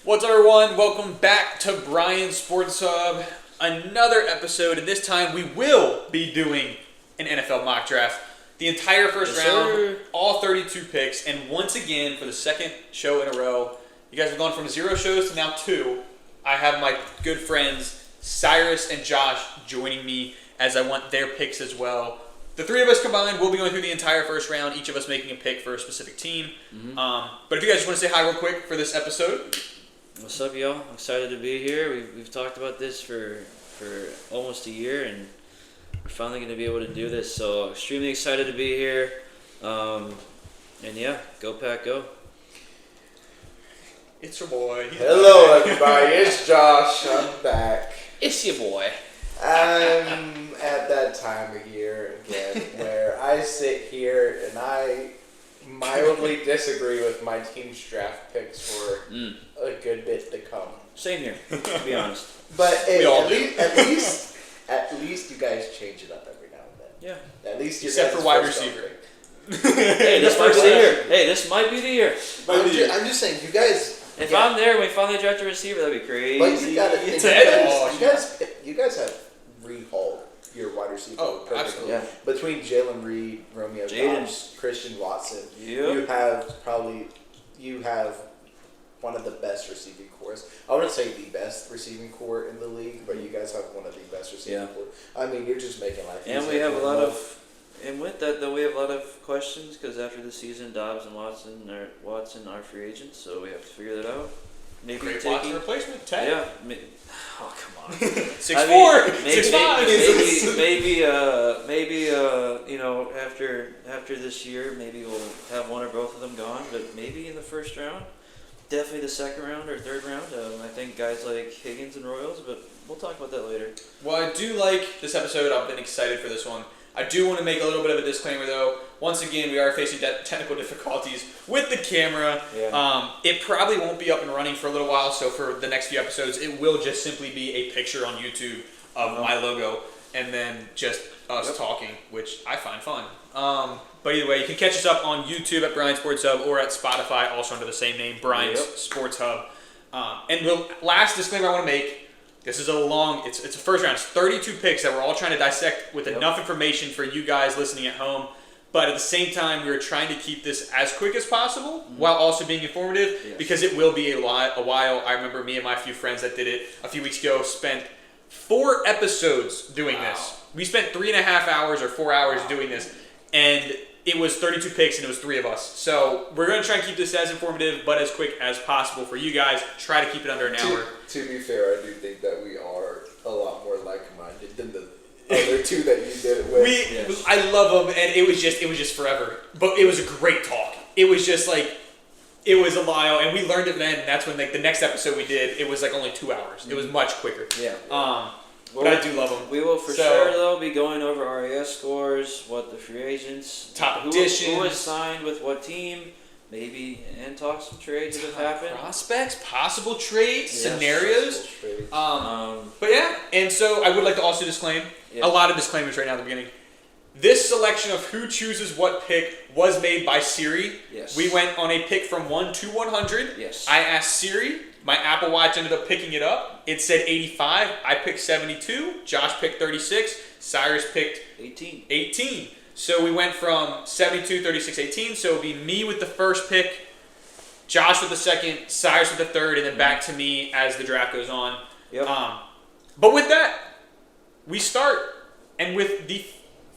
What's up, everyone? Welcome back to Brian's Sports Hub. Another episode, and this time we will be doing an NFL mock draft. The entire first round, all 32 picks, and once again, for the second show in a row, you guys have gone from 0 shows to now 2. I have my good friends Cyrus and Josh joining me as I want their picks as well. The three of us combined will be going through the entire first round, each of us making a pick for a specific team. But if you guys just want to say hi real quick for this episode. What's up, y'all? I'm excited to be here. We've talked about this for almost a year, and we're finally going to be able to do this. So extremely excited to be here. And yeah, go Pack, go. It's your boy. Hello, everybody. It's Josh. I'm back. It's your boy. I'm at that time of year again where I sit here and I mildly disagree with my team's draft picks for a good bit to come. Same here, to be honest. But We all at least you guys change it up every now and then. Yeah. At least except for wide receiver. Hey, this might be the year. Hey, this might be the year. I'm just saying, you guys. If I'm there when we finally draft a receiver, that'd be crazy. But you gotta think, you guys have rehauled your wide receiver. Oh, perfectly. absolutely. Yeah. Between Jalen Reed, Romeo Dobbs, Christian Watson, Yep. you have one of the best receiving cores. I wouldn't say the best receiving core in the league, but you guys have one of the best receiving cores. I mean, you're just making life easier. And we have a lot of, and with that though, we have a lot of questions because after the season, Dobbs and Watson are free agents, so we have to figure that out. Maybe Great taking Watson replacement, 10. Yeah. Oh, come on. 6'4", I mean, 6'5". Maybe you know, after this year, maybe we'll have one or both of them gone. But maybe in the first round, definitely the second round or third round. I think guys like Higgins and Royals, but we'll talk about that later. Well, I do like this episode. I've been excited for this one. I do want to make a little bit of a disclaimer, though. Once again, we are facing technical difficulties with the camera. Yeah. It probably won't be up and running for a little while, so for the next few episodes, it will just simply be a picture on YouTube of my logo and then just us talking, which I find fun. But either way, you can catch us up on YouTube at Brian Sports Hub or at Spotify, also under the same name, Brian's Sports Hub. And the last disclaimer I want to make, this is it's a first round. It's 32 picks that we're all trying to dissect with enough information for you guys listening at home. But at the same time, we are trying to keep this as quick as possible while also being informative because it will be a while. I remember me and my few friends that did it a few weeks ago spent 4 episodes doing this. We spent 3.5 hours or 4 hours doing this, and it was 32 picks and it was 3 of us. So we're going to try and keep this as informative but as quick as possible for you guys. Try to keep it under an hour. To be fair, I do think that we are a lot more like-minded than the other 2 that you did it with. I love them, and it was just forever. But it was a great talk. It was just like, it was a while, and we learned it then. And that's when the next episode we did, it was like only 2 hours. It was much quicker. Yeah. But I do love them. We will sure though be going over RAS scores, what the free agents, top additions, who was signed with what team, maybe, and talk some trades that have happened. Prospects, possible trades, scenarios. Trades. But yeah, and so I would like to also disclaim a lot of disclaimers right now at the beginning. This selection of who chooses what pick was made by Siri. Yes. We went on a pick from 1 to 100. Yes. I asked Siri. My Apple Watch ended up picking it up. It said 85. I picked 72. Josh picked 36. Cyrus picked 18. So we went from 72, 36, 18. So it would be me with the first pick, Josh with the second, Cyrus with the third, and then back to me as the draft goes on. Yep. But with that, we start. And with the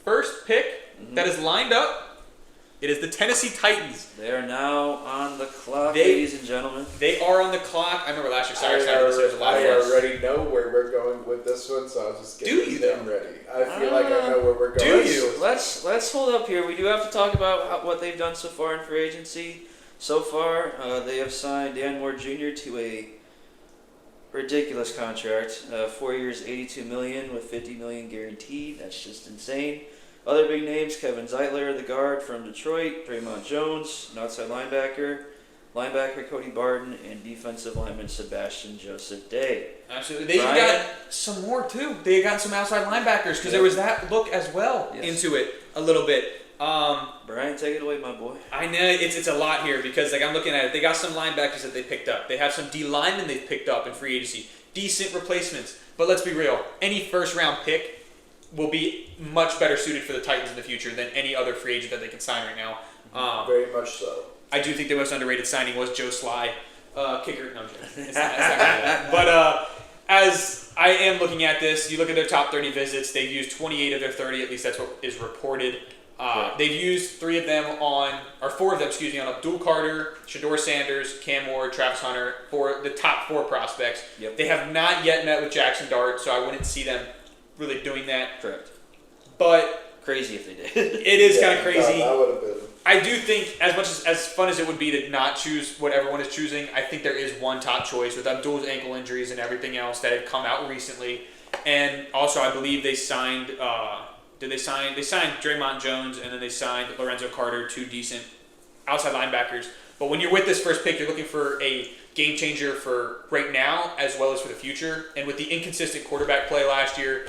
first pick that is lined up, it is the Tennessee Titans. They are now on the clock, ladies and gentlemen. They are on the clock. I remember last year Cyrus had this. There's a lot I of us. already know where we're going with this one, so I'll just get them ready. I feel like I know where we're going. Do you? Let's hold up here. We do have to talk about what they've done so far in free agency. So far, they have signed Dan Moore Jr. to a ridiculous contract. 4 years, $82 million with $50 million guaranteed. That's just insane. Other big names: Kevin Zeitler, the guard from Detroit; Draymond Jones, an outside linebacker Cody Barton; and defensive lineman Sebastian Joseph Day. Absolutely. They got some more, too. They got some outside linebackers because there was that look as well into it a little bit. Brian, take it away, my boy. I know it's a lot here because like I'm looking at it. They got some linebackers that they picked up. They have some D linemen they've picked up in free agency. Decent replacements. But let's be real. Any first round pick will be much better suited for the Titans in the future than any other free agent that they can sign right now. Very much so. I do think the most underrated signing was Joe Sly, kicker. No, I'm joking. It's not that. But as I am looking at this, you look at their top 30 visits. They've used 28 of their 30. At least that's what is reported. They've used four of them, on Abdul Carter, Shador Sanders, Cam Ward, Travis Hunter, for the top 4 prospects. Yep. They have not yet met with Jackson Dart, so I wouldn't see them really doing that. Correct. But crazy if they did. it is kind of crazy. That would have been. I do think, as much as fun as it would be to not choose what everyone is choosing, I think there is one top choice with Abdul's ankle injuries and everything else that had come out recently. And also, I believe they signed. They signed Draymond Jones, and then they signed Lorenzo Carter, 2 decent outside linebackers. But when you're with this first pick, you're looking for a game changer for right now as well as for the future. And with the inconsistent quarterback play last year,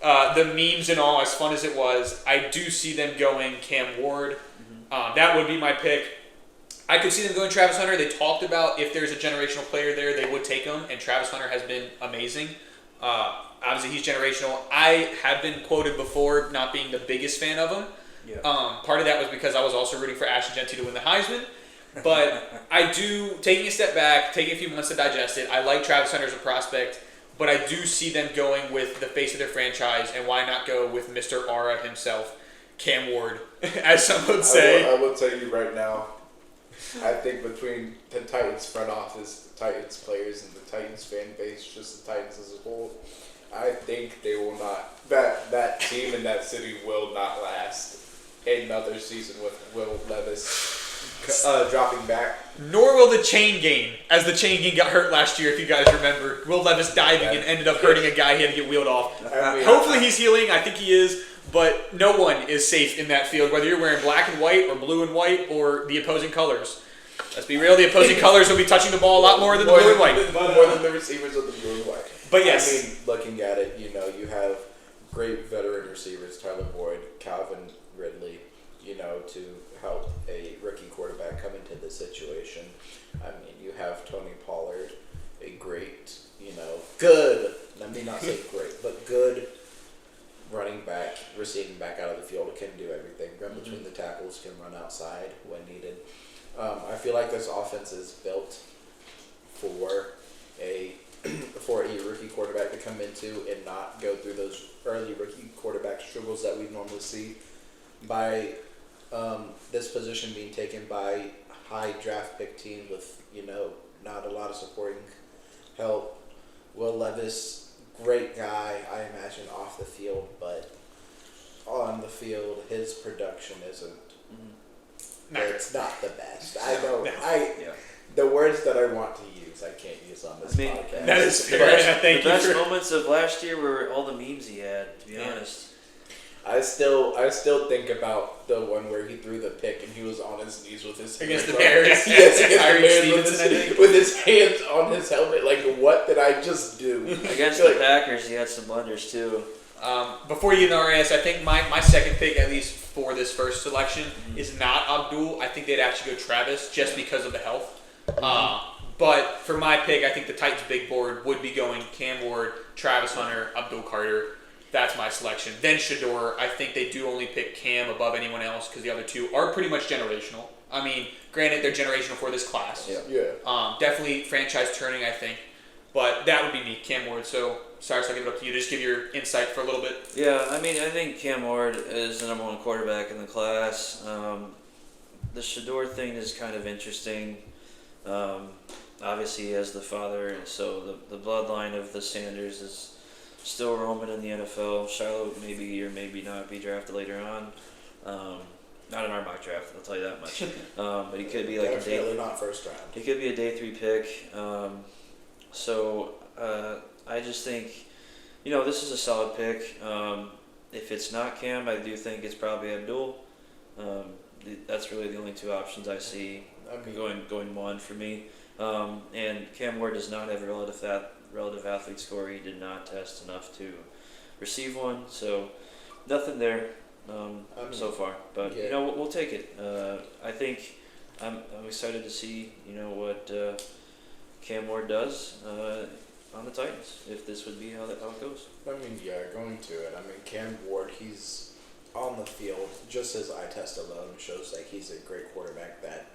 the memes and all, as fun as it was, I do see them going Cam Ward. That would be my pick. I could see them going Travis Hunter. They talked about if there's a generational player there, they would take him, and Travis Hunter has been amazing. Obviously, he's generational. I have been quoted before not being the biggest fan of him. Yeah. Part of that was because I was also rooting for Ashton Genty to win the Heisman. But I do, taking a step back, taking a few months to digest it, I like Travis Hunter as a prospect, but I do see them going with the face of their franchise, and why not go with Mr. Aura himself, Cam Ward, as some would say. I will tell you right now, I think between the Titans front office, the Titans players, and the Titans fan base, just the Titans as a whole, I think they will not, that team and that city will not last another season with Will Levis dropping back. Nor will the chain gang, as the chain gang got hurt last year, if you guys remember. Will Levis diving and ended up hurting a guy he had to get wheeled off. Hopefully he's healing. I think he is. But no one is safe in that field, whether you're wearing black and white or blue and white or the opposing colors. Let's be real, the opposing colors will be touching the ball a lot more than the blue and white. More than the receivers of the blue and white. But yes. I mean, looking at it, you have great veteran receivers, Tyler Boyd, Calvin Ridley, to help a rookie quarterback come into this situation. I mean, you have Tony Pollard, a great, good, let me not say great, but good running back, receiving back out of the field, can do everything. Run between the tackles, can run outside when needed. I feel like this offense is built for a rookie quarterback to come into and not go through those early rookie quarterback struggles that we normally see. By this position being taken by high draft pick team with not a lot of supporting help. Will Levis, great guy, I imagine, off the field, but on the field, his production isn't. It's not the best. I know. The words that I want to use, I can't use on this podcast. That is fair. The best moments of last year were all the memes he had. To be honest, I still think about the one where he threw the pick and he was on his knees with his against the Bears. Yes, against the Bears with his hands on his helmet. Like, what did I just do? Against the Packers, he had some blunders too. Before you get an RAS, I think my second pick, at least for this first selection, is not Abdul. I think they'd actually go Travis just because of the health. But for my pick, I think the Titans' big board would be going Cam Ward, Travis Hunter, Abdul Carter. That's my selection. Then Shador. I think they do only pick Cam above anyone else because the other two are pretty much generational. I mean, granted, they're generational for this class. Yeah. Definitely franchise turning, I think. But that would be me, Cam Ward. So, Cyrus, I'll give it up to you to just give your insight for a little bit. Yeah, I mean, I think Cam Ward is the number one quarterback in the class. The Shador thing is kind of interesting. Obviously, he has the father, and so the bloodline of the Sanders is still roaming in the NFL. Charlotte maybe or maybe not be drafted later on. Not in our mock draft, I'll tell you that much. But he could be like definitely not first round. He could be a day 3 pick. So I just think, this is a solid pick. If it's not Cam, I do think it's probably Abdul. That's really the only two options I see going one for me. And Cam Ward does not have a relative athlete score. He did not test enough to receive one, so nothing there. so far. But yeah. we'll take it. I think I'm excited to see what Cam Ward does on the Titans. If this would be how it goes. I mean, yeah, going to it. I mean, Cam Ward, he's on the field. Just his eye test alone shows like he's a great quarterback that,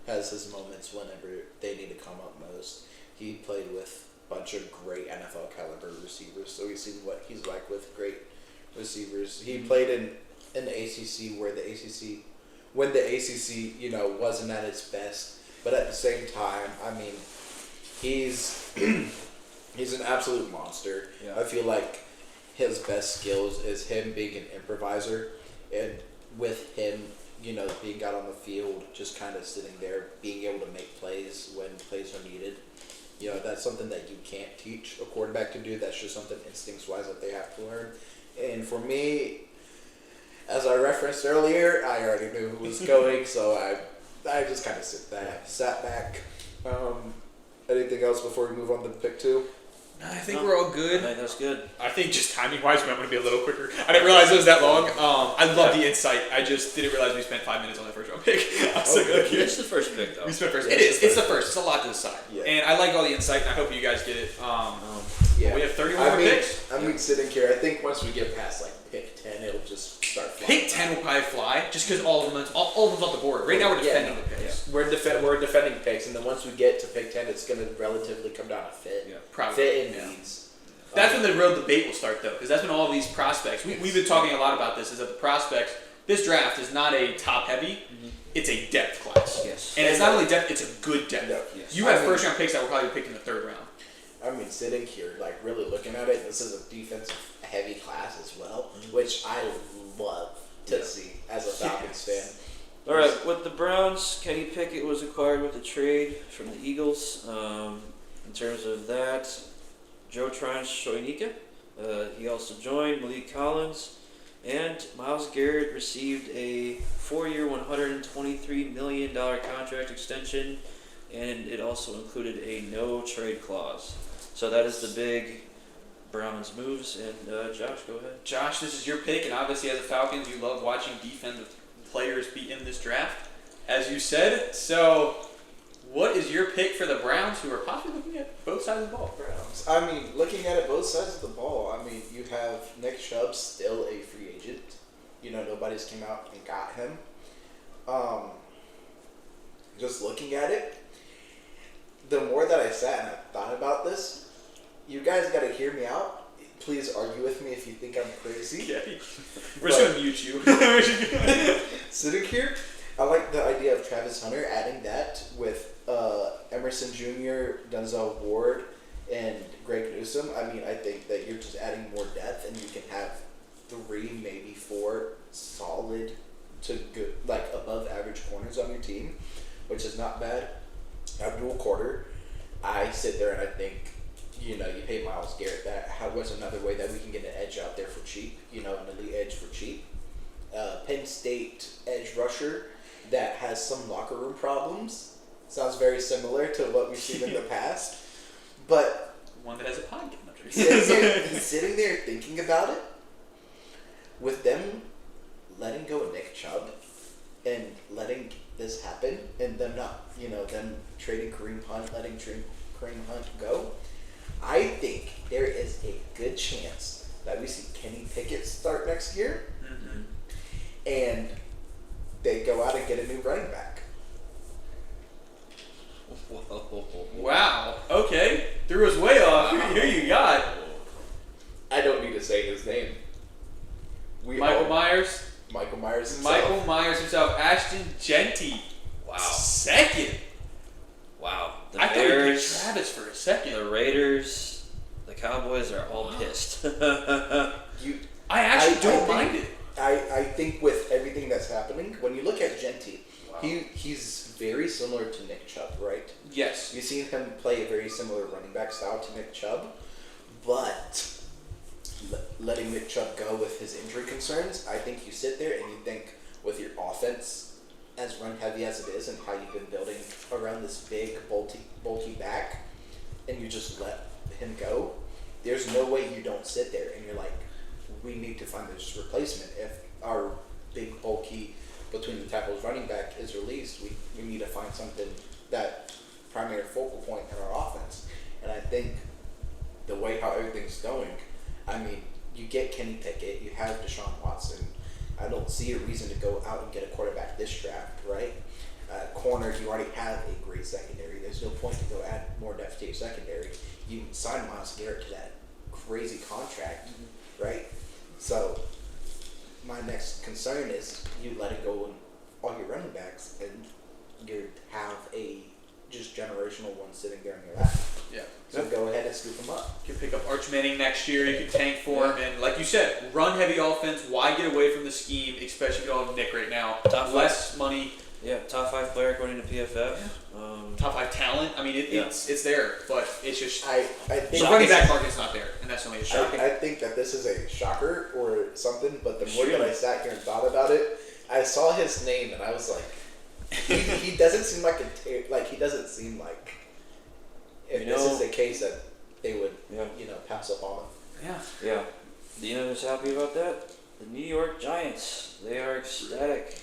has his moments whenever they need to come up most. He played with a bunch of great NFL caliber receivers, so we've seen what he's like with great receivers. He played in the ACC when the ACC, wasn't at its best, but at the same time, I mean, he's an absolute monster. Yeah. I feel like his best skills is him being an improviser, and with him, being out on the field, just kind of sitting there, being able to make plays when plays are needed. That's something that you can't teach a quarterback to do. That's just something instincts-wise that they have to learn. And for me, as I referenced earlier, I already knew who was going, so I just kind of sat back. Anything else before we move on to pick 2? I think we're all good. I think that's good. I think just timing-wise, we might want to be a little quicker. I didn't realize it was that long. I love the insight. I just didn't realize we spent 5 minutes on the first round pick. I was like, okay. It's the first pick, though. We spent first. Yeah, It is. It's the first. It's a lot to decide. Yeah. And I like all the insight, and I hope you guys get it. Yeah. We have 31 more picks. I mean, sitting here, I think once we get past pick 10, it'll just start flying. Pick 10 will probably fly, just because all of them's off the board. Right now we're defending the picks. We're defending picks, and then once we get to pick 10, it's going to relatively come down to fit. Yeah, probably. Fit and needs. That's when the real debate will start, though, because that's when all these prospects. We've been talking a lot about this. Is that the prospects? This draft is not a top-heavy. Mm-hmm. It's a depth class. Yes. And it's not only depth; it's a good depth. Yes. You have first-round picks that will probably be picked in the 3rd round. I mean, sitting here, really looking at it, this is a defensive-heavy class as well, which I love to see as a Falcons fan. All right, with the Browns, Kenny Pickett was acquired with a trade from the Eagles. In terms of that, Joe Tryon-Shoyinka, he also joined Malik Collins, and Myles Garrett received a 4-year, $123 million contract extension, and it also included a no-trade clause. So that is the big Browns moves, and Josh, go ahead. Josh, this is your pick, and obviously as a Falcons, you love watching defensive players be in this draft, as you said. So, what is your pick for the Browns, who are possibly looking at both sides of the ball? Browns. I mean, looking at it both sides of the ball, I mean, you have Nick Chubb still a free agent. Nobody's came out and got him. Just looking at it, the more that I sat and I thought about this, you guys got to hear me out. Please argue with me if you think I'm crazy. Yeah. We're just going to mute you. Sitting here, I like the idea of Travis Hunter, adding that with Emerson Jr., Denzel Ward, and Greg Newsome. I mean, I think that you're just adding more depth, and you can have 3, maybe 4 solid to good, above average corners on your team, which is not bad. Abdul Carter, I sit there and I think, you pay Myles Garrett that. What's another way that we can get an edge out there for cheap? An elite edge for cheap. Penn State edge rusher that has some locker room problems. Sounds very similar to what we've seen in the past. But one that has a pod getting under sitting there thinking about it, with them letting go of Nick Chubb and letting this happen, and them not, them trading Kareem Hunt, letting Kareem Hunt go, I think there is a good chance that we see Kenny Pickett start next year, and they go out and get a new running back. Wow. Okay. Threw us way off. Who you got? I don't need to say his name. Michael Myers. Michael Myers himself. Michael Myers himself. Ashton Genty. Wow. 2nd. Wow. The I thought you Bears, picked Travis for a 2nd. the Raiders, the Cowboys are all pissed. I actually don't mind it. I think with everything that's happening, when you look at Genty, he's very similar to Nick Chubb, right? Yes. You've seen him play a very similar running back style to Nick Chubb, but letting Nick Chubb go with his injury concerns, I think you sit there and you think with your offense as run heavy as it is and how you've been building around this big bulky back, and you just let him go, there's no way you don't sit there and you're like, we need to find this replacement. If our big bulky between the tackles running back is released, we need to find something that primary focal point in our offense. And I think the way how everything's going, I mean, you get Kenny Pickett, you have Deshaun Watson. I don't see a reason to go out and get a quarterback this draft, right? Corner, you already have a great secondary. There's no point to go add more depth to your secondary. You sign Myles Garrett to that crazy contract, right? So my next concern is you let it go on all your running backs and you have a just generational one sitting there in your lap. Yeah. So go ahead and scoop them up. You can pick up Arch Manning next year. You can tank for him, and like you said, run heavy offense. Why get away from the scheme, especially if you don't have Nick right now? Top Less money. Yeah, top 5 player according to PFF. Top 5 talent. I mean, it's there, but it's just I think the running back market's not there, and that's only a shock. I think that this is a shocker or something, but the more that I sat here and thought about it, I saw his name and I was like, he doesn't seem like he doesn't seem like if this is the case that they would pass up on him. Yeah. Do you know who's happy about that? The New York Giants. They are ecstatic.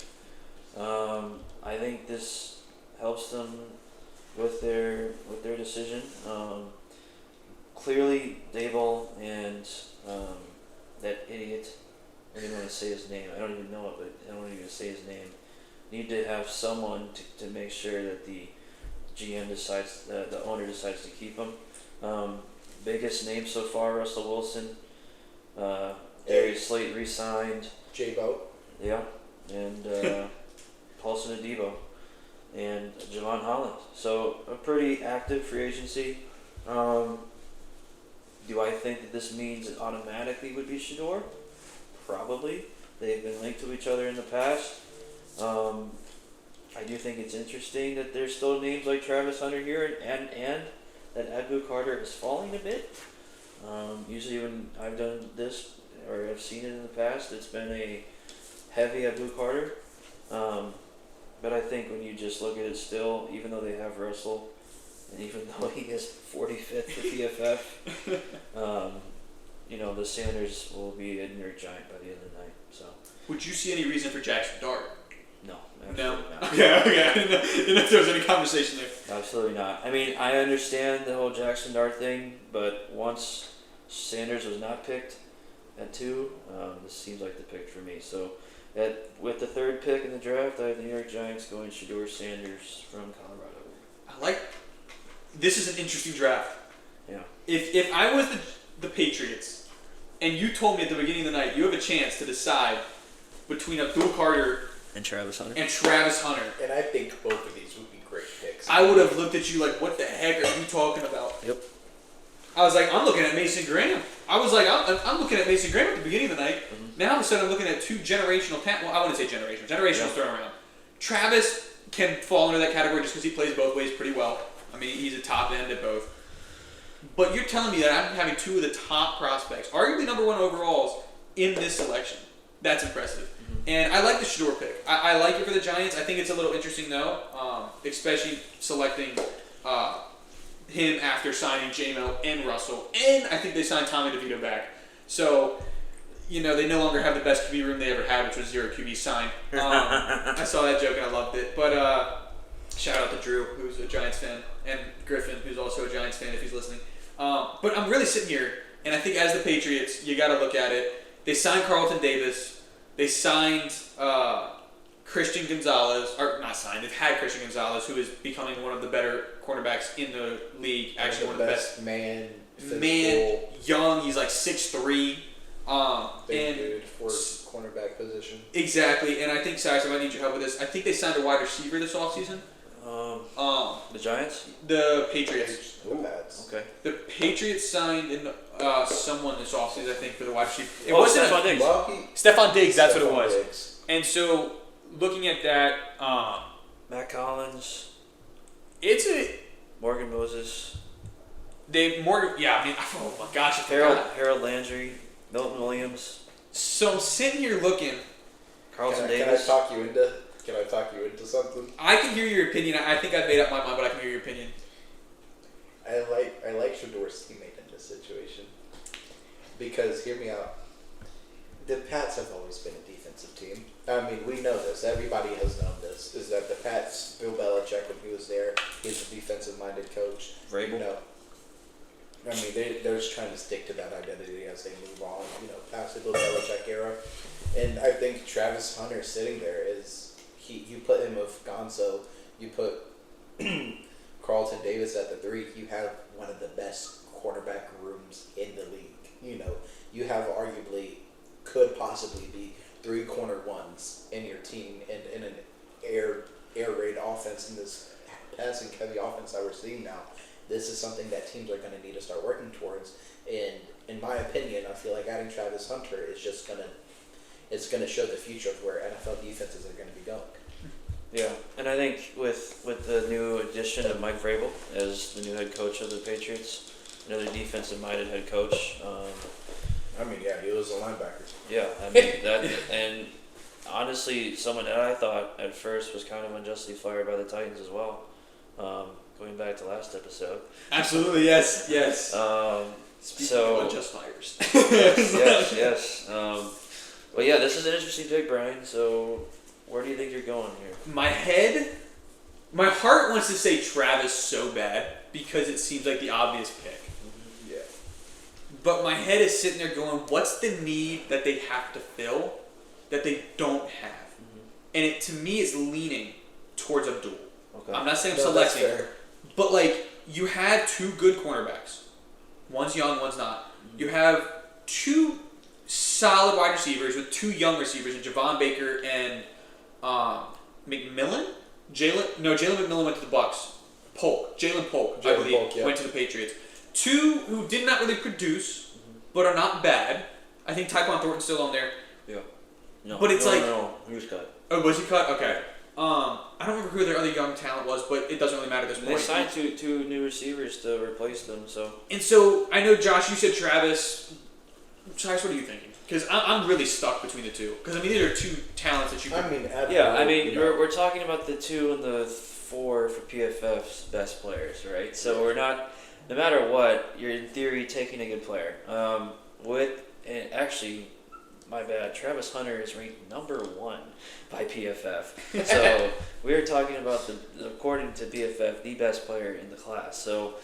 I think this helps them with their decision. Clearly, Daboll and that idiot, I didn't want to say his name. I don't even know it, but I don't even say his name. Need to have someone to make sure that the GM decides, the owner decides to keep him. Biggest name so far, Russell Wilson. Darius Slate re-signed. J-Bo. Yeah, and Paulson Adebo and Javon Holland. So a pretty active free agency. Do I think that this means it automatically would be Shador? Probably. They've been linked to each other in the past. I do think it's interesting that there's still names like Travis Hunter here and that Abu Carter is falling a bit. Usually when I've done this or I've seen it in the past, it's been a heavy Abu Carter. But I think when you just look at it still, even though they have Russell, and even though he is 45th for PFF, the Sanders will be a nerd giant by the end of the night. So. Would you see any reason for Jackson Dart? No. No. Not. Okay. I didn't know if there was any conversation there. Absolutely not. I mean, I understand the whole Jackson Dart thing, but once Sanders was not picked at 2, this seems like the pick for me. So, with the 3rd pick in the draft, I have the New York Giants going Shador Sanders from Colorado. This is an interesting draft. Yeah. If I was the Patriots, and you told me at the beginning of the night you have a chance to decide between Abdul Carter and Travis Hunter. And I think both of these would be great picks. I would have looked at you like, what the heck are you talking about? Yep. I was like, I'm looking at Mason Graham. I was like, I'm looking at Mason Graham at the beginning of the night. Mm-hmm. Now all of a sudden I'm looking at 2 generational talent. Well, I wouldn't say generational. Generational's thrown around. Travis can fall into that category just because he plays both ways pretty well. I mean, he's a top end at both. But you're telling me that I'm having 2 of the top prospects, arguably number 1 overalls, in this selection. That's impressive. Mm-hmm. And I like the Shador pick. I like it for the Giants. I think it's a little interesting, though, especially selecting him after signing J-Mo and Russell. And I think they signed Tommy DeVito back. So, they no longer have the best QB room they ever had, which was 0 QB sign. I saw that joke and I loved it. But shout out to Drew, who's a Giants fan, and Griffin, who's also a Giants fan if he's listening. But I'm really sitting here, and I think as the Patriots, you got to look at it. They signed Carlton Davis. They signed Christian Gonzalez, or not signed. They've had Christian Gonzalez, who is becoming one of the better cornerbacks in the league. Actually, one of the best. Man, young. He's like 6'3". Big dude for cornerback position. Exactly, and I think, Cyrus, I might need your help with this. I think they signed a wide receiver this offseason. The Giants? The Patriots. The Pats. Okay. The Patriots signed in someone this offseason, I think, for the wide receiver. It wasn't Stephon Diggs. Stephon Stephon Diggs, that's what it was. Diggs. And so, looking at that, Matt Collins, Morgan Moses, oh my gosh, I forgot. Harold Landry, Milton Williams. So I'm sitting here looking. Carlton Can I Davis. talk you into something? I can hear your opinion. I think I've made up my mind, but I can hear your opinion. I like Shador's teammate in this situation because hear me out. the Pats have always been a defensive team. I mean, we know this. Everybody has known this. Is that the Pats, Bill Belichick, when he was there, he was a defensive-minded coach. Vrabel? You know, I mean, they're just trying to stick to that identity as they move on, past the Bill Belichick era. And I think Travis Hunter sitting there you put him with Gonzo, you put Carlton Davis at the 3, you have one of the best cornerback rooms in the league. You have arguably, could possibly be 3 corner ones in your team in an air raid offense, in this passing heavy offense that we're seeing now. This is something that teams are going to need to start working towards. And in my opinion, I feel like adding Travis Hunter is just going to show the future of where NFL defenses are going to be going. Yeah, and I think with the new addition of Mike Vrabel as the new head coach of the Patriots, another defensive-minded head coach. I mean, yeah, he was a linebacker. Yeah, I mean that, and honestly, someone that I thought at first was kind of unjustly fired by the Titans as well. Going back to last episode. Absolutely, yes. Speaking of unjust fires. yes. Well, yeah, this is an interesting pick, Brian. So, where do you think you're going here? My heart wants to say Travis so bad because it seems like the obvious pick. Yeah. But my head is sitting there going, what's the need that they have to fill that they don't have? And it, to me, is leaning towards Abdul. Okay. I'm not saying I'm No, that's selecting, fair. but you had 2 good cornerbacks. One's young, one's not. You have 2 solid wide receivers with 2 young receivers, in Javon Baker and McMillan. Jalen McMillan went to the Bucks. Jalen Polk, I believe, went to the Patriots. 2 who did not really produce, but are not bad. I think Tyquan Thornton's still on there. Yeah. No. But it's no, he was cut. Oh, was he cut? Okay. I don't remember who their other young talent was, but it doesn't really matter at this point. They signed two new receivers to replace them, so. And so, I know, Josh, you said Travis. Cyrus, what are you thinking? Because I'm really stuck between the 2. Because, these are 2 talents that you could... We're talking about the 2 and the 4 for PFF's best players, right? So we're not, no matter what, you're in theory taking a good player. Actually, my bad, Travis Hunter is ranked number 1 by PFF. So we're talking about, according to PFF, the best player in the class. So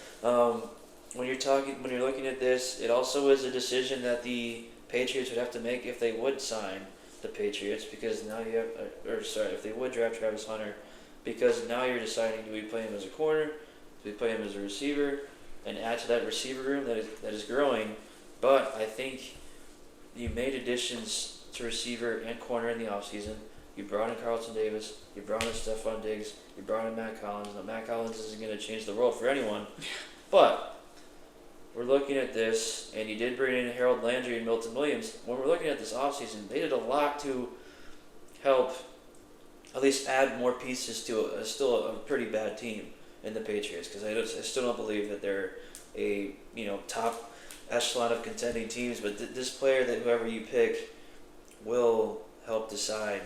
when you're looking at this, it also is a decision that the Patriots would have to make if they would sign the Patriots, because now you have, if they would draft Travis Hunter, because now you're deciding, do we play him as a corner, do we play him as a receiver, and add to that receiver room that is growing. But I think you made additions to receiver and corner in the offseason. You brought in Carlton Davis, you brought in Stephon Diggs, you brought in Matt Collins. Now, Matt Collins isn't going to change the world for anyone, but we're looking at this, and you did bring in Harold Landry and Milton Williams. When we're looking at this offseason, they did a lot to help at least add more pieces to still a pretty bad team in the Patriots, because I still don't believe that they're a top echelon of contending teams, but this player, that whoever you pick, will help decide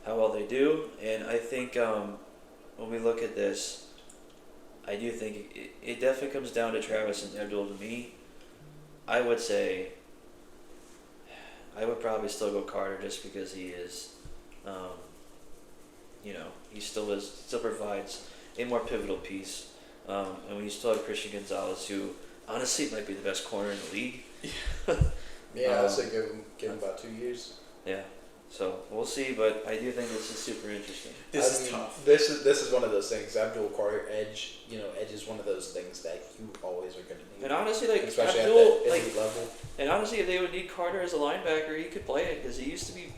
how well they do. And I think when we look at this, I do think it definitely comes down to Travis and Abdul. To me, I would say I would probably still go Carter, just because he is, he still provides a more pivotal piece. And when you still have Christian Gonzalez, who honestly might be the best corner in the league. Yeah, I'd say give him about 2 years. Yeah. So we'll see, but I do think this is super interesting. This is tough. This is one of those things. Abdul Carter, edge is one of those things that you always are going to need. And honestly, especially Abdul, at that elite level. And honestly, if they would need Carter as a linebacker, he could play it, because he used to be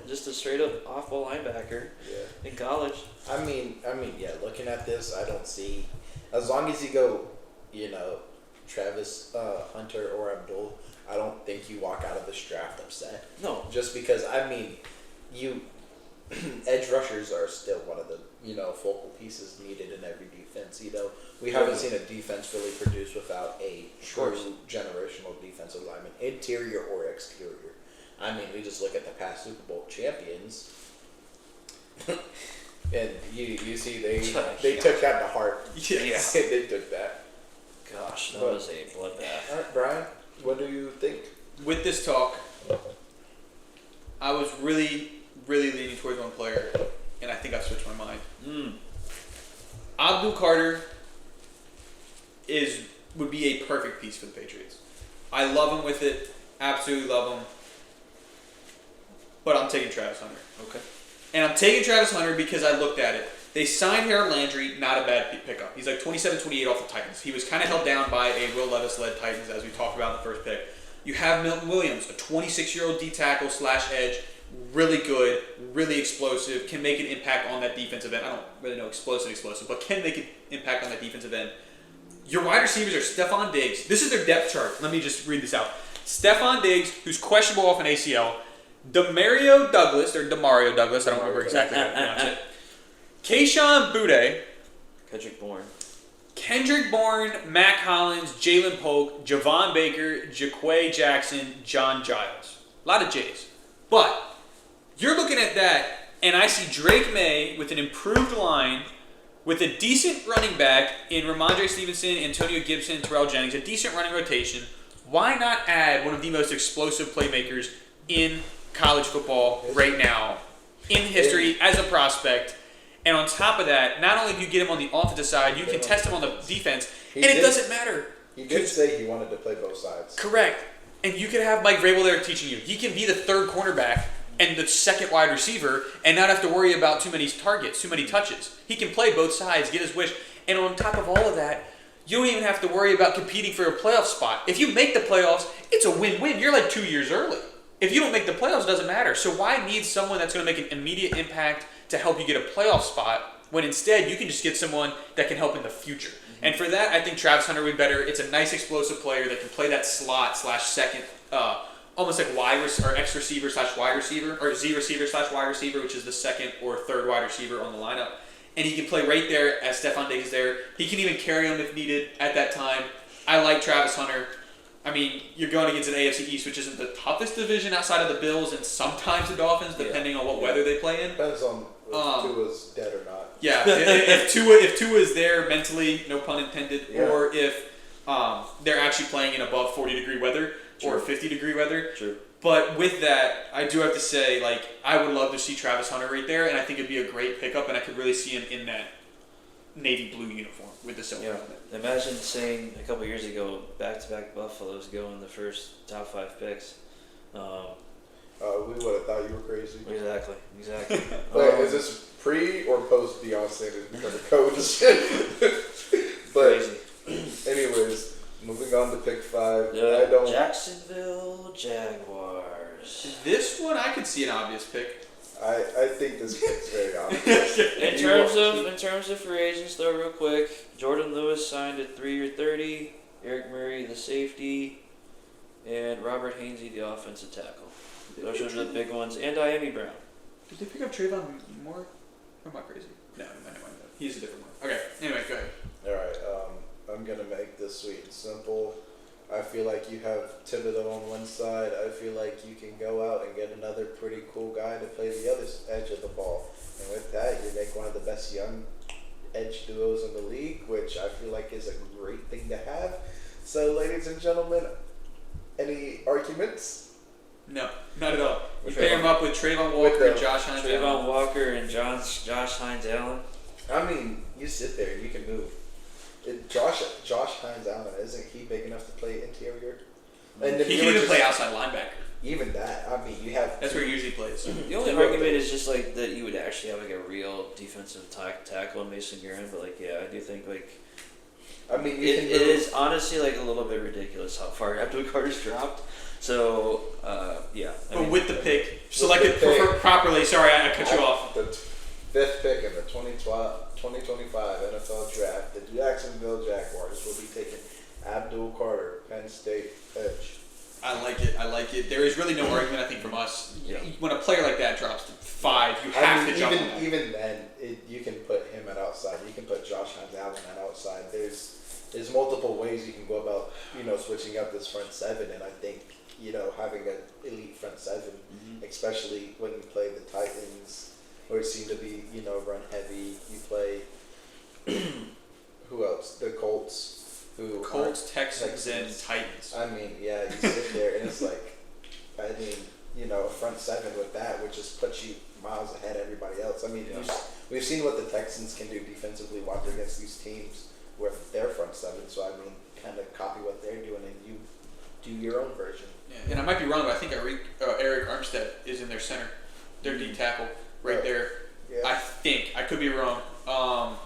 just a straight up off-ball linebacker in college. I mean, yeah. Looking at this, I don't see, as long as you go, Travis Hunter or Abdul, I don't think you walk out of this draft upset. No. Just because, edge rushers are still one of the, focal pieces needed in every defense. We haven't seen a defense really produce without a true generational defensive lineman, interior or exterior. We just look at the past Super Bowl champions, and you see they took that to heart. Yes. They took that. Gosh, that was a bloodbath. All right, Brian, what do you think? With this talk, I was really, really leaning towards one player, and I think I've switched my mind. Abdul Carter would be a perfect piece for the Patriots. I love him with it. Absolutely love him. But I'm taking Travis Hunter. Okay. And I'm taking Travis Hunter because I looked at it. They signed Harold Landry, not a bad pickup. He's like 27-28 off the Titans. He was kind of held down by a Will Levis-led Titans, as we talked about in the first pick. You have Milton Williams, a 26-year-old D-tackle / edge, really good, really explosive, can make an impact on that defensive end. I don't really know explosive, but can make an impact on that defensive end. Your wide receivers are Stephon Diggs. This is their depth chart. Let me just read this out. Stephon Diggs, who's questionable off an ACL. Demario Douglas, I don't remember exactly how to pronounce it. Kayshon Boutte. Kendrick Bourne, Matt Collins, Jalen Polk, Javon Baker, Jaquay Jackson, John Giles. A lot of J's. But you're looking at that, and I see Drake May with an improved line, with a decent running back in Ramondre Stevenson, Antonio Gibson, Terrell Jennings, a decent running rotation. Why not add one of the most explosive playmakers in college football right now, in history, as a prospect? And on top of that, not only do you get him on the offensive side, you can test him on the defense, and it doesn't matter. He did say he wanted to play both sides. Correct. And you can have Mike Vrabel there teaching you. He can be the third cornerback and the second wide receiver and not have to worry about too many targets, too many touches. He can play both sides, get his wish. And on top of all of that, you don't even have to worry about competing for a playoff spot. If you make the playoffs, it's a win-win. You're like 2 years early. If you don't make the playoffs, it doesn't matter. So why need someone that's going to make an immediate impact to help you get a playoff spot when instead you can just get someone that can help in the future? Mm-hmm. And for that, I think Travis Hunter would be better. It's a nice explosive player that can play that slot / second, almost like X receiver / wide receiver, or Z receiver / wide receiver, which is the second or third wide receiver on the lineup. And he can play right there as Stephon Diggs is there. He can even carry him if needed at that time. I like Travis Hunter. I mean, you're going against an AFC East, which isn't the toughest division outside of the Bills and sometimes the Dolphins, depending on what weather they play in. Depends on if Tua's dead or not. Yeah, if Tua is there mentally, no pun intended, or if they're actually playing in above 40-degree weather or 50-degree weather. True. But with that, I do have to say, like, I would love to see Travis Hunter right there, and I think it'd be a great pickup, and I could really see him in that navy blue uniform with the silver helmet. Imagine saying a couple years ago, back-to-back Buffaloes go in the first top 5 picks. We would have thought you were crazy. Exactly. Wait, is this pre or post Deion Sanders becoming coach? But Crazy. Anyways, moving on to pick 5. Jacksonville Jaguars. This one, I could see an obvious pick. I think this pick's very obvious. In terms of free agents, though, real quick, Jordan Lewis signed at 3-year $30. Eric Murray, the safety, and Robert Hainsey, the offensive tackle. Those are the big ones, and Diami Brown. Did they pick up Trayvon Moore? Or am I crazy? No, he's a different one. Okay, anyway, go ahead. Alright, I'm going to make this sweet and simple. I feel like you have Thibodeau on one side. I feel like you can go out and get another pretty cool guy to play the other edge of the ball. And with that, you make one of the best young edge duos in the league, which I feel like is a great thing to have. So, ladies and gentlemen, any arguments? No, not at all. You pair him up with Trayvon Walker and Josh Hines Allen. Trayvon Walker and Josh Hines Allen. I mean, you sit there and you can move. Josh Hines Allen, isn't he big enough to play interior? And he can even play outside linebacker. Even that, I mean, you have. That's where he usually plays. The only argument is just like that you would actually have like a real defensive tackle in Mason Graham, but like I do think like. I mean, it is honestly like a little bit ridiculous how far Abdul Carter's dropped. So But with the pick, selected properly. Sorry, I cut you off. The 5th pick in the 2025 NFL Draft, the Jacksonville Jaguars will be taking Abdul Carter, Penn State edge. I like it. There is really no argument, I think, from us. Yeah. When a player like that drops to 5, you have to jump on that. Even then, you can put him at outside. You can put Josh Hines Allen at outside. There's multiple ways you can go about, switching up this front 7, and I think, having an elite front 7, especially when you play the Titans, where it seem to be, run heavy. You play, who else? The Colts. Texans, and Titans. I mean, yeah, you sit there and it's like, a front seven with that, which just puts you miles ahead of everybody else. I mean, we've seen what the Texans can do defensively watch against these teams with their front seven. So I mean, kind of copy what they're doing and you do your own version. Yeah, and I might be wrong, but I think Eric Armstead is in their center, their D tackle right there. Yeah. I think I could be wrong. Oh,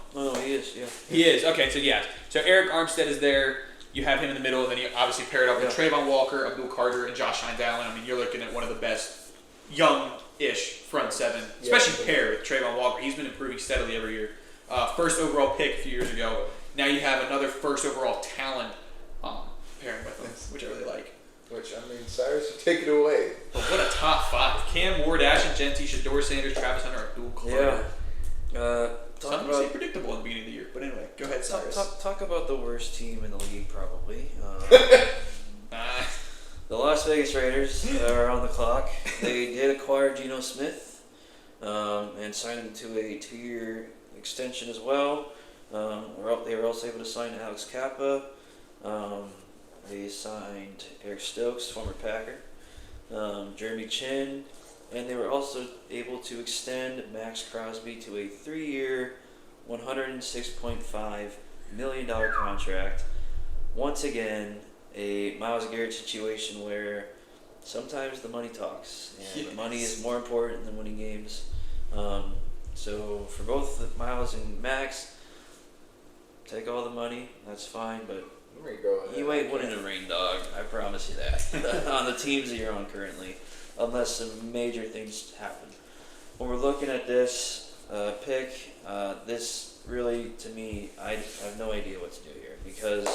he is. Yeah. He is. Okay, so yeah. So Eric Armstead is there. You have him in the middle, and then you obviously pair it up with Trayvon Walker, Abdul Carter, and Josh Hines Allen. I mean, you're looking at one of the best young-ish front seven, especially paired with Trayvon Walker. He's been improving steadily every year. First overall pick a few years ago. Now you have another first overall talent pairing with him, which I really like. Which, I mean, Cyrus, you take it away. But what a top five. Cam Ward, Ashton Genty, Shador Sanders, Travis Hunter, Abdul Carter. Yeah. Some would say predictable in the beginning of the year. But anyway, go ahead, Cyrus. Talk about the worst team in the league, probably. The Las Vegas Raiders are on the clock. They did acquire Geno Smith and signed him to a 2-year extension as well. They were also able to sign Alex Kappa. They signed Eric Stokes, former Packer, Jeremy Chin, and they were also able to extend Max Crosby to a 3-year, $106.5 million contract. Once again, a Myles Garrett situation where sometimes the money talks, and the money is more important than winning games. So for both Myles and Max, take all the money, that's fine, but you ain't winning a ring, dog. I promise you that. On the teams that you're on currently, unless some major things happen. When we're looking at this pick, this really, to me, I have no idea what to do here, because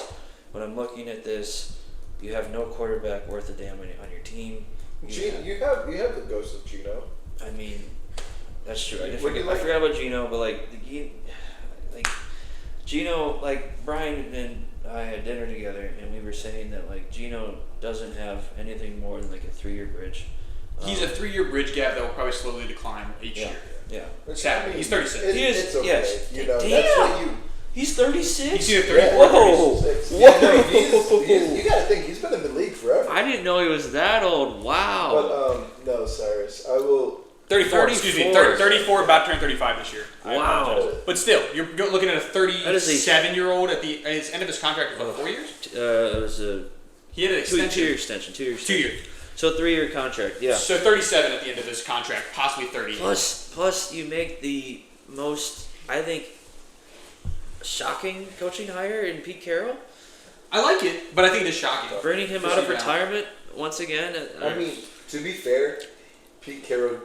when I'm looking at this, you have no quarterback worth a damn on your team. You have the ghost of Geno. I mean, that's true. I forgot about Geno, but Geno, Brian and I had dinner together, and we were saying that Geno doesn't have anything more than a 3-year bridge. He's a 3-year bridge gap that will probably slowly decline each year. Yeah. Sadly, he's 36. It's okay. Yes. Damn. That's what He's 36? He's either 34 Whoa. or 36. Whoa. You gotta think, he's been in the league forever. I didn't know he was that old. Wow. But, no, Cyrus, I will... 34, excuse me. 34, about to turn 35 this year. Wow. But still, you're looking at a 37-year-old at the end of his contract for 4 years? It was a he had an extension. 2-year extension. 2 years. 2 years. So 3-year contract, yeah. So 37 at the end of his contract, possibly 30. Plus you make the most, I think, shocking coaching hire in Pete Carroll. I like it, but I think it is shocking. Bringing him out of retirement once again. I mean, to be fair, Pete Carroll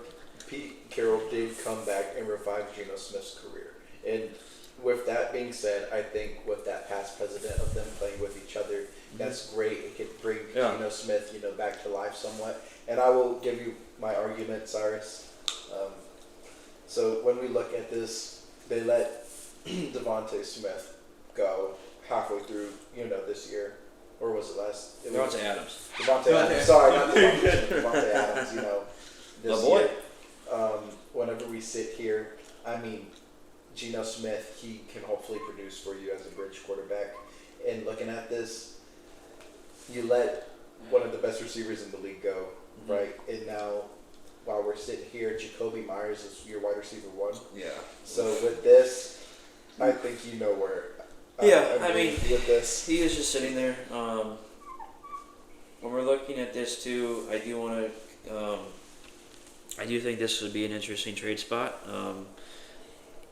did come back and revive Geno Smith's career. And with that being said, I think with that past precedent of them playing with each other, that's great. It could bring Geno Smith, back to life somewhat. And I will give you my argument, Cyrus. So when we look at this, they let Devontae Smith go halfway through, this year. Or was it last? Devontae Adams. Devontae Adams. Sorry, not Devontae Smith. Devontae Adams, this boy. year. Whenever we sit here, I mean, Geno Smith, he can hopefully produce for you as a bridge quarterback. And looking at this, you let one of the best receivers in the league go, right? And now, while we're sitting here, Jacoby Myers is your wide receiver 1. Yeah. So with this, I think you know where. I mean, with this, he is just sitting there. When we're looking at this too, I do want to. I do think this would be an interesting trade spot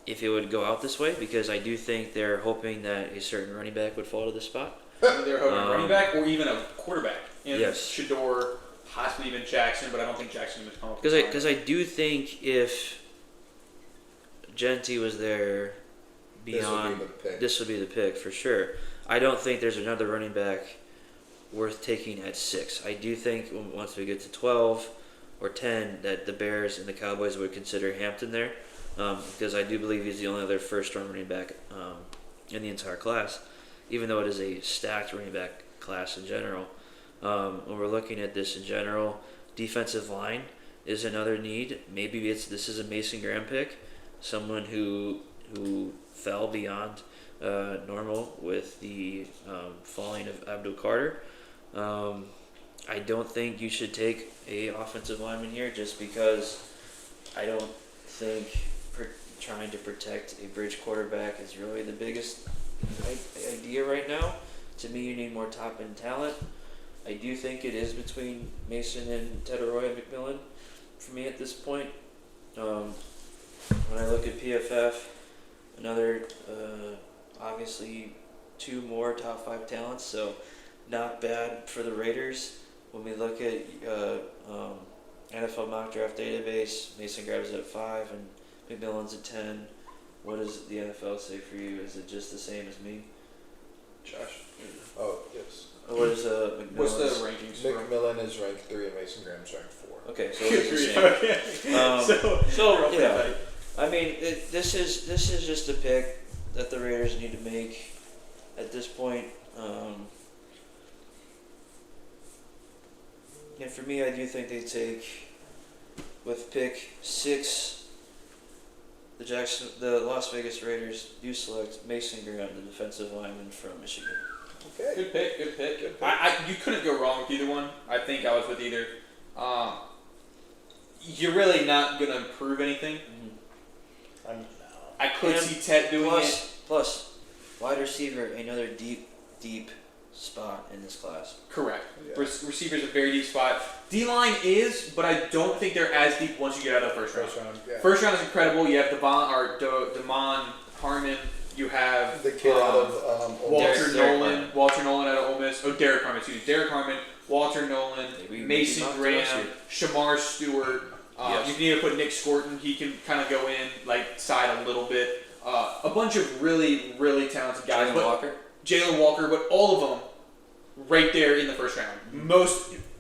if it would go out this way, because I do think they're hoping that a certain running back would fall to this spot. They're hoping a running back or even a quarterback. Yes. Shador, possibly even Jackson, but I don't think Jackson would come up. Because I do think if Genty was there beyond, this would be the pick for sure. I don't think there's another running back worth taking at 6. I do think once we get to 12 or 10 that the Bears and the Cowboys would consider Hampton there, because I do believe he's the only other first-round running back in the entire class, even though it is a stacked running back class in general. When we're looking at this in general, defensive line is another need. Maybe this is a Mason Graham pick, someone who fell beyond normal with the falling of Abdul Carter. I don't think you should take a offensive lineman here just because I don't think trying to protect a bridge quarterback is really the biggest idea right now. To me, you need more top-end talent. I do think it is between Mason and Tedoroy and McMillan for me at this point. When I look at PFF, another, obviously, 2 more top 5 talents, so not bad for the Raiders. When we look at NFL mock draft database, Mason grabs it at 5 and McMillan's at 10. What does the NFL say for you? Is it just the same as me? Josh. Oh, yes. What is McMillan's? What's the rankings for him? McMillan is ranked 3 and Mason Graham's ranked 4. Okay, so it's the same. So yeah, I mean, this is just a pick that the Raiders need to make at this point. And for me, I do think they take with pick 6. The Las Vegas Raiders do select Mason Graham, the defensive lineman from Michigan. Okay. Good pick. Good pick. You couldn't go wrong with either one. I think I was with either. You're really not gonna improve anything. I could see Ted doing it. Plus, wide receiver, another deep spot in this class. Correct. Yeah. Receiver's a very deep spot. D-line is, but I don't think they're as deep once you get out of the first round. Yeah. First round is incredible. You have Damon Harmon. You have The kid out of Walter Derek Nolan. Harmon. Walter Nolan out of Ole Miss. Oh, Derek Harmon. Excuse me. Derek Harmon. Walter Nolan. Maybe Mason not Graham. this year. Shamar Stewart. Yes. You need to put Nick Scorton. He can kind of go in, like, side a little bit. A bunch of really, really talented guys. Jalen Walker, but all of them right there in the first round.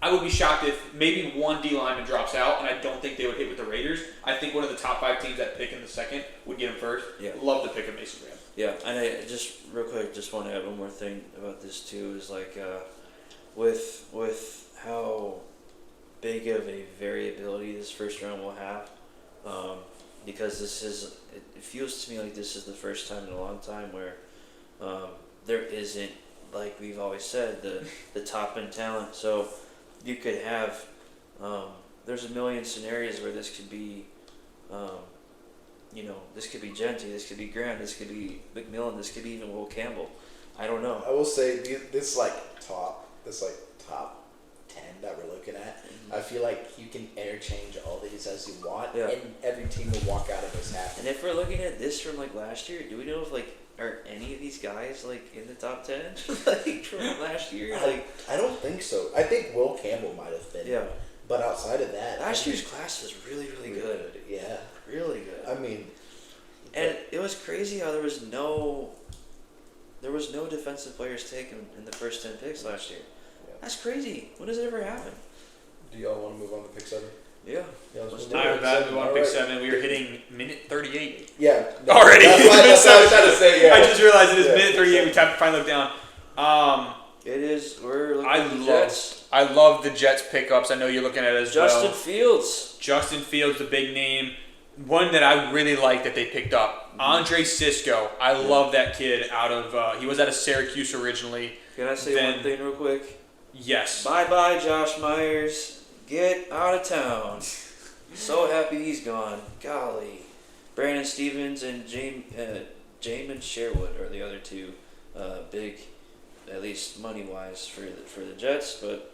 I would be shocked if maybe one D lineman drops out, and I don't think they would hit with the Raiders. I think one of the top 5 teams that pick in the second would get him first. Yeah. Love the pick of Mason Graham. Yeah, and I just real quick, just want to add one more thing about this too. Is like with how big of a variability this first round will have, because it feels to me like this is the first time in a long time where there isn't, like we've always said, the top end talent. So you could have there's a million scenarios where this could be this could be Genty, this could be Grant, this could be McMillan, this could be even Will Campbell. I don't know. I will say this top 10 that we're looking at. Mm-hmm. I feel like you can interchange all these as you want, Yeah. and every team will walk out of this happy. And if we're looking at this from like last year, do we know if are any of these guys like in the top 10 like from last year? I don't think so. I think Will Campbell might have been. Yeah. But outside of that, Last year's class was really good. Yeah. Really good. I mean, And it was crazy how there was no defensive players taken in the first 10 picks last year. Yeah. That's crazy. When does it ever happen? do y'all want to move on to pick 7? Yeah. Yeah, let's move I on have to that. We want to pick All right. 7. We are hitting minute 38. Yeah. Already. That's what I was trying to say. Yeah. I just realized it is Yeah. minute 38. We finally looked down. It is. We're looking I at the love- Jets. I love the Jets pickups. I know you're looking at it as Justin well. Fields. Justin Fields, the big name. One that I really like that they picked up. Andre Sisco. I love that kid out of, he was out of Syracuse originally. Can I say Then- one thing real quick? Yes. Bye-bye, Josh Myers. Get out of town. So happy he's gone. Golly. Brandon Stevens and Jamin Sherwood are the other two big, at least money-wise, for the Jets. But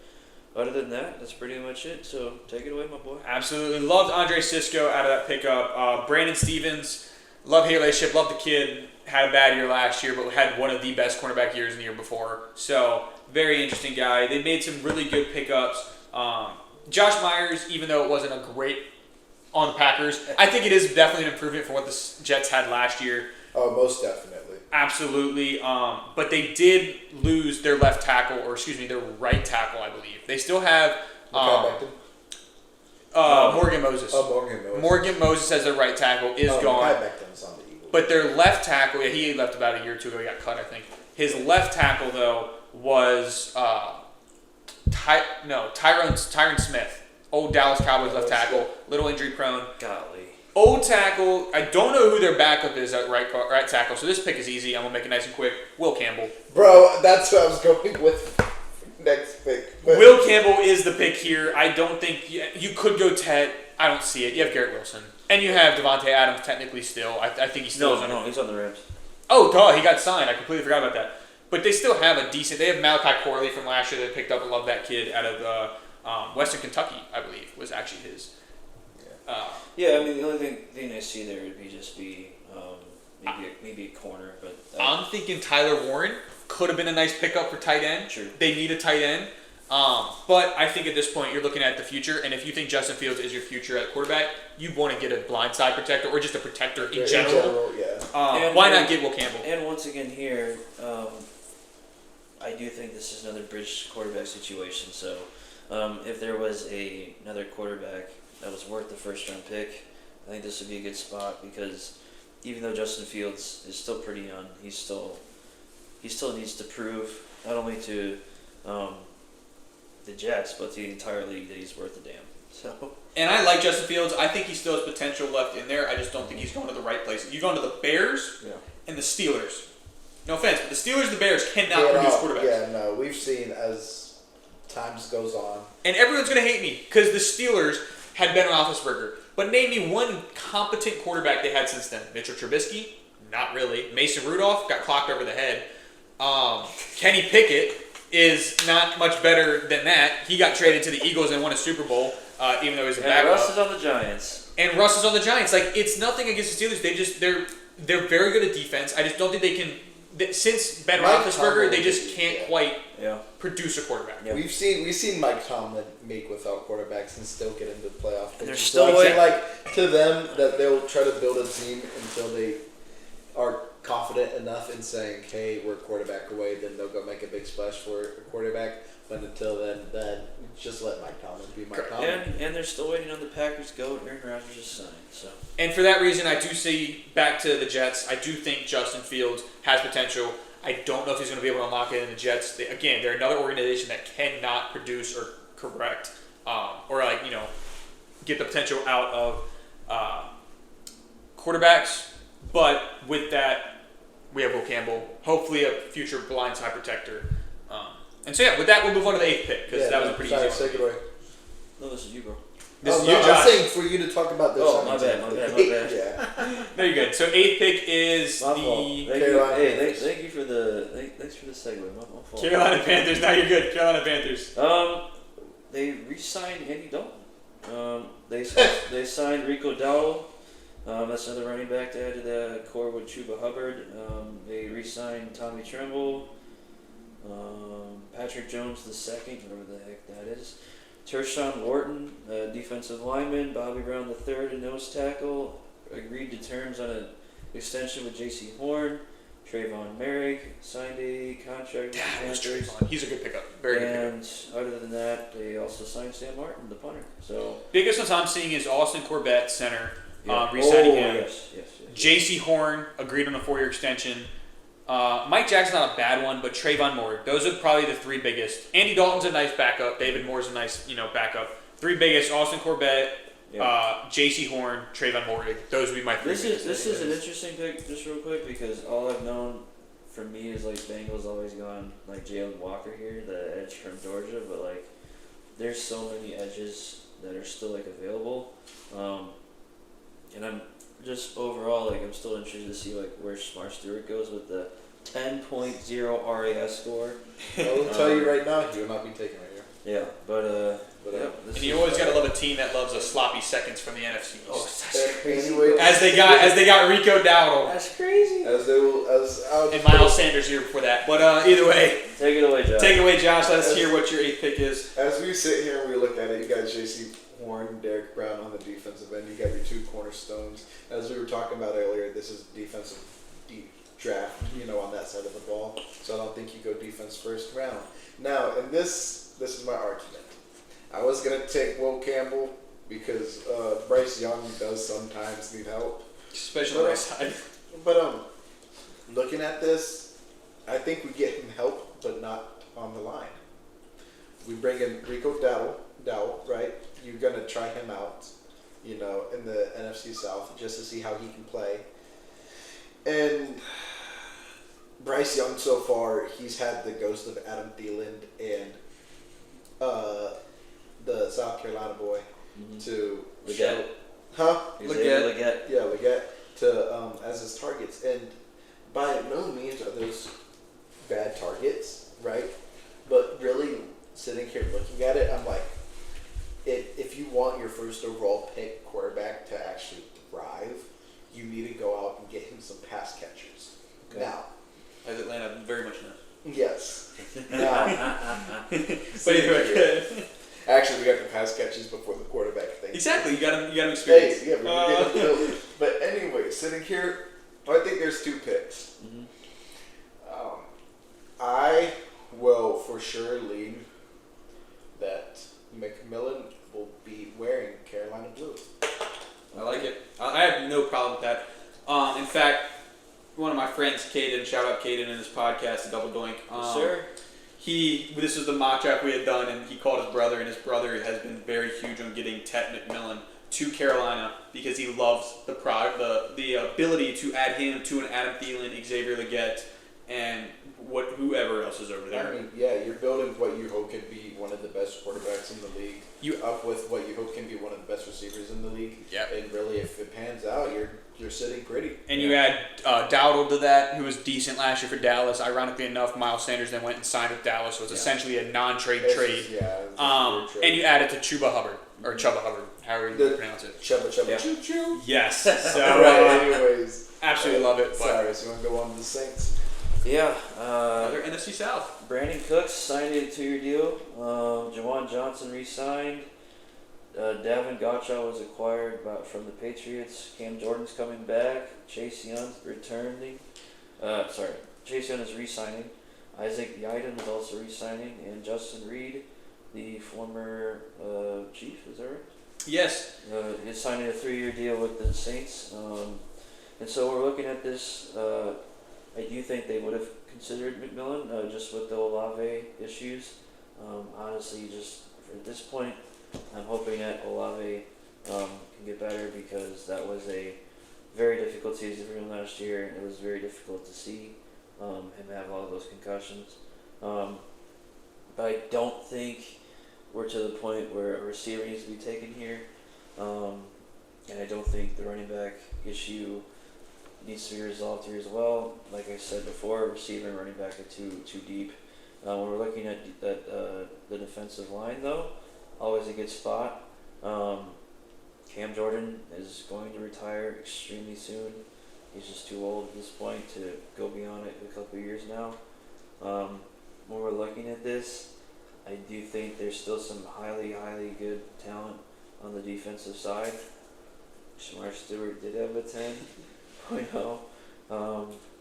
other than that, that's pretty much it. So take it away, my boy. Absolutely. Loved Andre Sisco out of that pickup. Brandon Stevens, love his relationship, love the kid. Had a bad year last year, but had one of the best cornerback years in the year before. So, very interesting guy. They made some really good pickups. Josh Myers, even though it wasn't a great on the Packers, I think it is definitely an improvement from what the Jets had last year. Oh, most definitely. Absolutely. But they did lose their left tackle, or excuse me, their right tackle, I believe. They still have Becton? Morgan Moses. Oh, Morgan Moses. Morgan Moses as their right tackle is gone. Becton's on the Eagles. But their left tackle, yeah, he left about a year or two ago. He got cut, I think. His left tackle, though, was Tyron Smith. Old Dallas Cowboys left tackle. Little injury prone. Golly. Old tackle, I don't know who their backup is at right tackle, so this pick is easy. I'm going to make it nice and quick. Will Campbell. Bro, that's what I was going with next pick. Will Campbell is the pick here. I don't think you could go Ted. I don't see it. You have Garrett Wilson. And you have Devontae Adams technically still. I think he's still No, he's on the Rams. Oh, duh, he got signed. I completely forgot about that. But they still have a decent... They have Malachi Corley from last year that picked up. I love that kid out of Western Kentucky, I believe, was actually his. Yeah, I mean, the only thing I see there would be maybe a corner. But I'm thinking Tyler Warren could have been a nice pickup for tight end. Sure. They need a tight end. But I think at this point you're looking at the future, and if you think Justin Fields is your future at quarterback, you want to get a blindside protector or just a protector in general. Yeah. Why not get Will Campbell? And once again here, I do think this is another bridge quarterback situation. So if there was another quarterback that was worth the first round pick, I think this would be a good spot because even though Justin Fields is still pretty young, he still needs to prove not only to the Jets, but the entire league that he's worth a damn. So. And I like Justin Fields. I think he still has potential left in there. I just don't think he's going to the right place. You're going to the Bears and the Steelers. No offense, but the Steelers and the Bears cannot produce quarterbacks. Yeah, no, we've seen as times goes on. And everyone's going to hate me because the Steelers had Ben Roethlisberger. But name me one competent quarterback they had since then. Mitchell Trubisky? Not really. Mason Rudolph got clocked over the head. Kenny Pickett is not much better than that. He got traded to the Eagles and won a Super Bowl, even though he was a backup. Russ is on the Giants. And Russ is on the Giants. Like, it's nothing against the Steelers. They're very good at defense. I just don't think they can. Since Ben Roethlisberger, they just can't quite produce a quarterback. Yeah. We've seen Mike Tomlin make without quarterbacks and still get into the playoff. And they're still like to them that they'll try to build a team until they are confident enough in saying, "Hey, we're a quarterback away." Then they'll go make a big splash for a quarterback. But until then just let Mike Tomlin be Mike Tomlin. And they're still waiting on the Packers goat. Aaron Rodgers is signed. So. And for that reason, I do see back to the Jets. I do think Justin Fields has potential. I don't know if he's going to be able to unlock it in the Jets. They're another organization that cannot produce or correct or get the potential out of quarterbacks. But with that, we have Will Campbell, hopefully a future blindside protector. And so with that, we'll move on to the 8th pick because that was a pretty easy one. Take it away. No, this is you, bro. This is you, Josh. I was saying for you to talk about this. Oh, my bad. Yeah. No, you're good. So 8th pick is Carolina. Thank you for the thanks for the segue. My fault. Carolina Panthers. Now you're good. Carolina Panthers. They re-signed Andy Dalton. They signed Rico Dowdle. That's another running back to add to the core with Chuba Hubbard. They re-signed Tommy Tremble. Patrick Jones II, whatever the heck that is. Tershawn Wharton, defensive lineman. Bobby Brown III, a nose tackle. Agreed to terms on an extension with J.C. Horn. Trayvon Merrick signed a contract with the Panthers. He's a good pickup. Very good pickup. And other than that, they also signed Sam Martin, the punter. So biggest ones I'm seeing is Austin Corbett, center, re-signing him. Yes. J.C. Horn agreed on a 4-year extension. Mike Jackson's not a bad one, but Trayvon Moore. Those are probably the 3 biggest. Andy Dalton's a nice backup. David Moore's a nice, backup. 3 biggest: Austin Corbett, J.C. Horn, Trayvon Moore. Those would be my 3 biggest. This is an interesting pick, just real quick, because all I've known from me is Bengals always gone Jalen Walker here, the edge from Georgia, but there's so many edges that are still available, and I'm just overall I'm still interested to see where Smart Stewart goes with the 10.0 RAS score. I'll tell you right now, he will not be taken right here. Yeah, but and you always gotta love a team that loves a sloppy seconds from the NFC East. Oh, that's crazy. Anyway, as they got Rico Dowdle. That's crazy. And Miles Sanders here before that. But either way, take it away, Josh. Take it away, Josh. Let's hear what your 8th pick is. As we sit here and we look at it, you got J.C. Horn, Derek Brown on the defensive end. You got your 2 cornerstones. As we were talking about earlier, this is defensive deep draft, on that side of the ball. So I don't think you go defense first round. Now, and this is my argument. I was gonna take Will Campbell because Bryce Young does sometimes need help, especially on the right side. But looking at this, I think we get him help, but not on the line. We bring in Rico Dowdle, right? You're going to try him out, in the NFC South just to see how he can play. And Bryce Young so far, he's had the ghost of Adam Thielen and the South Carolina boy to Leggett. Leggett. Yeah, Leggett to as his targets, and by no means are those bad targets, right? But really sitting here looking at it, I'm like, if you want your first overall pick quarterback to actually thrive, you need to go out and get him some pass catchers. Okay. Now, As Atlanta very much knows. yes. Now, But anyway, actually, we got the pass catches before the quarterback thing. exactly. You got him experience. Hey, yeah, we did it. But anyway, sitting here, I think there's 2 picks. Mhm. I will for sure lean that McMillan will be wearing Carolina blue. I like it. I have no problem with that. In fact, one of my friends, Caden, shout out Caden in his podcast, The Double Doink. Yes, sir. This was the mock draft we had done, and he called his brother, and his brother has been very huge on getting Ted McMillan to Carolina because he loves the ability to add him to an Adam Thielen, Xavier Leggett, and whoever else is over there. I mean, yeah, you're building what you hope can be one of the best quarterbacks in the league. Up with what you hope can be one of the best receivers in the league. Yeah. And really, if it pans out, you're sitting pretty. And you add Dowdle to that, who was decent last year for Dallas. Ironically enough, Miles Sanders then went and signed with Dallas, so it's essentially a non-trade trade. It's a weird trade. And you add it to Chuba Hubbard, or Chuba Hubbard, however you pronounce it. Chubba Yeah. choo choo. Yes. So, Right, anyways. absolutely love it. But Cyrus, you want to go on to the Saints? Yeah. another NFC South. Brandon Cooks signed a 2-year deal. Jawan Johnson re-signed. Davin Gotcha was acquired from the Patriots. Cam Jordan's coming back. Chase Young's returning. Chase Young is re-signing. Isaac Yiden is also re-signing. And Justin Reed, the former Chief, is that right? Yes. Is signing a 3-year deal with the Saints. And so we're looking at this. I do think they would have considered McMillan just with the Olave issues. Honestly, just at this point, I'm hoping that Olave can get better because that was a very difficult season for him last year. It was very difficult to see him have all those concussions. But I don't think we're to the point where a receiver needs to be taken here. And I don't think the running back issue needs to be resolved here as well. Like I said before, receiver and running back are too deep. When we're looking at the defensive line, though, always a good spot. Cam Jordan is going to retire extremely soon. He's just too old at this point to go beyond it in a couple of years now. When we're looking at this, I do think there's still some highly good talent on the defensive side. Shamar Stewart did have a 10.0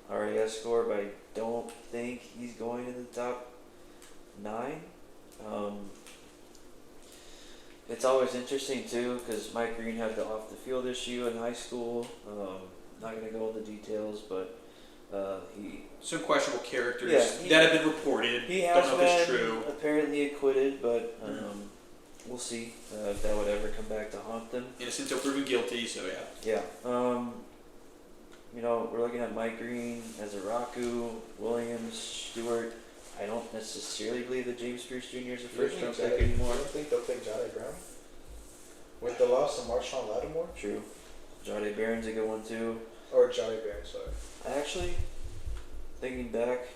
RAS score, but I don't think he's going in the top 9. It's always interesting too because Mike Green had the off the field issue in high school. Not going to go into details, but he Some questionable characters Yeah, that have been reported. he Don't has know if it's been true. apparently acquitted, but we'll see if that would ever come back to haunt them. Innocent until proven guilty, so yeah. Yeah. We're looking at Mike Green, Ezeraku, Williams, Stewart. I don't necessarily believe that James Pierce Jr. is a first-round pick anymore. I don't think they'll take Jade Brown. With the loss of Marshawn Lattimore? True. Jade Barron's a good one too. Or Jade Barron, sorry. I actually, thinking back,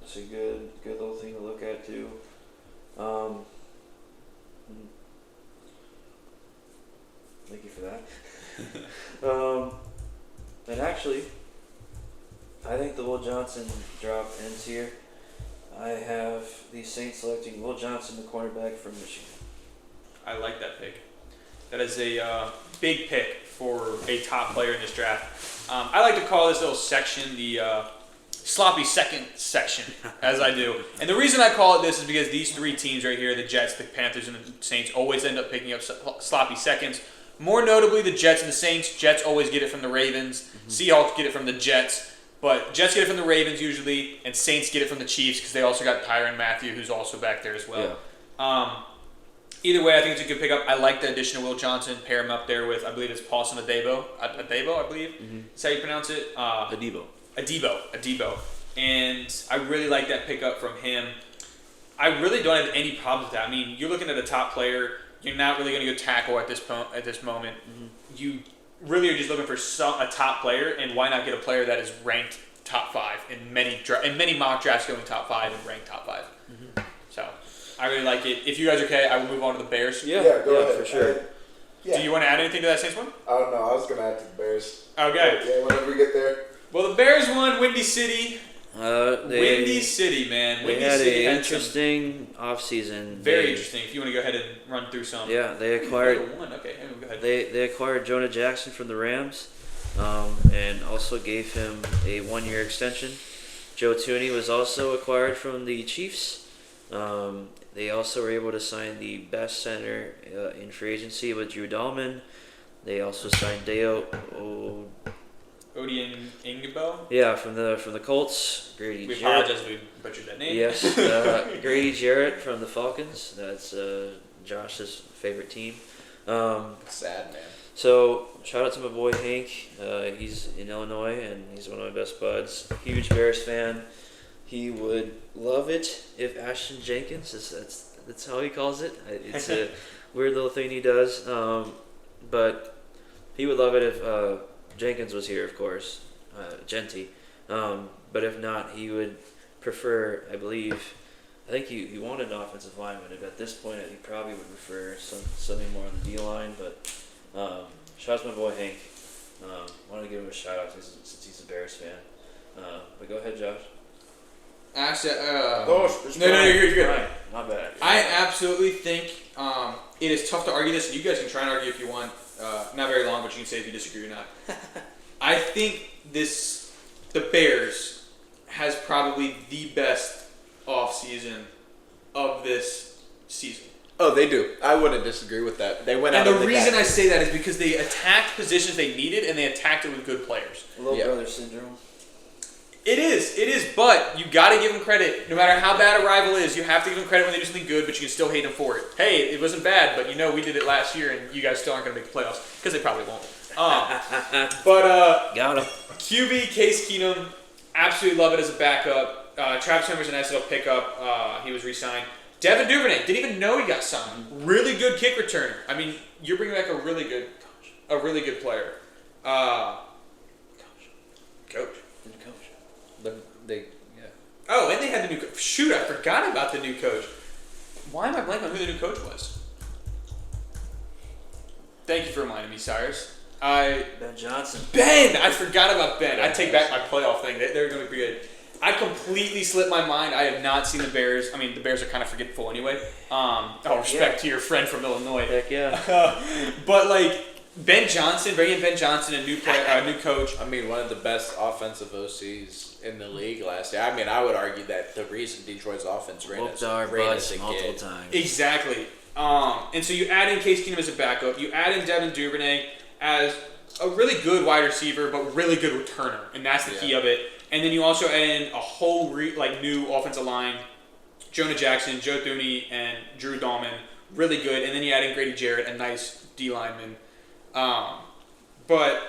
it's a good little thing to look at too. Thank you for that. And actually, I think the Will Johnson drop ends here. I have the Saints selecting Will Johnson, the cornerback from Michigan. I like that pick. That is a big pick for a top player in this draft. I like to call this little section the sloppy second section, as I do. And the reason I call it this is because these 3 teams right here, the Jets, the Panthers, and the Saints, always end up picking up sloppy seconds. More notably, the Jets and the Saints. Jets always get it from the Ravens. Mm-hmm. Seahawks get it from the Jets. But Jets get it from the Ravens usually, and Saints get it from the Chiefs because they also got Tyrann Mathieu, who's also back there as well. Yeah. Either way, I think it's a good pickup. I like the addition of Will Johnson. Pair him up there with, I believe it's Paulson Adebo, I believe. Mm-hmm. That's how you pronounce it? Adebo. And I really like that pickup from him. I really don't have any problems with that. I mean, you're looking at a top player. You're not really going to go tackle at this moment. Mm-hmm. You really are just looking for a top player, and why not get a player that is ranked top 5 in many mock drafts going top 5 and ranked top 5. Mm-hmm. So I really like it. If you guys are okay, I will move on to the Bears. Yeah, go ahead. For sure. Do you want to add anything to that Saints one? I don't know. I was gonna add to the Bears. Okay. Yeah, whenever we get there. Well, the Bears won Windy City. Windy City, man. They had an interesting offseason. Very interesting. If you want to go ahead and run through some. Yeah, they acquired. Okay, go ahead. They acquired Jonah Jackson from the Rams, and also gave him a 1-year extension. Joe Thuney was also acquired from the Chiefs. They also were able to sign the best center in free agency with Drew Dahlman. They also signed Deo. Odion Ingabo? Yeah, from the Colts. Grady we Jarrett. apologize if we butchered that name. Yes, Grady Jarrett from the Falcons. That's Josh's favorite team. Sad, man. So, shout out to my boy Hank. He's in Illinois, and he's one of my best buds. Huge Bears fan. He would love it if Ashton Jenkins, that's how he calls it. It's a weird little thing he does. But he would love it if Jenkins was here, of course, Genty. But if not, he would prefer, I think he wanted an offensive lineman. At this point, he probably would prefer something more on the D-line. But shout out to my boy Hank. Wanted to give him a shout out since he's a Bears fan. But go ahead, Josh. Actually, No, you're good. Right. Not bad. I absolutely think it is tough to argue this. You guys can try and argue if you want. Not very long, but you can say if you disagree or not. I think the Bears has probably the best offseason of this season. Oh, they do. I wouldn't disagree with that. They went out. And the reason I say that is because they attacked positions they needed, and they attacked it with good players. Little brother syndrome. It is, but you got to give them credit. No matter how bad a rival is, you have to give them credit when they do something good, but you can still hate them for it. Hey, it wasn't bad, but we did it last year, and you guys still aren't going to make the playoffs, because they probably won't. Got him. QB, Case Keenum, absolutely love it as a backup. Travis Hunter's a nice little pickup. He was re-signed. Devin Duvernay, didn't even know he got signed. Really good kick returner. I mean, you're bringing back a really good player. Coach. Oh, and they had the new coach. Shoot, I forgot about the new coach. Why am I blanking on who the new coach was? Thank you for reminding me, Cyrus. Ben Johnson. Ben! I forgot about Ben. I take back my playoff thing. They're going to be pretty good. I completely slipped my mind. I have not seen the Bears. I mean, the Bears are kind of forgetful anyway. Respect to your friend from Illinois. Heck yeah. But, Ben Johnson, bringing in Ben Johnson, a new coach. I mean, one of the best offensive OCs in the league last year. I mean, I would argue that the reason Detroit's offense ran as great as it multiple did. times. Exactly. And so you add in Case Keenum as a backup. You add in Devin Duvernay as a really good wide receiver, but really good returner, and that's the key of it. And then you also add in a whole new offensive line: Jonah Jackson, Joe Thuney, and Drew Dahlman. Really good. And then you add in Grady Jarrett, a nice D lineman. But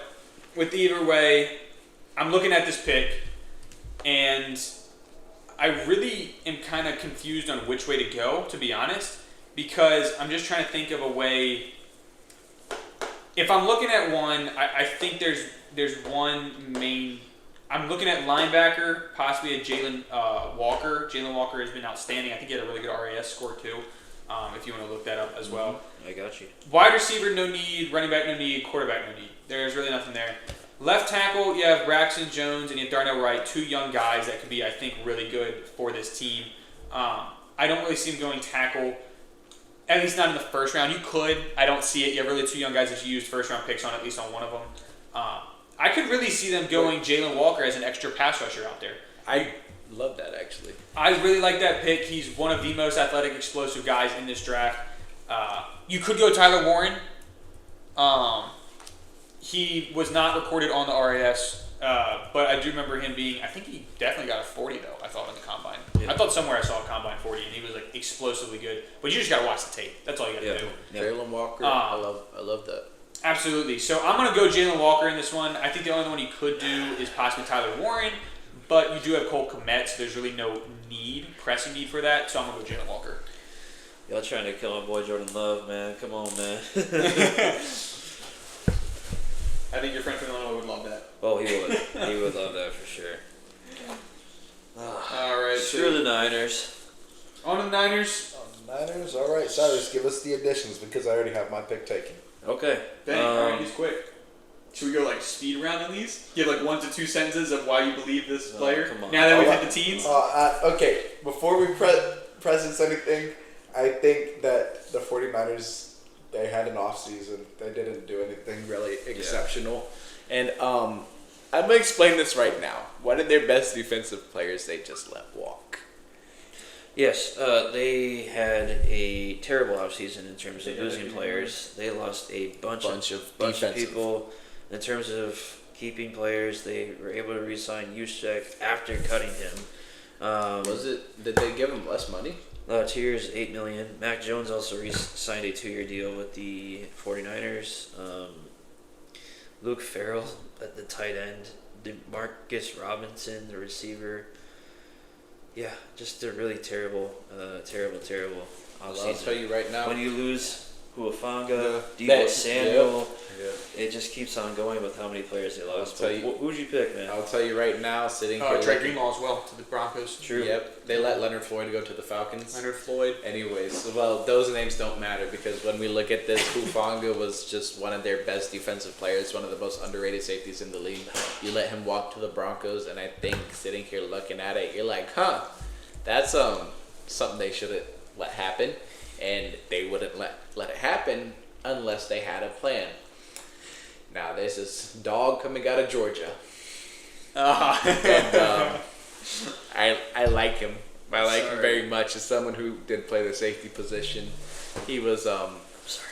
with either way, I'm looking at this pick, and I really am kind of confused on which way to go, to be honest, because I'm just trying to think of a way. If I'm looking at one, I think there's one main. I'm looking at linebacker, possibly a Jalen Walker. Jalen Walker has been outstanding. I think he had a really good RAS score too. If you want to look that up as well. I got you. Wide receiver, no need. Running back, no need. Quarterback, no need. There's really nothing there. Left tackle, you have Braxton Jones and you have Darnell Wright, 2 young guys that could be, I think, really good for this team. I don't really see them going tackle, at least not in the first round. You could. I don't see it. You have really 2 young guys that you used first-round picks on, at least on one of them. I could really see them going Jalen Walker as an extra pass rusher out there. I love that, actually. I really like that pick. He's one of the most athletic, explosive guys in this draft. You could go Tyler Warren. He was not recorded on the RAS, but I do remember him being, I think he definitely got a 40, though, I thought, in the Combine. Yeah. I thought somewhere I saw a Combine 40, and he was, explosively good. But you just got to watch the tape. That's all you got to do. Yeah. Jalen Walker, I love that. Absolutely. So I'm going to go Jalen Walker in this one. I think the only one you could do is possibly Tyler Warren. but you do have Cole Kmet, so there's really no pressing need for that. So I'm gonna go Jalen Walker. Y'all trying to kill my boy Jordan Love, man. Come on, man. I think your friend from Illinois would love that. Oh, he would. He would love that for sure. All right. Screw the Niners. On to the Niners. Niners, all right. Cyrus, give us the additions because I already have my pick taken. Okay. Dang, all right, he's quick. Should we go like speed round in these? Give like 1 to 2 sentences of why you believe this player. Come on. Now that we've hit the teens. Okay, before we presence anything, I think that the 49ers, they had an off season. They didn't do anything really exceptional. And I'm going to explain this right now. One of their best defensive players they just let walk. Yes, they had a terrible offseason in terms of losing players. They lost a bunch of people. In terms of keeping players, they were able to re-sign Juszczyk after cutting him. Did they give him less money? 2 years, $8 million. Mac Jones also signed a 2-year deal with the 49ers. Luke Farrell at the tight end. Demarcus Robinson, the receiver. Yeah, just a really terrible offseason. I'll tell you right now. When you lose Huafanga, Deebo Samuel, it just keeps on going with how many players they lost. Who'd you pick, man? I'll tell you right now, sitting here. Trey Greenlaw as well to the Broncos. True. Yep, they let Leonard Floyd go to the Falcons. Leonard Floyd. Anyways, well, those names don't matter because when we look at this, Hufanga was just one of their best defensive players, one of the most underrated safeties in the league. You let him walk to the Broncos, and I think sitting here looking at it, you're like, that's something they shouldn't let happen, and they wouldn't let it happen unless they had a plan. Now, there's this dog coming out of Georgia. And, I like him. I like him very much. As someone who did play the safety position, he was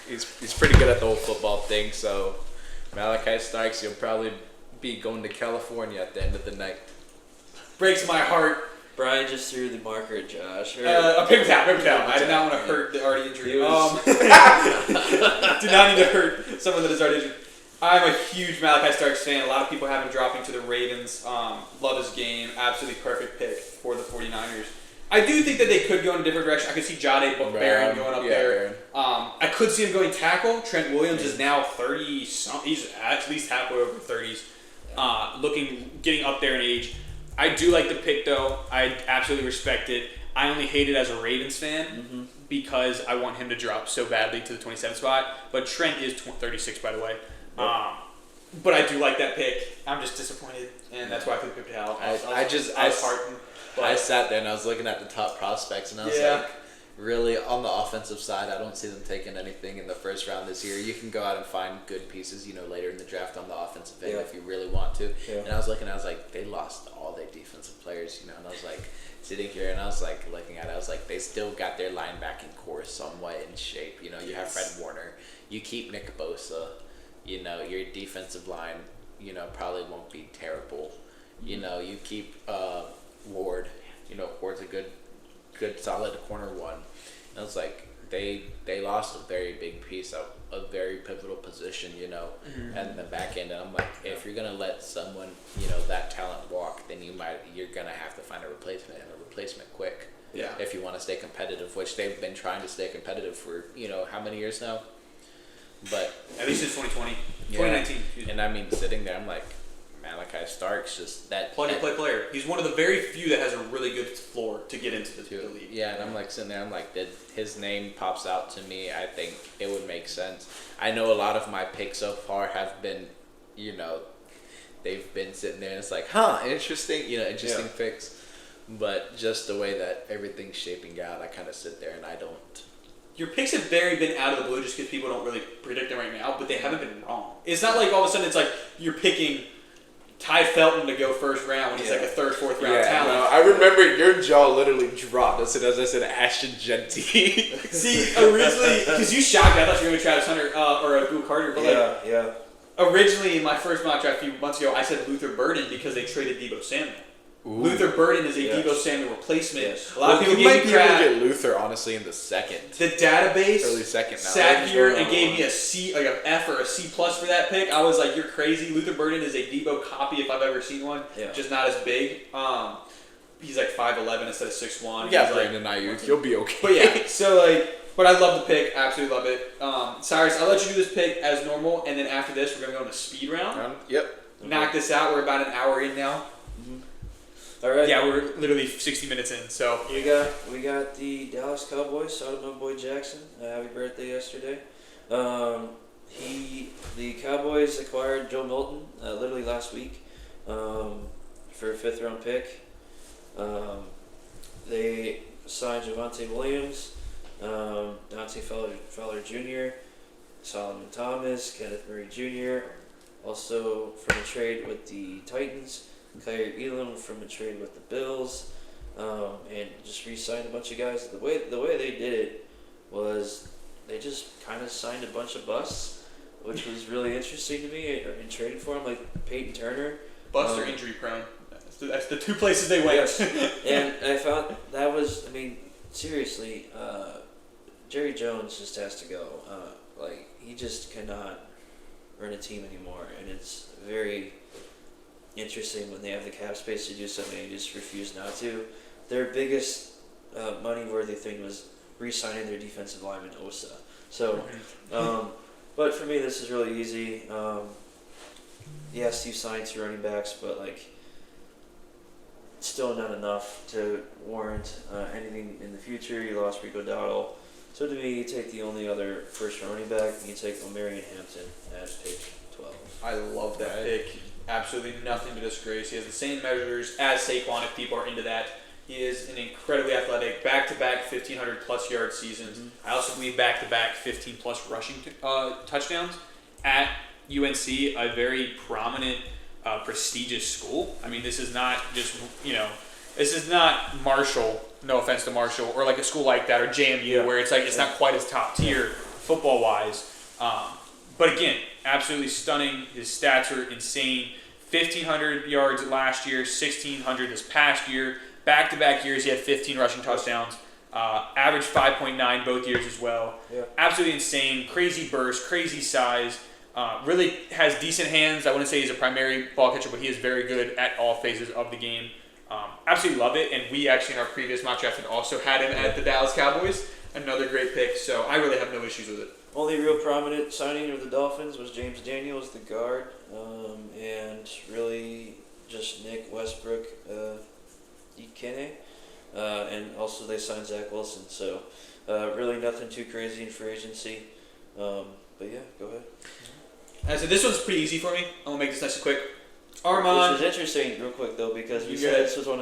he's pretty good at the whole football thing. So Malachi Starks, you'll probably be going to California at the end of the night. Breaks my heart. Brian just threw the marker at Josh. A paper towel. I did not want to hurt the already injured. Did not need to hurt someone that is already injured. I'm a huge Malachi Starks fan. A lot of people have him dropping to the Ravens. Love his game. Absolutely perfect pick for the 49ers. I do think that they could go in a different direction. I could see Jade Barron going up there. I could see him going tackle. Trent Williams is now 30. He's at least halfway over 30s. Getting up there in age. I do like the pick, though. I absolutely respect it. I only hate it as a Ravens fan because I want him to drop so badly to the 27th spot. But Trent is 36, by the way. But I do like that pick. I'm just disappointed, and that's why I picked it out. I was heartened. I sat there and I was looking at the top prospects, and I was like, really, on the offensive side, I don't see them taking anything in the first round this year. You can go out and find good pieces, later in the draft on the offensive end if you really want to. Yeah. And I was looking, I was like, they lost all their defensive players, and I was like, sitting here, and I was like, looking at it, I was like, they still got their linebacking core somewhat in shape. You have Fred Warner. You keep Nick Bosa. Your defensive line, probably won't be terrible. You keep Ward. Ward's a good solid corner one. And I was like, they lost a very big piece, a very pivotal position, and the back end. And I'm like, if you're gonna let someone, that talent walk, then you're gonna have to find a replacement quick. Yeah. If you want to stay competitive, which they've been trying to stay competitive for, how many years now? But at least since 2020, 2019. And I mean, sitting there, I'm like, Malachi Starks, just that plug-and-play player. He's one of the very few that has a really good floor to get into the league. Yeah, and I'm like sitting there, I'm like, his name pops out to me. I think it would make sense. I know a lot of my picks so far have been, they've been sitting there and it's like, interesting, interesting picks. But just the way that everything's shaping out, I kind of sit there and I don't. Your picks have been out of the blue just because people don't really predict them right now, but they haven't been wrong. It's not like all of a sudden it's like you're picking Ty Felton to go first round when he's like a third, fourth round talent. No, I remember your jaw literally dropped as soon as I said Ashton Genty. See, originally, because you shocked me, I thought you were going to Travis Hunter or Google Carter, but originally in my first mock draft a few months ago, I said Luther Burden because they traded Deebo Samuel. Luther Burden is a Yes. Debo Samuel replacement. Yes. A lot of people you might gave be me able to crap. get Luther honestly in the second, The database early second now. sat He's here going and on gave one. me a C, like a F or a C plus for that pick. I was like, "You're crazy." Luther Burden is a Debo copy if I've ever seen one. Yeah. Just not as big. He's like 5'11" instead of 6'1". You got He's like, Brandon Ayuk. You'll be okay. but yeah, so like, but I love the pick. Absolutely love it. Cyrus, I'll let you do this pick as normal, and then after this, we're gonna go into speed round. Yep. Knock this out. We're about an hour in now. All right. Yeah, we're literally 60 minutes in. So We got the Dallas Cowboys. Shout out my boy Jackson. Happy birthday yesterday. The Cowboys acquired Joe Milton literally last week for a 5th round pick. They signed Javonte Williams, Dante Fowler Jr., Solomon Thomas, Kenneth Murray Jr. Also from a trade with the Titans. Kyrie Elam from a trade with the Bills, and just re-signed a bunch of guys. The way they did it was they just kind of signed a bunch of busts, which was really interesting to me, and traded for them, like Peyton Turner. bust or injury prone. That's the two places they went. Yes. And I found that was, I mean, seriously, Jerry Jones just has to go. Like, he just cannot run a team anymore, and it's very interesting when they have the cap space to do something and just refuse not to. Their biggest money-worthy thing was re-signing their defensive lineman Osa. So, but for me, this is really easy. Yes, you signed 2 running backs, but like, still not enough to warrant anything in the future. You lost Rico Dowdle. So to me, you take the only other first-round running back, and you take O'Marion Hampton at pick 12. I love that pick. Absolutely nothing to disgrace. He has the same measures as Saquon if people are into that. He is an incredibly athletic, back-to-back 1,500-plus yard seasons. Mm-hmm. I also believe back-to-back 15-plus rushing touchdowns at UNC, a very prominent, prestigious school. I mean, this is not just, this is not Marshall, no offense to Marshall, or like a school like that, or JMU, where it's like it's not quite as top tier football-wise. But again, absolutely stunning. His stats are insane. 1,500 yards last year, 1,600 this past year. Back-to-back years, he had 15 rushing touchdowns. Averaged 5.9 both years as well. Yeah. Absolutely insane. Crazy burst, crazy size. Really has decent hands. I wouldn't say he's a primary ball catcher, but he is very good at all phases of the game. Absolutely love it. And we actually, in our previous mock draft, had also had him at the Dallas Cowboys. Another great pick. So I really have no issues with it. Only real prominent signing of the Dolphins was James Daniels, the guard, and really just Nick Westbrook, Ikene, and also they signed Zach Wilson. So really nothing too crazy in free agency. But yeah, go ahead. So this one's pretty easy for me. I'm going to make this nice and quick. Which Armand. was interesting, real quick though, because we You said good. this was one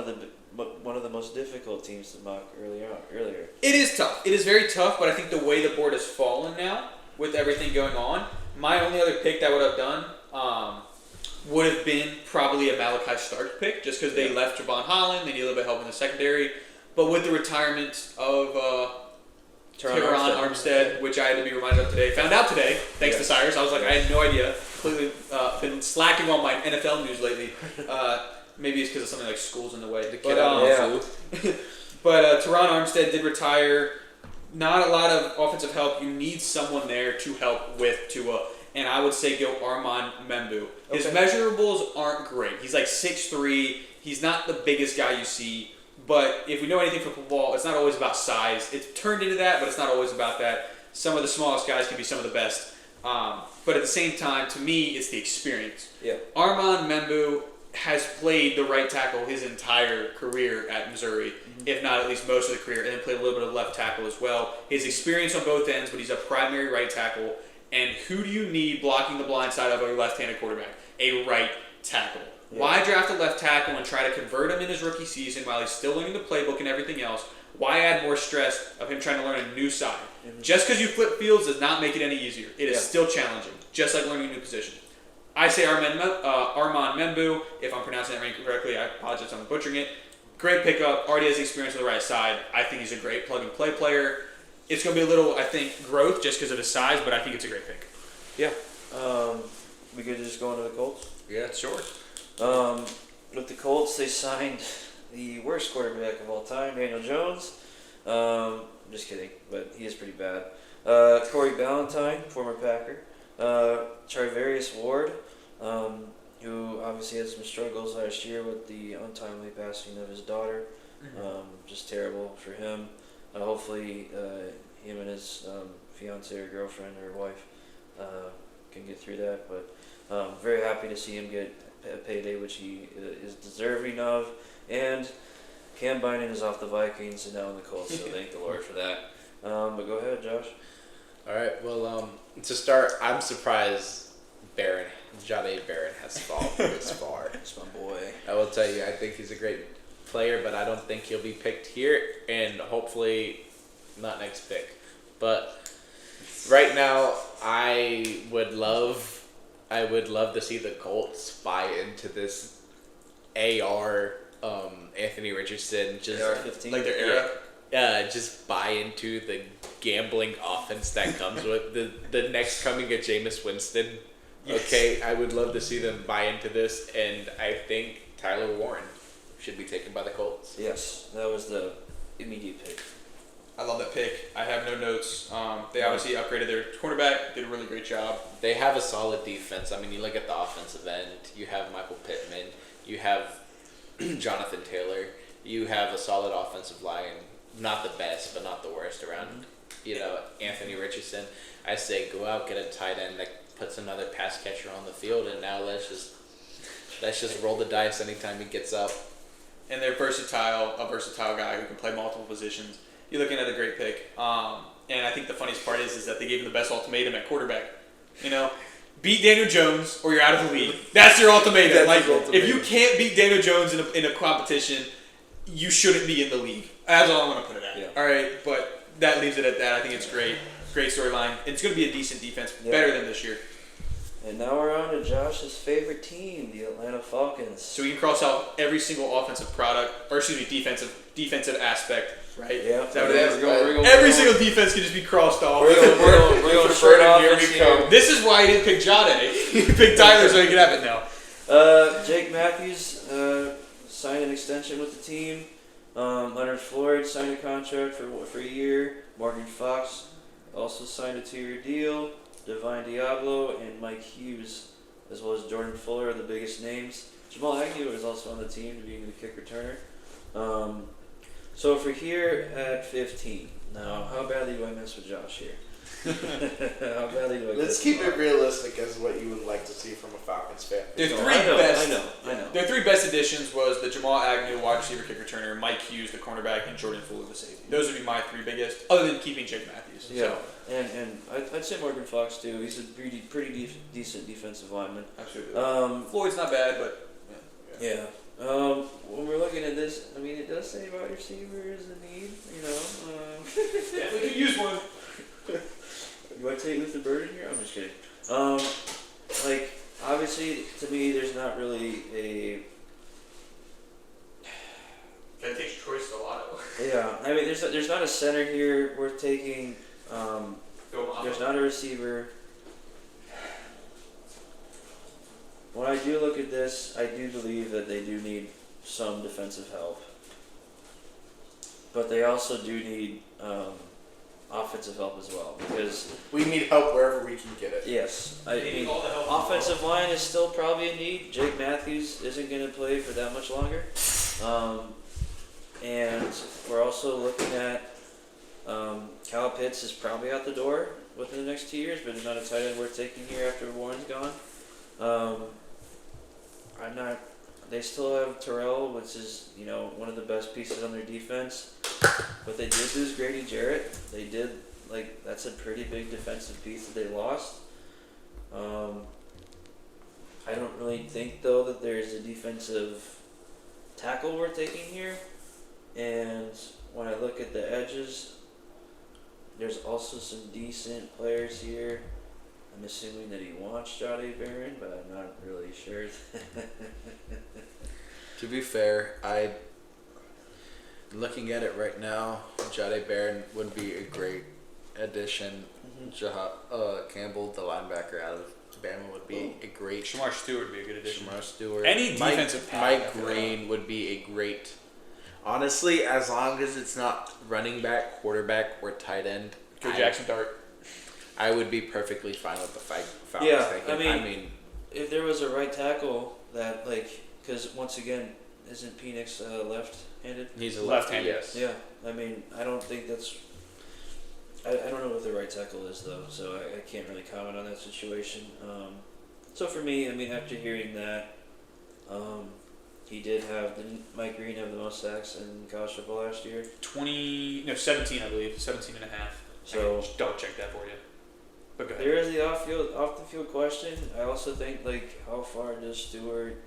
of the most difficult teams to mock earlier. It is tough. It is very tough, but I think the way the board has fallen now, with everything going on, my only other pick that I would have done would have been probably a Malachi Stark pick, just because they left Javon Holland, they need a little bit of help in the secondary. But with the retirement of Teron Armstead, which I had to be reminded of today, found out today, thanks to Cyrus. I was like, I had no idea. Completely been slacking on my NFL news lately. Maybe it's because of something like school's in the way. But Teron Armstead did retire. Not a lot of offensive help. You need someone there to help with Tua. And I would say go Armand Membu. His measurables aren't great. He's like 6'3". He's not the biggest guy you see. But if we know anything from football, it's not always about size. It's turned into that, but it's not always about that. Some of the smallest guys can be some of the best. But at the same time, to me, it's the experience. Yeah. Armand Membu has played the right tackle his entire career at Missouri, if not at least most of the career, and then played a little bit of left tackle as well. His experience on both ends, but he's a primary right tackle. And who do you need blocking the blind side of a left-handed quarterback? A right tackle. Yeah. Why draft a left tackle and try to convert him in his rookie season while he's still learning the playbook and everything else? Why add more stress of him trying to learn a new side? Just because you flip fields does not make it any easier. It is still challenging, just like learning a new position. I say Armand Membu. If I'm pronouncing that incorrectly, I apologize if I'm butchering it. Great pickup. Already has experience on the right side. I think he's a great plug-and-play player. It's going to be a little, I think, growth just because of his size, but I think it's a great pick. Yeah. We could just go into the Colts. Yeah, sure. with the Colts, they signed the worst quarterback of all time, Daniel Jones. I'm just kidding, but he is pretty bad. Corey Ballantyne, former Packer. Charvarius Ward, who obviously had some struggles last year with the untimely passing of his daughter. Just terrible for him. Hopefully, him and his fiance or girlfriend or wife can get through that. But very happy to see him get a payday, which he is deserving of. And Cam Bynum is off the Vikings and now in the Colts, so thank the Lord for that. But go ahead, Josh. All right. Well, to start, I'm surprised Jade Barron has fallen this far. That's my boy. I will tell you, I think he's a great player, but I don't think he'll be picked here, and hopefully not next pick. But right now, I would love to see the Colts buy into this AR Anthony Richardson, just AR-15, like their era. just buy into the gambling offense that comes with the next coming of Jameis Winston. Yes. Okay, I would love to see them buy into this, and I think Tyler Warren should be taken by the Colts. Yes, that was the immediate pick. I love that pick. I have no notes. They obviously upgraded their cornerback, did a really great job. They have a solid defense. I mean, you look at the offensive end, you have Michael Pittman, you have Jonathan Taylor, you have a solid offensive line. Not the best, but not the worst around. Anthony Richardson. I say go out, get a tight end that puts another pass catcher on the field, and now let's just roll the dice anytime he gets up. And they're a versatile guy who can play multiple positions. You're looking at a great pick. And I think the funniest part is that they gave him the best ultimatum at quarterback. Beat Daniel Jones or you're out of the league. That's your ultimatum. If you can't beat Daniel Jones in a competition, you shouldn't be in the league. That's all I'm going to put it at. Yeah. All right, but that leaves it at that. I think it's great. Great storyline. It's going to be a decent defense, better than this year. And now we're on to Josh's favorite team, the Atlanta Falcons. So we can cross out every single defensive aspect, right? Yeah. Is that what it is? We're going Every single defense can just be crossed off. We're going straight off here. This is why he didn't pick Jade. He picked Tyler so he could have it now. Jake Matthews signed an extension with the team. Leonard Floyd signed a contract for a year. Morgan Fox also signed a 2-year deal. Divine Diablo and Mike Hughes, as well as Jordan Fuller, are the biggest names. Jamal Agnew is also on the team, being the kick returner. So for here at 15, now how badly do I mess with Josh here? How badly do I? Let's keep it realistic as what you would like to see from a Falcons fan. Their I know. Their three best additions was the Jamal Agnew wide receiver kick returner, Mike Hughes the cornerback, and Jordan Fuller the safety. Those would be my three biggest, other than keeping Jake Matthews. Yeah, So. and I'd say Morgan Fox too. He's a pretty decent defensive lineman. Absolutely. Floyd's not bad, but yeah. When we're looking at this, I mean, it does say wide receiver is a need. definitely could use one. You want to take Luther Burden here? I'm just kidding. Obviously, to me, there's not really a. Gotta take your choice a lot. Yeah, I mean, there's not a center here worth taking. There's not a receiver. When I do look at this, I do believe that they do need some defensive help. But they also do need offensive help as well, because We need help wherever we can get it. yes, I They need mean, all the help in the offensive line is still probably in need. Jake Matthews isn't going to play for that much longer, and we're also looking at Kyle Pitts is probably out the door within the next 2 years, but there's not a tight end worth taking here after Warren's gone. They still have Terrell, which is one of the best pieces on their defense. But they did lose Grady Jarrett. They did, that's a pretty big defensive piece that they lost. I don't really think, though, that there's a defensive tackle worth taking here. And when I look at the edges, there's also some decent players here. I'm assuming that he wants Jade Barron, but I'm not really sure. To be fair, looking at it right now, Jade Barron would be a great addition. Campbell, the linebacker out of Bama would be a great. Shamar Stewart would be a good addition. Shamar Stewart. Any defensive tackle. Mike Green would be a great. Honestly, as long as it's not running back, quarterback, or tight end, Go Jackson Dart. I would be perfectly fine with the Falcons. Yeah, taking. I mean, if there was a right tackle that, like, because once again, isn't Penix left-handed? he's a Left-handed. Yes. Yeah, I mean, I don't think that's. I don't know what the right tackle is though, so I can't really comment on that situation. So for me, I mean, after hearing that, he did have Mike Green have the most sacks in college football last year. 17, I believe. 17 and a half. So- I can just double check that for you. But go ahead. There is the off the field question. I also think, like, how far does Stewart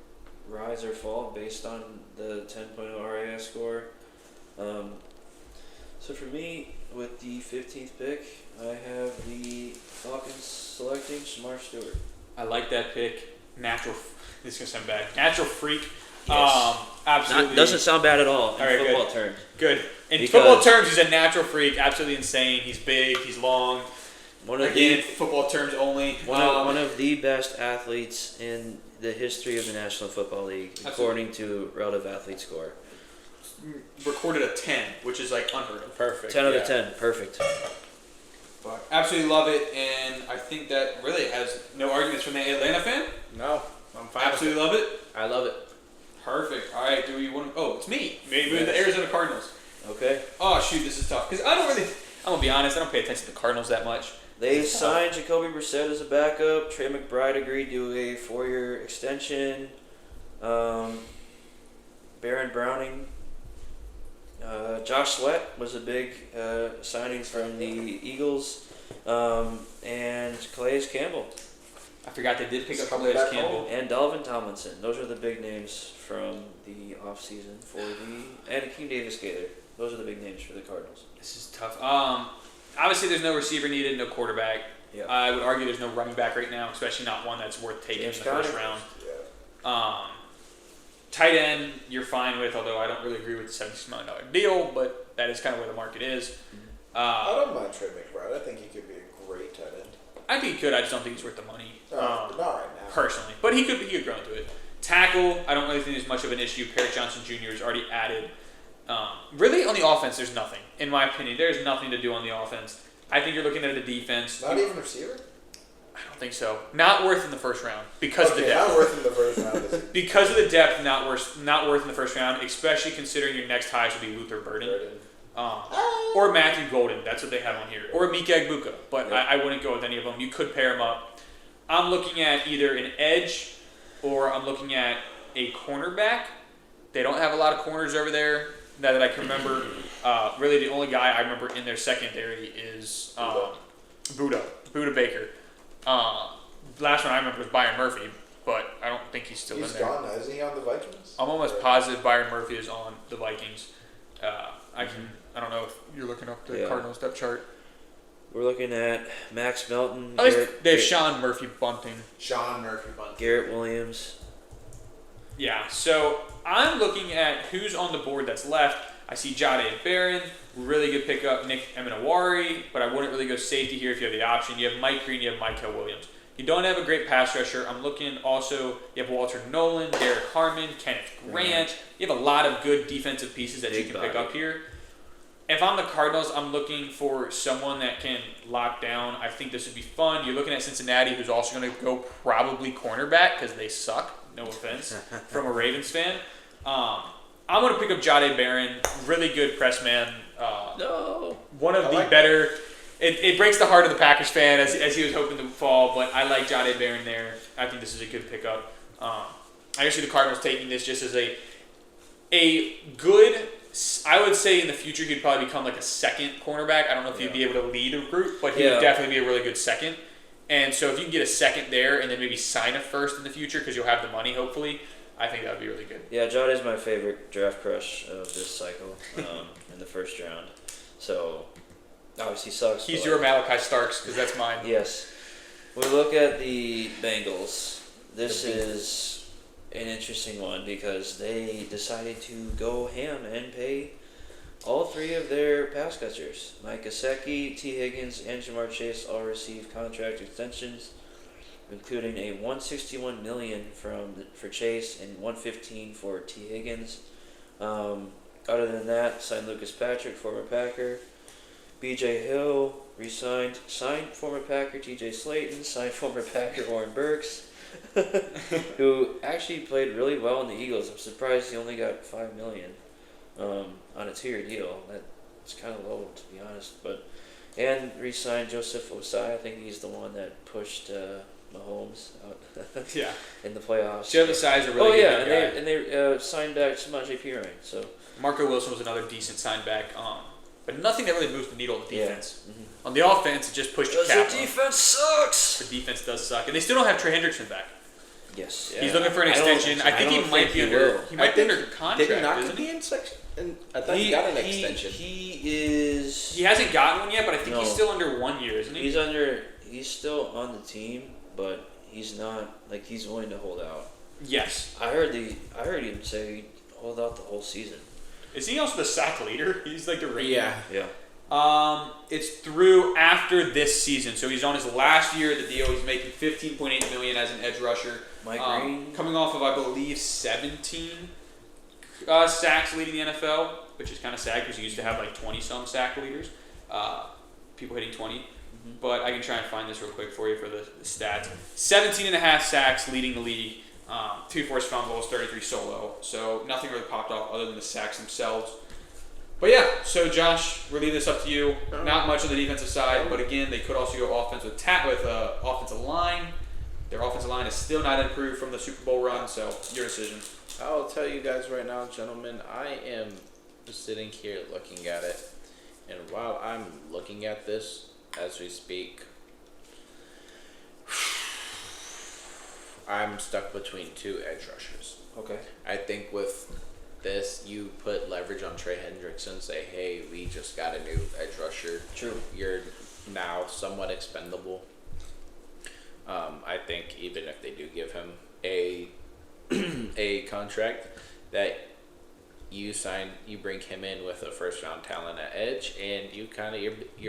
rise or fall based on the 10.0 RAS score? So for me, with the 15th pick, I have the Falcons selecting Shamar Stewart. I like that pick. Natural. This is gonna sound bad. Natural freak. Yes. Absolutely. Doesn't sound bad at all in All right, football good. terms. Good. In Because- football terms, he's a natural freak. Absolutely insane. He's big. He's long. One of Again, the football terms only. one of the best athletes in the history of the National Football League, according to relative athlete score. Recorded a 10, which is like unheard of. Perfect. 10 out of 10, perfect. But absolutely love it, and I think that really has no arguments from the Atlanta fan. No, I'm fine. Absolutely love it. I love it. Perfect. All right, do we want to? Oh, it's me. Maybe Yes. the Arizona Cardinals. Okay. Oh shoot, this is tough because I don't really. I'm gonna be honest. I don't pay attention to the Cardinals that much. They signed Jacoby Brissett as a backup. Trey McBride agreed to a 4-year extension. Baron Browning. Josh Sweat was a big signing from the Eagles. And Calais Campbell. I forgot they did pick up Coming Calais back Campbell. And Dalvin Tomlinson. Those are the big names from the offseason for the. And Akeem Davis Gaither. Those are the big names for the Cardinals. This is tough. Obviously, there's no receiver needed, no quarterback. Yeah. I would argue there's no running back right now, especially not one that's worth taking James in the first Conner. round. Tight end, you're fine with, although I don't really agree with the $76 million deal, but that is kind of where the market is. I don't mind Trey McBride. I think he could be a great tight end. I think he could. I just don't think he's worth the money. Not right now. Personally, but he could grow into it. Tackle, I don't really think there's much of an issue. Paris Johnson Jr. is already added. Really, on the offense, there's nothing. In my opinion, there's nothing to do on the offense. I think you're looking at the defense. Not even receiver? I don't think so. Not worth in the first round because of the depth. Not worth in the first round. Is it? Because of the depth, not worth in the first round, especially considering your next highs would be Luther Burden. Or Matthew Golden. That's what they have on here. Or Mika Egbuka. But Yep. I wouldn't go with any of them. You could pair them up. I'm looking at either an edge or I'm looking at a cornerback. They don't have a lot of corners over there now that I can remember. Really, the only guy I remember in their secondary is Buda Baker. Last one I remember was Byron Murphy, but I don't think he's still He's in there. gone now. Isn't he on the Vikings? I'm almost positive Byron Murphy is on the Vikings. I don't know if you're looking up the Yeah. Cardinals depth chart. We're looking at Max Melton. At least they have Sean Murphy Bunting. Sean Murphy Bunting. Garrett Williams. Yeah, so I'm looking at who's on the board that's left. I see Jade Barron, really good pickup. Nick Eminawari, but I wouldn't really go safety here if you have the option. You have Mike Green, you have Michael Williams. You don't have a great pass rusher. I'm looking also, you have Walter Nolan, Derek Harmon, Kenneth Grant. You have a lot of good defensive pieces that you Big can pick body. up here. If I'm the Cardinals, I'm looking for someone that can lock down. I think this would be fun. You're looking at Cincinnati, who's also going to go probably cornerback because they suck. No offense from a Ravens fan. I'm going to pick up Jade Barron. Really good press man. No. One of the better. It breaks the heart of the Packers fan as he was hoping to fall, but I like Jade Barron there. I think this is a good pickup. I see the Cardinals taking this just as a good. I would say in the future he'd probably become like a second cornerback. I don't know if he'd be able to lead a group, but he would definitely be a really good second. And so if you can get a second there and then maybe sign a first in the future because you'll have the money hopefully, I think that would be really good. Yeah, Jade is my favorite draft crush of this cycle in the first round. So, obviously sucks. He's but your Malachi Starks because that's mine. Yes. We look at the Bengals. This is an interesting one because they decided to go ham and pay all three of their pass catchers. Mike Gesicki, T. Higgins, and Jamar Chase all received contract extensions. including a $161 million for Chase and $115 for T. Higgins. Other than that, signed Lucas Patrick, former Packer. B.J. Hill signed former Packer T.J. Slayton, signed former Packer Warren Burks, who actually played really well in the Eagles. I'm surprised he only got $5 million on a 2-year deal. That's kind of low, to be honest. And re-signed Joseph Osai. I think he's the one that pushed Mahomes out Yeah. in the playoffs. Joe Osai is a really good guy. and they signed back Samaje Perine. So Marco Wilson was another decent sign back, but nothing that really moved the needle on the defense. Yeah. Mm-hmm. On the offense, it just pushed the cap. The defense sucks. The defense does suck, and they still don't have Trey Hendrickson back. Yes. He's looking for an extension. I think he might be under. He might be under contract. Did he not isn't be he? in section? And I thought he got an extension. He is. He hasn't gotten one yet, but I think he's No. still under 1 year, isn't he? He's still on the team, but he's not he's willing to hold out. Yes. I heard him say he'd hold out the whole season. Is he also the sack leader? He's like the rating. Yeah. Yeah. It's through after this season, so he's on his last year of the deal. He's making $15.8 million as an edge rusher. Mike Green coming off of, I believe, 17 sacks leading the NFL, which is kind of sad because he used to have like 20-some sack leaders, people hitting 20. Mm-hmm. But I can try and find this real quick for you for the stats. 17 and a half sacks leading the league, 2 forced fumbles, 33 solo. So nothing really popped off other than the sacks themselves. But yeah, so Josh, we're leaving this up to you. Not much on the defensive side, but again, they could also go offense with offensive line. Their offensive line is still not improved from the Super Bowl run, so your decision. I'll tell you guys right now, gentlemen, I am just sitting here looking at it, and while I'm looking at this as we speak, I'm stuck between 2 edge rushers. Okay. I think with this, you put leverage on Trey Hendrickson, say, hey, we just got a new edge rusher. True. You're now somewhat expendable. I think even if they do give him a contract, that you bring him in with a first round talent at edge, and you're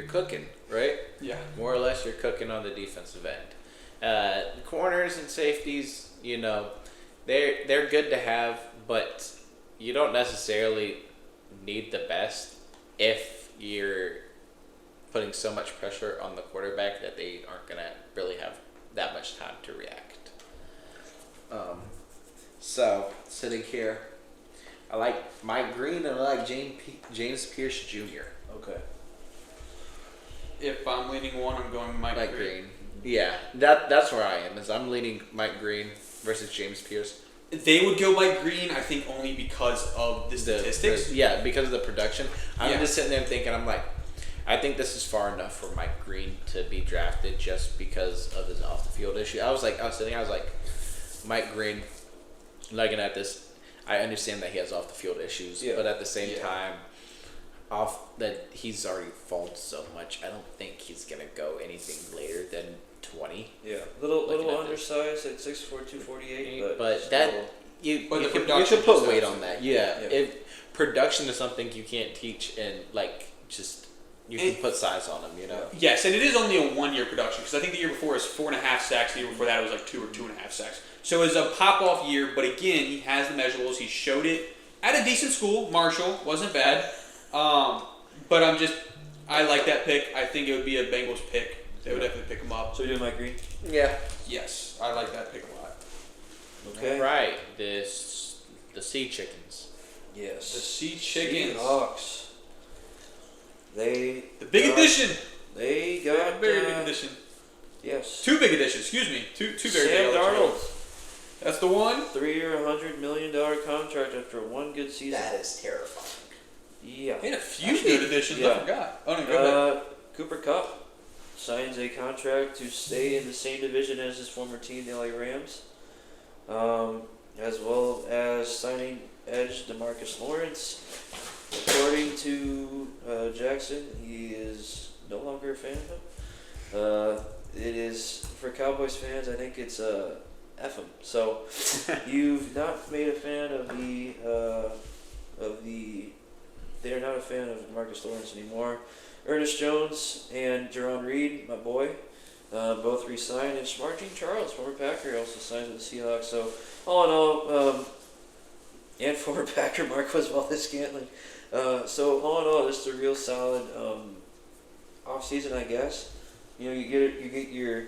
cooking, right? Yeah. More or less, you're cooking on the defensive end. Corners and safeties, they're good to have, but you don't necessarily need the best if you're putting so much pressure on the quarterback that they aren't gonna really have that much time to react. So sitting here, I like Mike Green and I like James Pierce Jr. Okay. If I'm leaning one, I'm going Mike Green. Yeah, that's where I am. Is I'm leaning Mike Green versus James Pierce. They would go Mike Green, I think, only because of the statistics. Because of the production. I'm Yeah. just sitting there and thinking, I'm like, I think this is far enough for Mike Green to be drafted just because of his off the field issue. I was like, Mike Green, looking at this, I understand that he has off the field issues, but at the same time, that he's already fallen so much. I don't think he's gonna go anything later than 20. Yeah. Little Looking at undersized at 6'4", 248, but still, that you But the can production put just weight has on it. that. Yeah. Yeah. If production is something you can't teach, and you can put size on them, Yes, and it is only a 1 year production because I think the year before was 4.5 sacks. The year before that it was like 2 or 2.5 sacks. So it was a pop off year, but again, he has the measurables. He showed it at a decent school. Marshall wasn't bad, but I like that pick. I think it would be a Bengals pick. They would definitely pick him up. So you're doing Mike Green? Yeah. Yes, I like that pick a lot. Okay. Right. The Sea Chickens. Yes. The Sea Chickens. Seahawks. The big addition. They got Very big addition. Yes. 2 big additions. Excuse me. Two very Sam big Darnold. additions. That's the one. 3-year, $100 million contract after one good season. That is terrifying. Yeah. He had a few good additions. yeah. I forgot. Oh no, go ahead. Cooper Kupp signs a contract to stay in the same division as his former team, the LA Rams, as well as signing edge DeMarcus Lawrence. According to Jackson, he is no longer a fan of him. It is, for Cowboys fans, I think it's F him. So you've not made a fan of they're not a fan of Marcus Lawrence anymore. Ernest Jones and Jerron Reed, my boy, both re-signed, and Shamar Jean-Charles, former Packer, also signed with the Seahawks. So all in all, and former Packer Marquez Valdez-Scantling. So all in all, just a real solid off-season, I guess. You know, you get your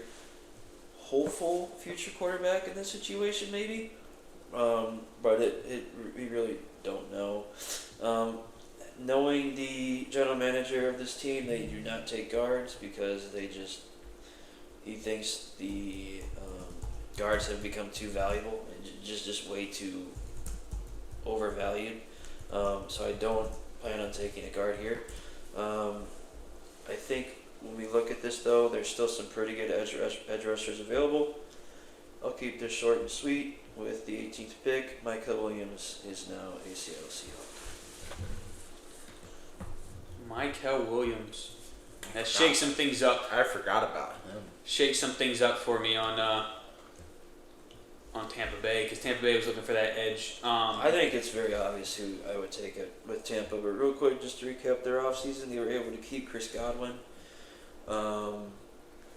hopeful future quarterback in this situation, maybe. But we really don't know. Knowing the general manager of this team, they do not take guards because he thinks the guards have become too valuable and just way too overvalued. So I don't plan on taking a guard here. I think when we look at this, though, there's still some pretty good edge rushers available. I'll keep this short and sweet with the 18th pick. Michael Williams is now a Seattle Seahawk. Michael Williams. That shakes some things up. I forgot about him. Shake some things up for me on Tampa Bay, because Tampa Bay was looking for that edge. I think it's very obvious who I would take it with Tampa. But real quick, just to recap their offseason, they were able to keep Chris Godwin.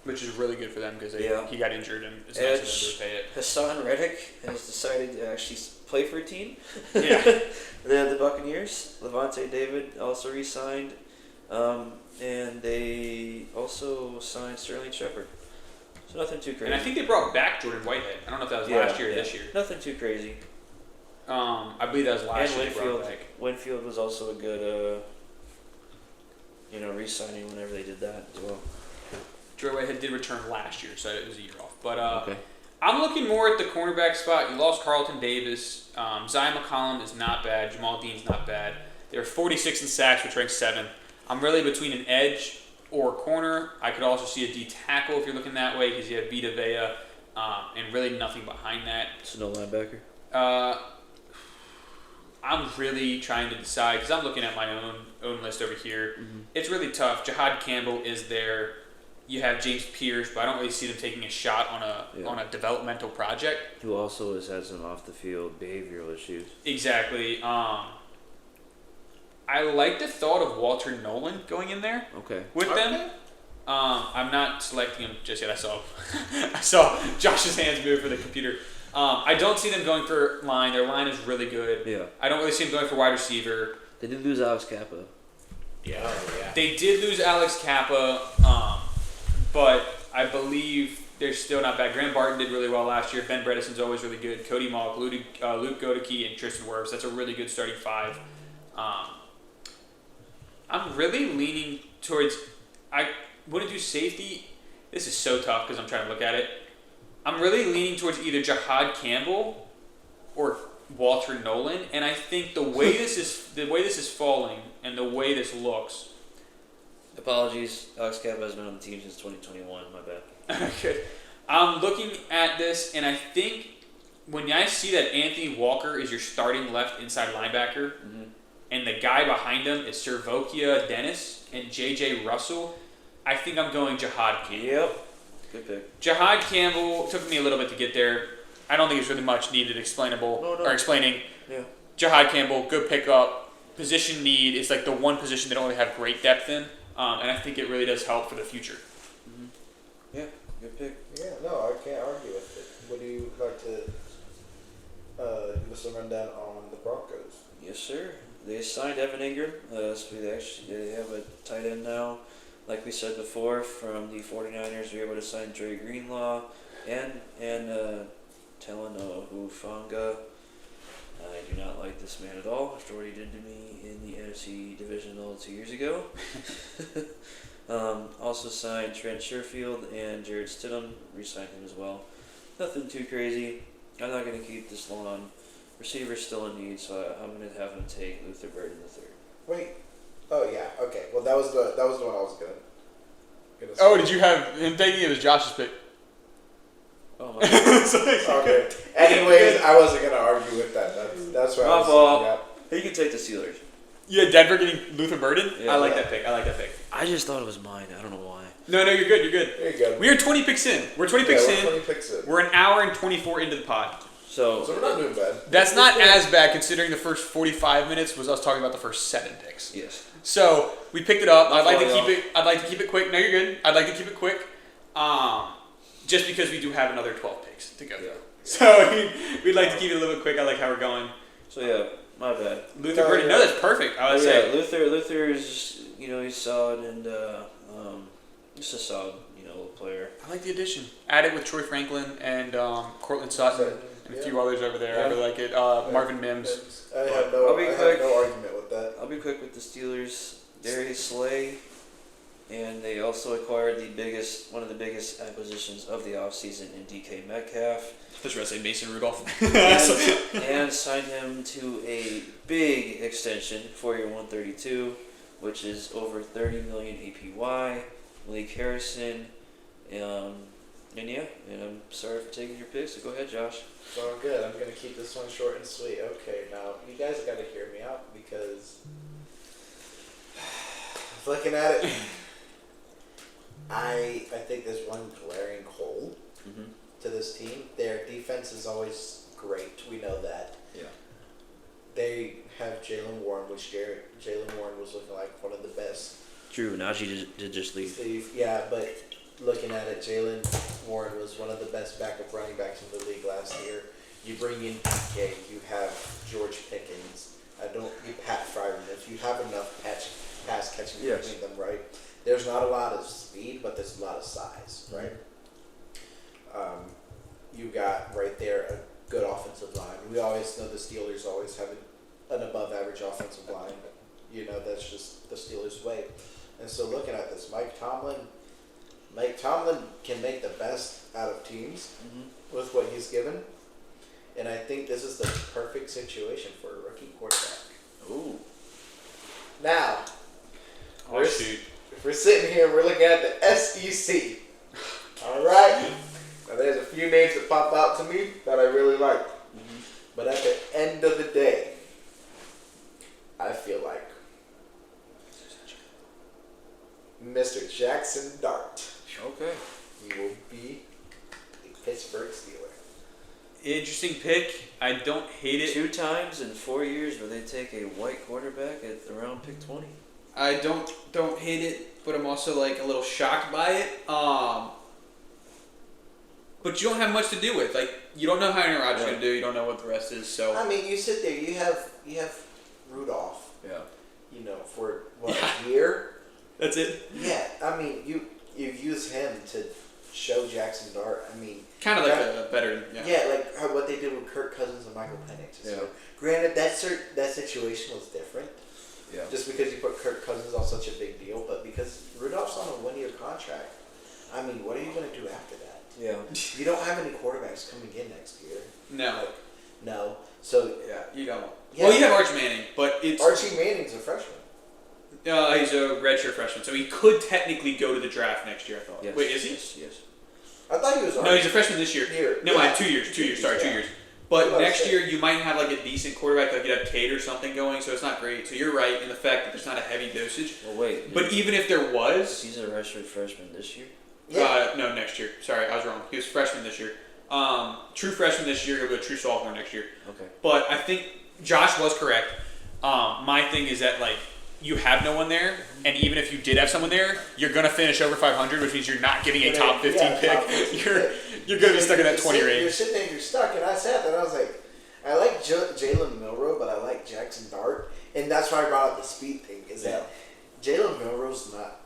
Which is really good for them because he got injured and it's nice for them to repay it. Hassan Reddick has decided to actually play for a team. Yeah. The Buccaneers. Levante David also re-signed. And they also signed Sterling Shepard. So nothing too crazy. And I think they brought back Jordan Whitehead. I don't know if that was last year or this year. Nothing too crazy. I believe that was last year. And Winfield was also a good, re-signing whenever they did that as well. Jordan Whitehead did return last year, so it was a year off. But okay. I'm looking more at the cornerback spot. You lost Carlton Davis. Zion McCollum is not bad. Jamal Dean's not bad. They're 46 in sacks, which ranks 7th. I'm really between an edge or corner. I could also see a D tackle if you're looking that way because you have Vita Vea and really nothing behind that. So no linebacker? I'm really trying to decide because I'm looking at my own list over here. Mm-hmm. It's really tough. Jahad Campbell is there. You have James Pierce, but I don't really see them taking a shot on a developmental project. Who also has had some off the field behavioral issues. Exactly. I like the thought of Walter Nolan going in there. Okay. With them. I'm not selecting him just yet. I saw Josh's hands move for the computer. I don't see them going for line. Their line is really good. Yeah. I don't really see them going for wide receiver. They did lose Alex Kappa. Yeah. They did lose Alex Kappa, but I believe they're still not bad. Graham Barton did really well last year. Ben Bredesen's always really good. Cody Malk, Luke Godeke, and Tristan Wirfs. That's a really good starting 5. I'm really leaning towards. I wouldn't do safety. This is so tough because I'm trying to look at it. I'm really leaning towards either Jahad Campbell or Walter Nolan, and I think the way this is falling and the way this looks. Apologies, Alex Kappa has been on the team since 2021. My bad. Good. I'm looking at this, and I think when I see that Anthony Walker is your starting left inside linebacker. Mm-hmm. And the guy behind him is Servokia Dennis and J.J. Russell, I think I'm going Jahad Campbell. Yep. Good pick. Jahad Campbell took me a little bit to get there. I don't think it's really much needed explaining. Yeah. Jahad Campbell, good pickup. Position need is like the one position they don't really have great depth in. And I think it really does help for the future. Mm-hmm. Yeah, good pick. Yeah, no, I can't argue with it. Would you like to give us a rundown on the Broncos? Yes, sir. They signed Evan Ingram, so they have a tight end now. Like we said before, from the 49ers, we were able to sign Dre Greenlaw and Talanoa Hufanga. I do not like this man at all after what he did to me in the NFC Divisional 2 years ago. Also signed Trent Sherfield and Jared Stidham, re-signed him as well. Nothing too crazy. I'm not going to keep this long. Receiver's still in need, so I'm going to have him take Luther Burden III. Wait. Oh yeah. Okay. Well, that was the one I was gonna say. Oh, did you have him taking it as Josh's pick? Oh my God. Okay. Anyways, I wasn't gonna argue with that. That's what I was well, he can take the Steelers. Yeah, Denver getting Luther Burden? Yeah, I like that pick. I just thought it was mine. I don't know why. No, you're good. There you go. We are 20 picks in. We're 20 picks in. We're an hour and 24 into the pod. So we're not doing bad. That's not as bad considering the first 45 minutes was us talking about the first 7 picks. Yes. So we picked it up. I'd like to keep it quick. No, you're good. I'd like to keep it quick. just because we do have another 12 picks to go through. Yeah. So we'd like to keep it a little bit quick. I like how we're going. So yeah, my bad. Luther Burden, no, that's perfect. I would say. Luther's he's solid and just a solid little player. I like the addition. Add it with Troy Franklin and Cortland Sutton and a few others over there. I really like it. Marvin Mims. I have no argument with that. I'll be quick with the Steelers. Darius Slay, and they also acquired one of the biggest acquisitions of the offseason in DK Metcalf. I was going to say Mason Rudolph. and signed him to a big extension, 4-year, 132, which is over 30 million APY. Malik Harrison, and I'm sorry for taking your picks. So go ahead, Josh. So I'm good. I'm gonna keep this one short and sweet. Okay, now you guys got to hear me out because looking at it, I think there's one glaring hole to this team. Their defense is always great. We know that. Yeah. They have Jalen Warren, which Jalen Warren was looking like one of the best. True. Najee did just leave. Yeah, but looking at it, Jalen Warren was one of the best backup running backs in the league last year. You bring in DK, you have George Pickens. You Pat Fryman. If you have enough pass catching between them, right? There's not a lot of speed, but there's a lot of size, right? You got right there a good offensive line. We always know the Steelers always have an above average offensive line. That's just the Steelers' way. And so looking at this, Mike Tomlin can make the best out of teams with what he's given. And I think this is the perfect situation for a rookie quarterback. Ooh. Now, If we're sitting here, we're looking at the SEC. All right? Now, there's a few names that pop out to me that I really like. But at the end of the day, I feel like Mr. Jackson Dart. Okay. He will be a Pittsburgh Steeler. Interesting pick. I don't hate it. 2 times in 4 years where they take a white quarterback at around pick 20. I don't hate it, but I'm also like a little shocked by it. But you don't have much to do with. Like, you don't know how Aaron Rodgers is going to do. You don't know what the rest is. So I mean, you sit there. You have Rudolph. Yeah. For a year. that's it. Yeah, I mean, you use him to show Jackson Dart. I mean, Kind of like a better. Yeah, like what they did with Kirk Cousins and Michael Penix. Yeah. So, granted, that situation was different. Yeah. Just because you put Kirk Cousins on such a big deal, but because Rudolph's on a 1-year contract, I mean, what are you going to do after that? Yeah. You don't have any quarterbacks coming in next year. No. No. So Yeah, you don't. Yeah. Well, you have Archie Manning, but it's Archie Manning's a freshman. he's a redshirt freshman, so he could technically go to the draft next year. I thought. Yes. Wait, is he? Yes. I thought he was. No, he's a freshman this year. No, Yeah. 2 years. 2 years. Sorry, 2 Yeah. years. But What next about year you might have like a decent quarterback, like you'd have Cade or something going. So it's not great. So you're right in the fact that there's not a heavy dosage. Well, wait. But even if there was, He's a redshirt freshman this year? Yeah. no, next year. Sorry, I was wrong. He was freshman this year. True freshman this year. He'll be a true sophomore next year. Okay. But I think Josh was correct. My thing is that like you have no one there, and even if you did have someone there, you're gonna finish over 500, which means you're not getting a top 15 pick. top 15 You're gonna be stuck in that 20 You're range. sitting there, you're stuck, and I sat there and I was like, I like Jalen Milroe, but I like Jackson Dart, and that's why I brought up the speed thing. Is that Jalen Milroe's not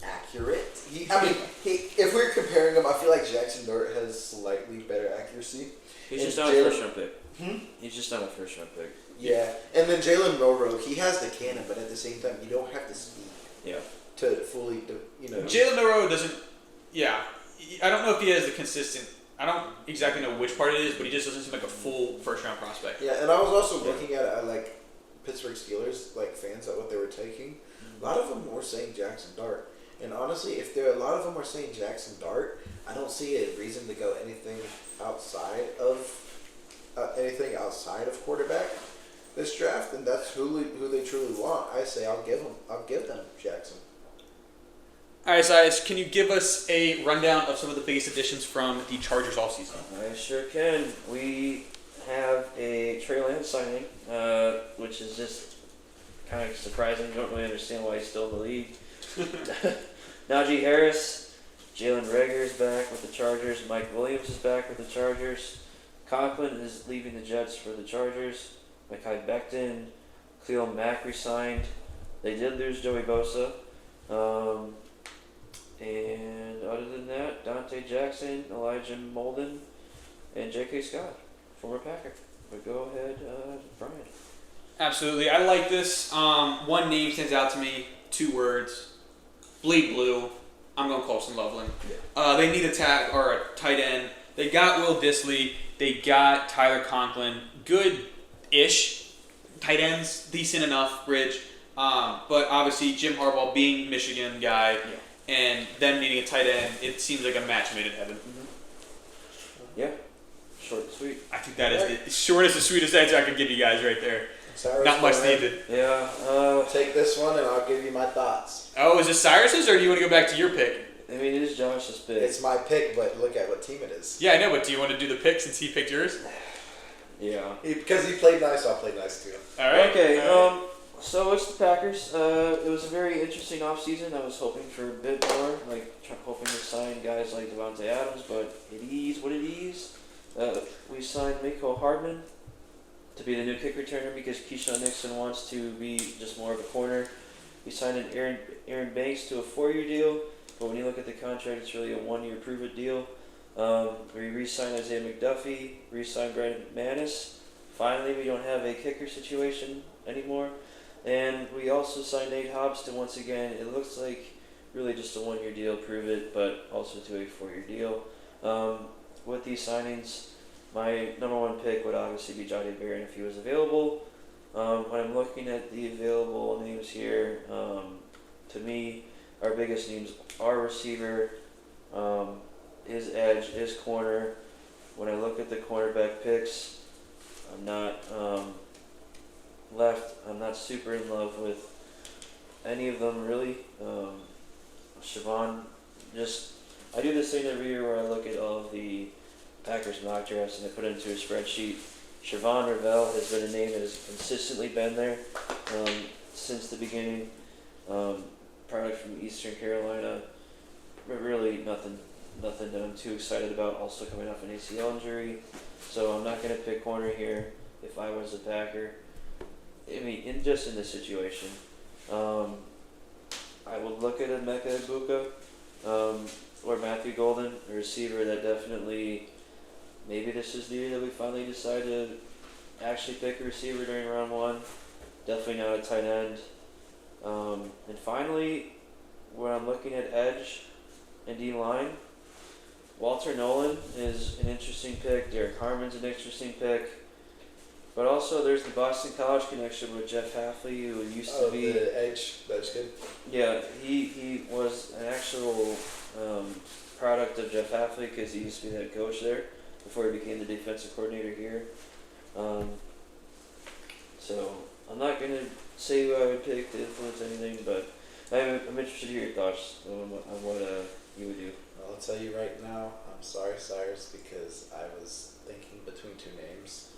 accurate? If we're comparing him, I feel like Jackson Dart has slightly better accuracy. He's And just not a Jalen- first round pick. He's just not a first round pick. Yeah, and then Jalen Milroe, he has the cannon, but at the same time, you don't have the speed Yeah. to fully, Jalen Milroe doesn't. Yeah, I don't know if he has the consistent. I don't exactly know which part it is, but he just doesn't seem like a full first round prospect. Yeah, and I was also looking at like Pittsburgh Steelers like fans at what they were taking. A lot of them were saying Jackson Dart, and honestly, if a lot of them are saying Jackson Dart, I don't see a reason to go anything outside of quarterback this draft, and that's who they truly want. I say I'll give them Jackson. All right, Cyrus, can you give us a rundown of some of the biggest additions from the Chargers offseason? I sure can. We have a Trey Lance signing, which is just kind of surprising. Don't really understand why he's still in the league. Najee Harris, Jalen Reagor is back with the Chargers. Mike Williams is back with the Chargers. Conklin is leaving the Jets for the Chargers. Mekhi Becton, Khalil Mack resigned. They did lose Joey Bosa. And other than that, Dante Jackson, Elijah Molden, and J.K. Scott, former Packer. But go ahead, Brian. Absolutely. I like this. One name stands out to me. 2 words. Bleed blue. I'm going Colson Loveland. They need a tight end. They got Will Dissly. They got Tyler Conklin. Good-ish tight ends. Decent enough, Bridge. But obviously, Jim Harbaugh being Michigan guy and them needing a tight end, it seems like a match made in heaven. Yeah. Short and sweet. I think that is the shortest and sweetest answer I could give you guys right there. Cyrus, Not much go ahead. needed. Yeah. Take this one and I'll give you my thoughts. Oh, is it Cyrus's, or do you want to go back to your pick? I mean, it is Josh's pick. It's my pick, but look at what team it is. Yeah, I know, but do you want to do the pick since he picked yours? Yeah. Because he played nice, I'll play nice too. All right. Okay. All right. So it's the Packers. It was a very interesting offseason. I was hoping for a bit more, hoping to sign guys like Devontae Adams, but it is what it is. We signed Miko Hardman to be the new kick returner because Keyshawn Nixon wants to be just more of a corner. We signed an Aaron Banks to a 4-year deal, but when you look at the contract, it's really a 1-year prove-it deal. We re-signed Isaiah McDuffie, re-signed Brandon McManus. Finally, we don't have a kicker situation anymore. And we also signed Nate Hobbs to, once again, it looks like really just a 1-year deal, prove it, but also to a 4-year deal. With these signings, my number 1 pick would obviously be Johnny Barron if he was available. When I'm looking at the available names here, to me, our biggest names are receiver, is edge, is corner. When I look at the cornerback picks, I'm not I'm not super in love with any of them really. Siobhan, I do this thing every year where I look at all of the Packers mock drafts and I put it into a spreadsheet. Siobhan Ravel has been a name that has consistently been there since the beginning. Product from Eastern Carolina, but really nothing that I'm too excited about. Also coming off an ACL injury, so I'm not going to pick corner here if I was a Packer. I mean, in this situation, I would look at Emeka Egbuka or Matthew Golden, a receiver that definitely, maybe this is the year that we finally decide to actually pick a receiver during round 1. Definitely not a tight end. And finally, when I'm looking at edge and D-line, Walter Nolan is an interesting pick. Derek Harmon's an interesting pick. But also, there's the Boston College connection with Jeff Hafley, who used to be the edge. That's good. Yeah, he was an actual product of Jeff Hafley because he used to be the head coach there before he became the defensive coordinator here. So I'm not going to say who I would pick to influence anything, but I'm interested to hear your thoughts on what you would do. I'll tell you right now, I'm sorry, Cyrus, because I was thinking between 2 names.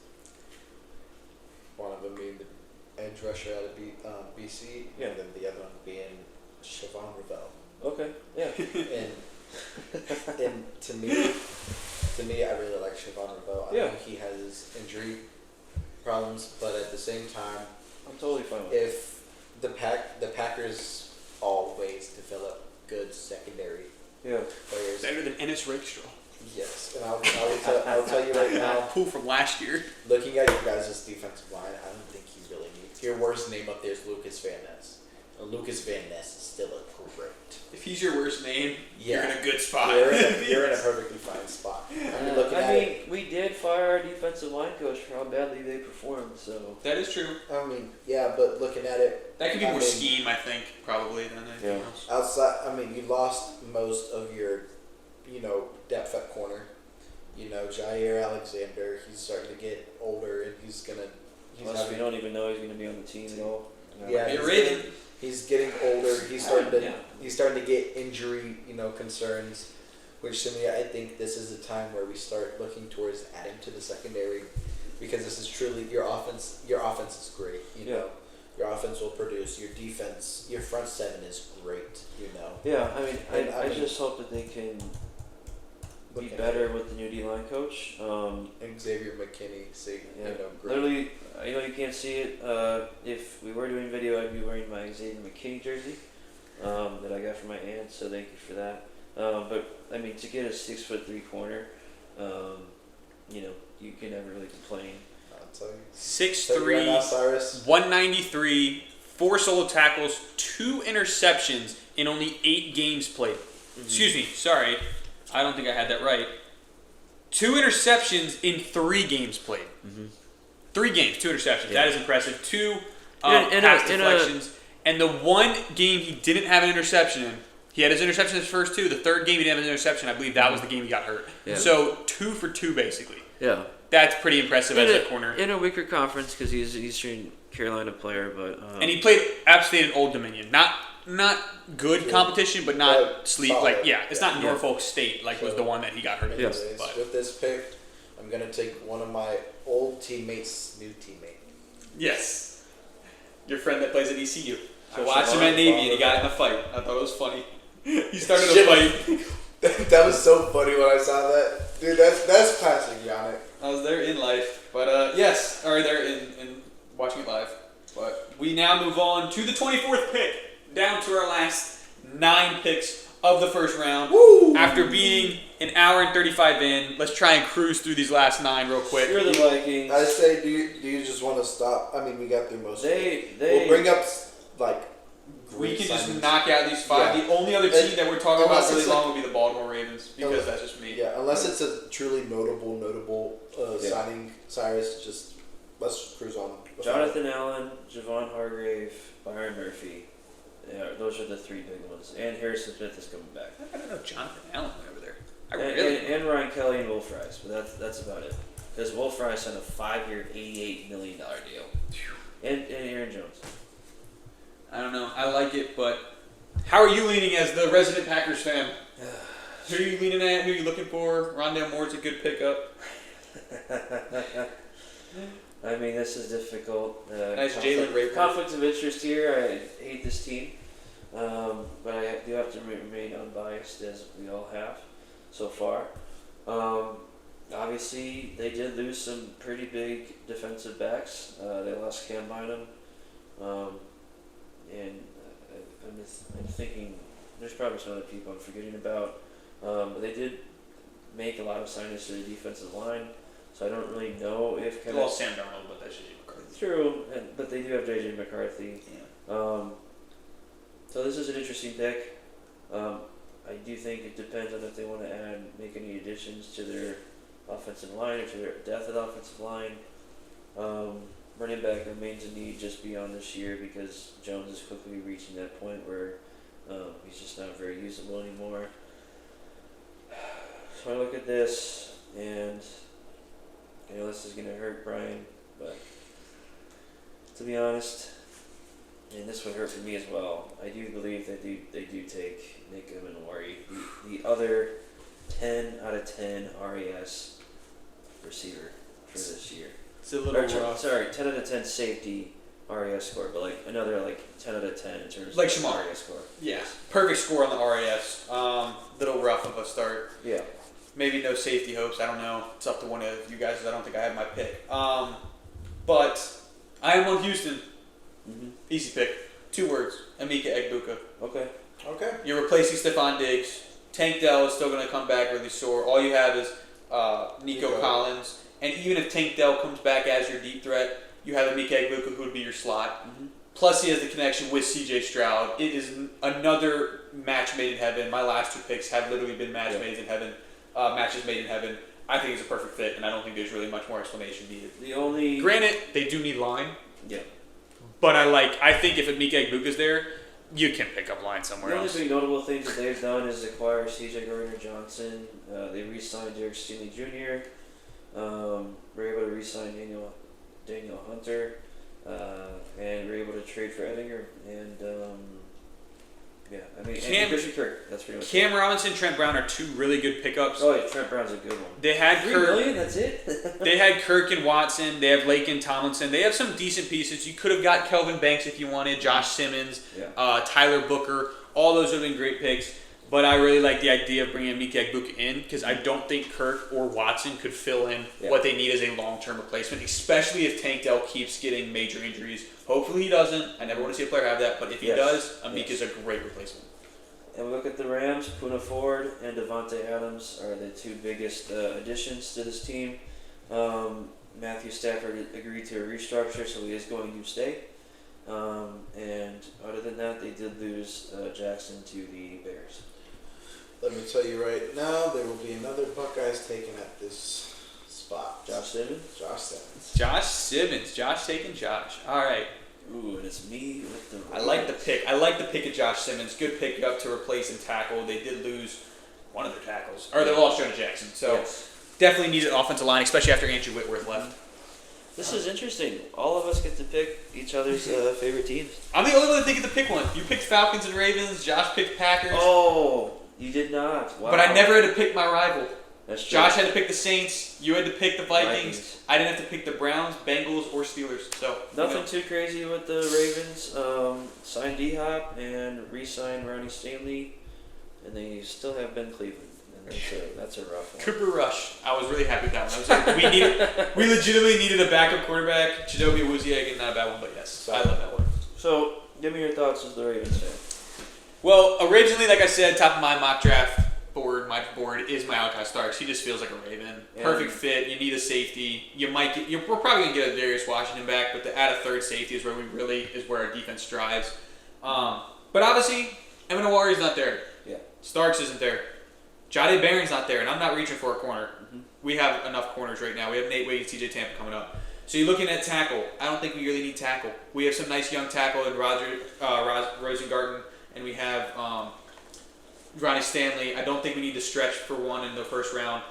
One of them being the edge rusher out of BC, Yeah. and then the other one being Siobhan Ravel. Okay, yeah. And to me, I really like Siobhan Ravel. I know he has injury problems, but at the same time, I'm totally fine with if the Packers always develop good secondary players. Better than Ennis Rakestraw. Yes, and I'll tell you right now, Pool from last year. looking at your guys' defensive line, I don't think you really need. Your worst name up there is Lucas Van Ness. Lucas Van Ness is still a great. If he's your worst name, you're Yeah. in a good spot. You're in a perfectly fine spot. we did fire our defensive line coach for how badly they performed, so. That is true. I mean, yeah, but looking at it, That could be I more mean, scheme, I think, probably, than anything else. outside, you lost most of your, depth at corner. Jair Alexander, he's starting to get older, and Plus, we don't even know he's going to be on the team at all. Yeah, Hey, Raven. he's getting older. He's starting to Yeah. he's starting to get injury, concerns. Which to me, I think this is a time where we start looking towards adding to the secondary, because this is truly your offense. Your offense is great. your offense will produce. Your defense, your front seven is great. Yeah, I mean, And I just hope that they can be Looking better with the new D-line coach. And Xavier McKinney, Yeah, great. literally, I know you can't see it. If we were doing video, I'd be wearing my Xavier McKinney jersey that I got from my aunt, so thank you for that. But, I mean, to get a 6'3" corner, you can never really complain. I'll tell you. 6'3", Right now, Cyrus. 193, 4 solo tackles, 2 interceptions in only 8 games played. Excuse me, sorry. I don't think I had that right. 2 interceptions in 3 games played. 3 games, 2 interceptions. Yeah. That is impressive. 2 In pass a- deflections. And the one game he didn't have an interception in, he had his interception in his first 2. The third game he didn't have an interception. I believe that was the game he got hurt. Yeah. So 2 for 2 basically. Yeah. That's pretty impressive as a corner. In a weaker conference because he's an Eastern Carolina player, but And he played App State and Old Dominion. Not good competition, but not But sleep. solid. Like, yeah, it's not Yeah. Norfolk State like was So- the one that he got hurt against. Anyways, But with this pick, I'm gonna take one of my old teammates' new teammate. yes, your friend that plays at ECU. I So watched him Siobhan- at Navy and he got in a fight. I thought it was funny. He started a fight. That was so funny when I saw that. Dude, that's classic Yannick. I was there in life, but yes, or there in watching it live. But we now move on to the 24th pick, down to our last 9 picks of the first round. Woo! After being an hour and 35 in, let's try and cruise through these last 9 real quick. you're the Vikings. I say, do you just want to stop? I mean, we got through most. They We'll bring up like. We great can just signings. knock out these 5. Yeah. The only other team that we're talking about Unless really it's long would be the Baltimore Ravens because Unless- that's just me. Yeah, unless it's a truly notable Yeah. signing, Cyrus. Just let's cruise on. Jonathan Allen, Javon Hargrave, Byron Murphy. Yeah, those are the 3 big ones. And Harrison Smith is coming back. I don't know Jonathan Allen over there. I And, really. and Ryan Kelly and Will Fries, but that's about it. Because Will Fries signed a 5-year, $88 million deal. And Aaron Jones. I don't know. I like it, but how are you leaning as the resident Packers fan? Who are you leaning at? Who are you looking for? Rondale Moore's a good pickup. I mean, this is difficult. Nice Jalen Rager. Conflict of interest here. I hate this team. But I do have to remain unbiased, as we all have so far. Obviously, they did lose some pretty big defensive backs. They lost Cam Bynum. And I'm thinking there's probably some other people I'm forgetting about. But they did make a lot of signings to the defensive line. So I don't really know if They lost Sam Darnold, but that's JJ McCarthy. True, but they do have JJ McCarthy. Yeah. So this is an interesting pick. I do think it depends on if they want to make any additions to their offensive line or to their depth of the offensive line. Running back remains a need just beyond this year because Jones is quickly reaching that point where he's just not very usable anymore. So I look at this, and I know this is going to hurt Brian, but to be honest, and this would hurt for me as well, I do believe that they do take Nick Emenwari, the other 10 out of 10 RAS receiver for this year. It's a little Or, rough. sorry, 10 out of 10 safety RAS score, but like another 10 out of 10 in terms Like of Shamar. RAS score. Yeah. Perfect score on the RAFs. Little rough of a start. Yeah. Maybe no safety hopes. I don't know. It's up to one of you guys. I don't think I have my pick. But I am on Houston. Mm-hmm. Easy pick. 2 words. Emeka Egbuka. Okay. Okay. You're replacing Stephon Diggs. Tank Dell is still going to come back really sore. All you have is Nico Collins. And even if Tank Dell comes back as your deep threat, you have Emeka Egbuka who would be your slot. Mm-hmm. Plus he has the connection with C.J. Stroud. It is another match made in heaven. My last 2 picks have literally been matches made in heaven. I think it's a perfect fit, and I don't think there's really much more explanation needed. The only Granted, they do need line. Yeah. But I think if Emeka Egbuka's there, you can pick up line somewhere The only else. big notable things that they've done is acquire C.J. Gardner-Johnson. They re-signed Derek Stingley Jr. We're able to re-sign Daniel Hunter, and we're able to trade for Ettinger. And Yeah, I mean, Cam- and Christian Kirk. That's pretty much. Cam Robinson, Trent Brown are two really good pickups. Oh, yeah, Trent Brown's a good one. They had $3 Kirk. million. That's it. They had Kirk and Watson. They have Lakin Tomlinson. They have some decent pieces. You could have got Kelvin Banks if you wanted, Josh Simmons, Yeah. Tyler Booker. All those would have been great picks. But I really like the idea of bringing Mike Egbuka in because I don't think Kirk or Watson could fill in what they need as a long-term replacement, especially if Tank Dell keeps getting major injuries. Hopefully he doesn't. I never want to see a player have that. But if he does, Amik is a great replacement. And we look at the Rams. Poona Ford and Devontae Adams are the two biggest additions to this team. Matthew Stafford agreed to a restructure, so he is going to stay. And other than that, they did lose Jackson to the Bears. Let me tell you right now, there will be another Buckeyes taken at this spot. Josh Simmons. Josh Simmons. Josh Simmons. Josh taking Josh. All right. Ooh, and it's me with the. I like the pick. I like the pick of Josh Simmons. Good pickup to replace and tackle. They did lose one of their tackles. Or they lost Jonah Jackson. So definitely needed offensive line, especially after Andrew Whitworth left. This is interesting. All of us get to pick each other's favorite teams. I'm the only one that didn't get to pick one. You picked Falcons and Ravens. Josh picked Packers. Oh, you did not. Wow. But I never had to pick my rival. That's true. Josh had to pick the Saints. You had to pick the Vikings. I didn't have to pick the Browns, Bengals, or Steelers. So Nothing too crazy with the Ravens. Signed D-Hop and re-signed Ronnie Stanley, and they still have Ben Cleveland. And that's a rough one. Cooper Rush. I was really happy with that one. I was like, we legitimately needed a backup quarterback. Chidobe Awuzie, not a bad one, but yes, I love that one. So, give me your thoughts as the Ravens fan. Well, originally, like I said, top of my mock draft board, my board is Malachi Starks. He just feels like a Raven. Perfect fit. You need a safety. We're probably gonna get a Darius Washington back, but to add a third safety is where our defense strives. But obviously, Eminawari's not there. Yeah. Starks isn't there. Jade Barron's not there, and I'm not reaching for a corner. Mm-hmm. We have enough corners right now. We have Nate Wade and TJ Tampa coming up. So you're looking at tackle. I don't think we really need tackle. We have some nice young tackle in Rosengarten, and we have Ronnie Stanley. I don't think we need to stretch for one in the first round.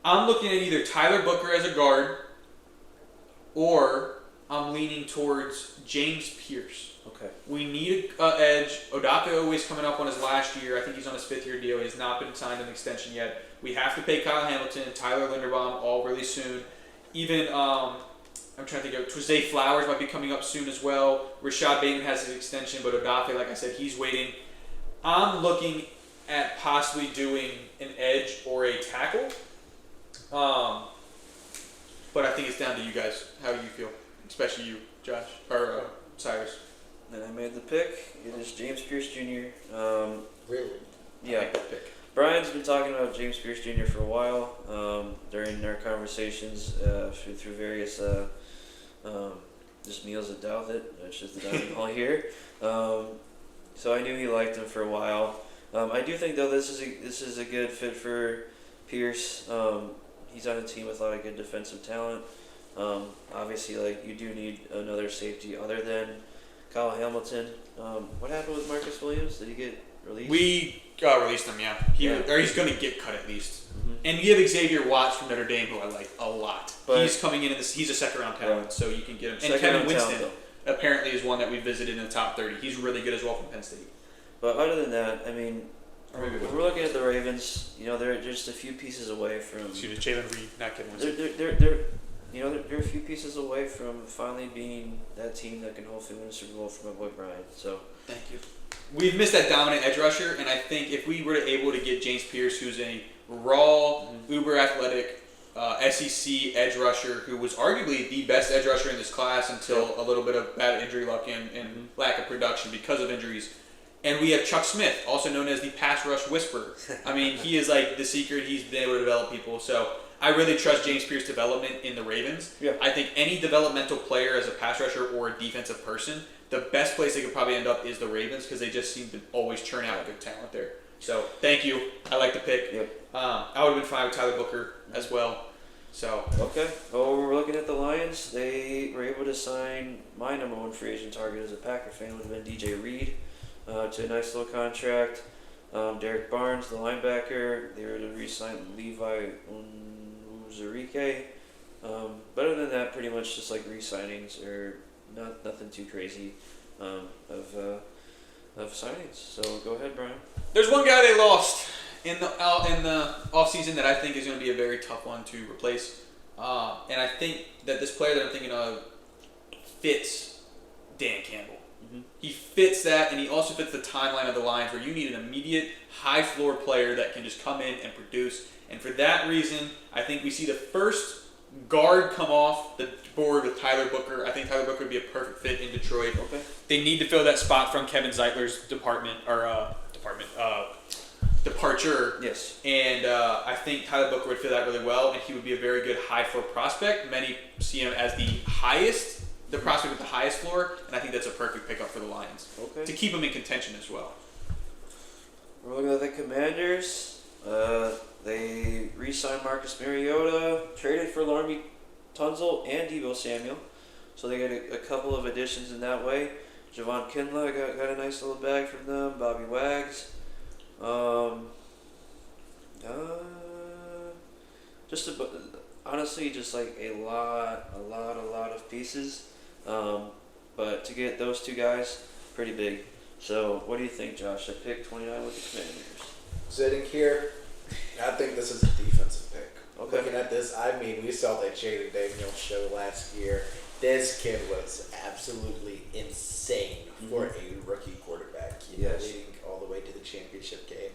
I'm looking at either Tyler Booker as a guard, or I'm leaning towards James Pierce. Okay. We need an edge. Odafe is coming up on his last year. I think he's on his 5th year deal. He's not been signed an extension yet. We have to pay Kyle Hamilton and Tyler Linderbaum all really soon. Even, I'm trying to think of, Zay Flowers might be coming up soon as well. Rashad Bateman has his extension, but Odafe, like I said, he's waiting. I'm looking at possibly doing an edge or a tackle. But I think it's down to you guys, how you feel. Especially you, Josh, or Cyrus. And I made the pick. It is James Pierce Jr. Really? Yeah. Pick. Brian's been talking about James Pierce Jr. for a while during our conversations through various just meals at Doubt It. It's just the dining hall here. So I knew he liked him for a while. I do think though this is a good fit for Pierce. He's on a team with a lot of good defensive talent. Obviously, like you do need another safety other than Kyle Hamilton. What happened with Marcus Williams? Did he get released? We released him, yeah. Or he's going to get cut at least. Mm-hmm. And you have Xavier Watts from Notre Dame, who I like a lot. But he's coming in this. He's a second-round talent, so you can get him. And Kevin Winston apparently is one that we visited in the top 30. He's really good as well from Penn State. But other than that, I mean, when we're looking at the Ravens, they're just a few pieces away from. Excuse me, Jalen Reed, not Kevin Winston. They're a few pieces away from finally being that team that can hopefully win a Super Bowl for my boy Brian. So thank you. We've missed that dominant edge rusher, and I think if we were able to get James Pierce, who's a raw, uber athletic SEC edge rusher, who was arguably the best edge rusher in this class until a little bit of bad injury luck and lack of production because of injuries. And we have Chuck Smith, also known as the pass rush whisperer. I mean, he is like the secret. He's been able to develop people. So I really trust James Pierce's development in the Ravens. Yeah. I think any developmental player as a pass rusher or a defensive person, the best place they could probably end up is the Ravens because they just seem to always churn out good talent there. So thank you. I like the pick. Yep. I would have been fine with Tyler Booker as well. So okay. Well, we're looking at the Lions. They were able to sign my number one free agent target as a Packer fan would have been DJ Reed to a nice little contract. Derek Barnes, the linebacker, they were to re-sign Levi Uzurike. But other than that, pretty much just like re-signings or nothing too crazy of of signings. So go ahead, Brian. There's one guy they lost in the offseason that I think is going to be a very tough one to replace. And I think that this player that I'm thinking of fits Dan Campbell. Mm-hmm. He fits that, and he also fits the timeline of the Lions where you need an immediate high floor player that can just come in and produce. And for that reason, I think we see the first guard come off the board with Tyler Booker. I think Tyler Booker would be a perfect fit in Detroit. Okay. They need to fill that spot from Kevin Zeitler's departure. Yes. And I think Tyler Booker would fill that really well, and he would be a very good high floor prospect. Many see him as the prospect with the highest floor, and I think that's a perfect pickup for the Lions. Okay. To keep them in contention as well. We're looking at the Commanders. They re-signed Marcus Mariota, traded for Laremy Tunzel and Deebo Samuel. So they got a couple of additions in that way. Javon Kinlaw got a nice little bag from them. Bobby Wags. Honestly, just like a lot of pieces. But to get those two guys, pretty big. So what do you think, Josh? At pick 29 with the Commanders. Sitting here, I think this is a defensive pick. Okay. Looking at this, I mean, we saw that Jaden Daniels show last year. This kid was absolutely insane for a rookie quarterback. Yes. Leading all the way to the championship game,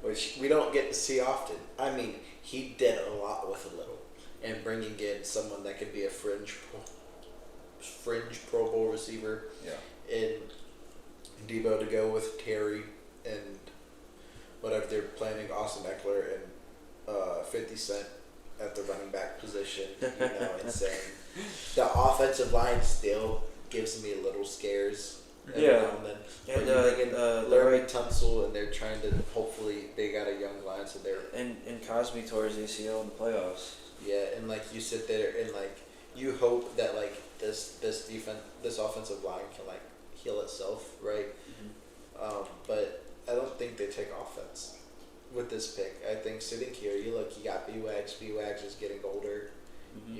which we don't get to see often. I mean, he did a lot with a little, and bringing in someone that could be a fringe Pro Bowl receiver. Yeah. And Debo to go with Terry and whatever they're planning, Austin Eckler and 50 Cent at the running back position. Insane. The offensive line still gives me a little scares every now and then. But And you bring in Larry Larry Tunsil, and they're trying to hopefully they got a young line, so they're and Cosme tore his ACL in the playoffs. and like you sit there and like you hope that like this offensive line can like heal itself, right? Mm-hmm. But I don't think they take offense with this pick. I think sitting here, you got B-Wags. B-Wags is getting older. Mm-hmm.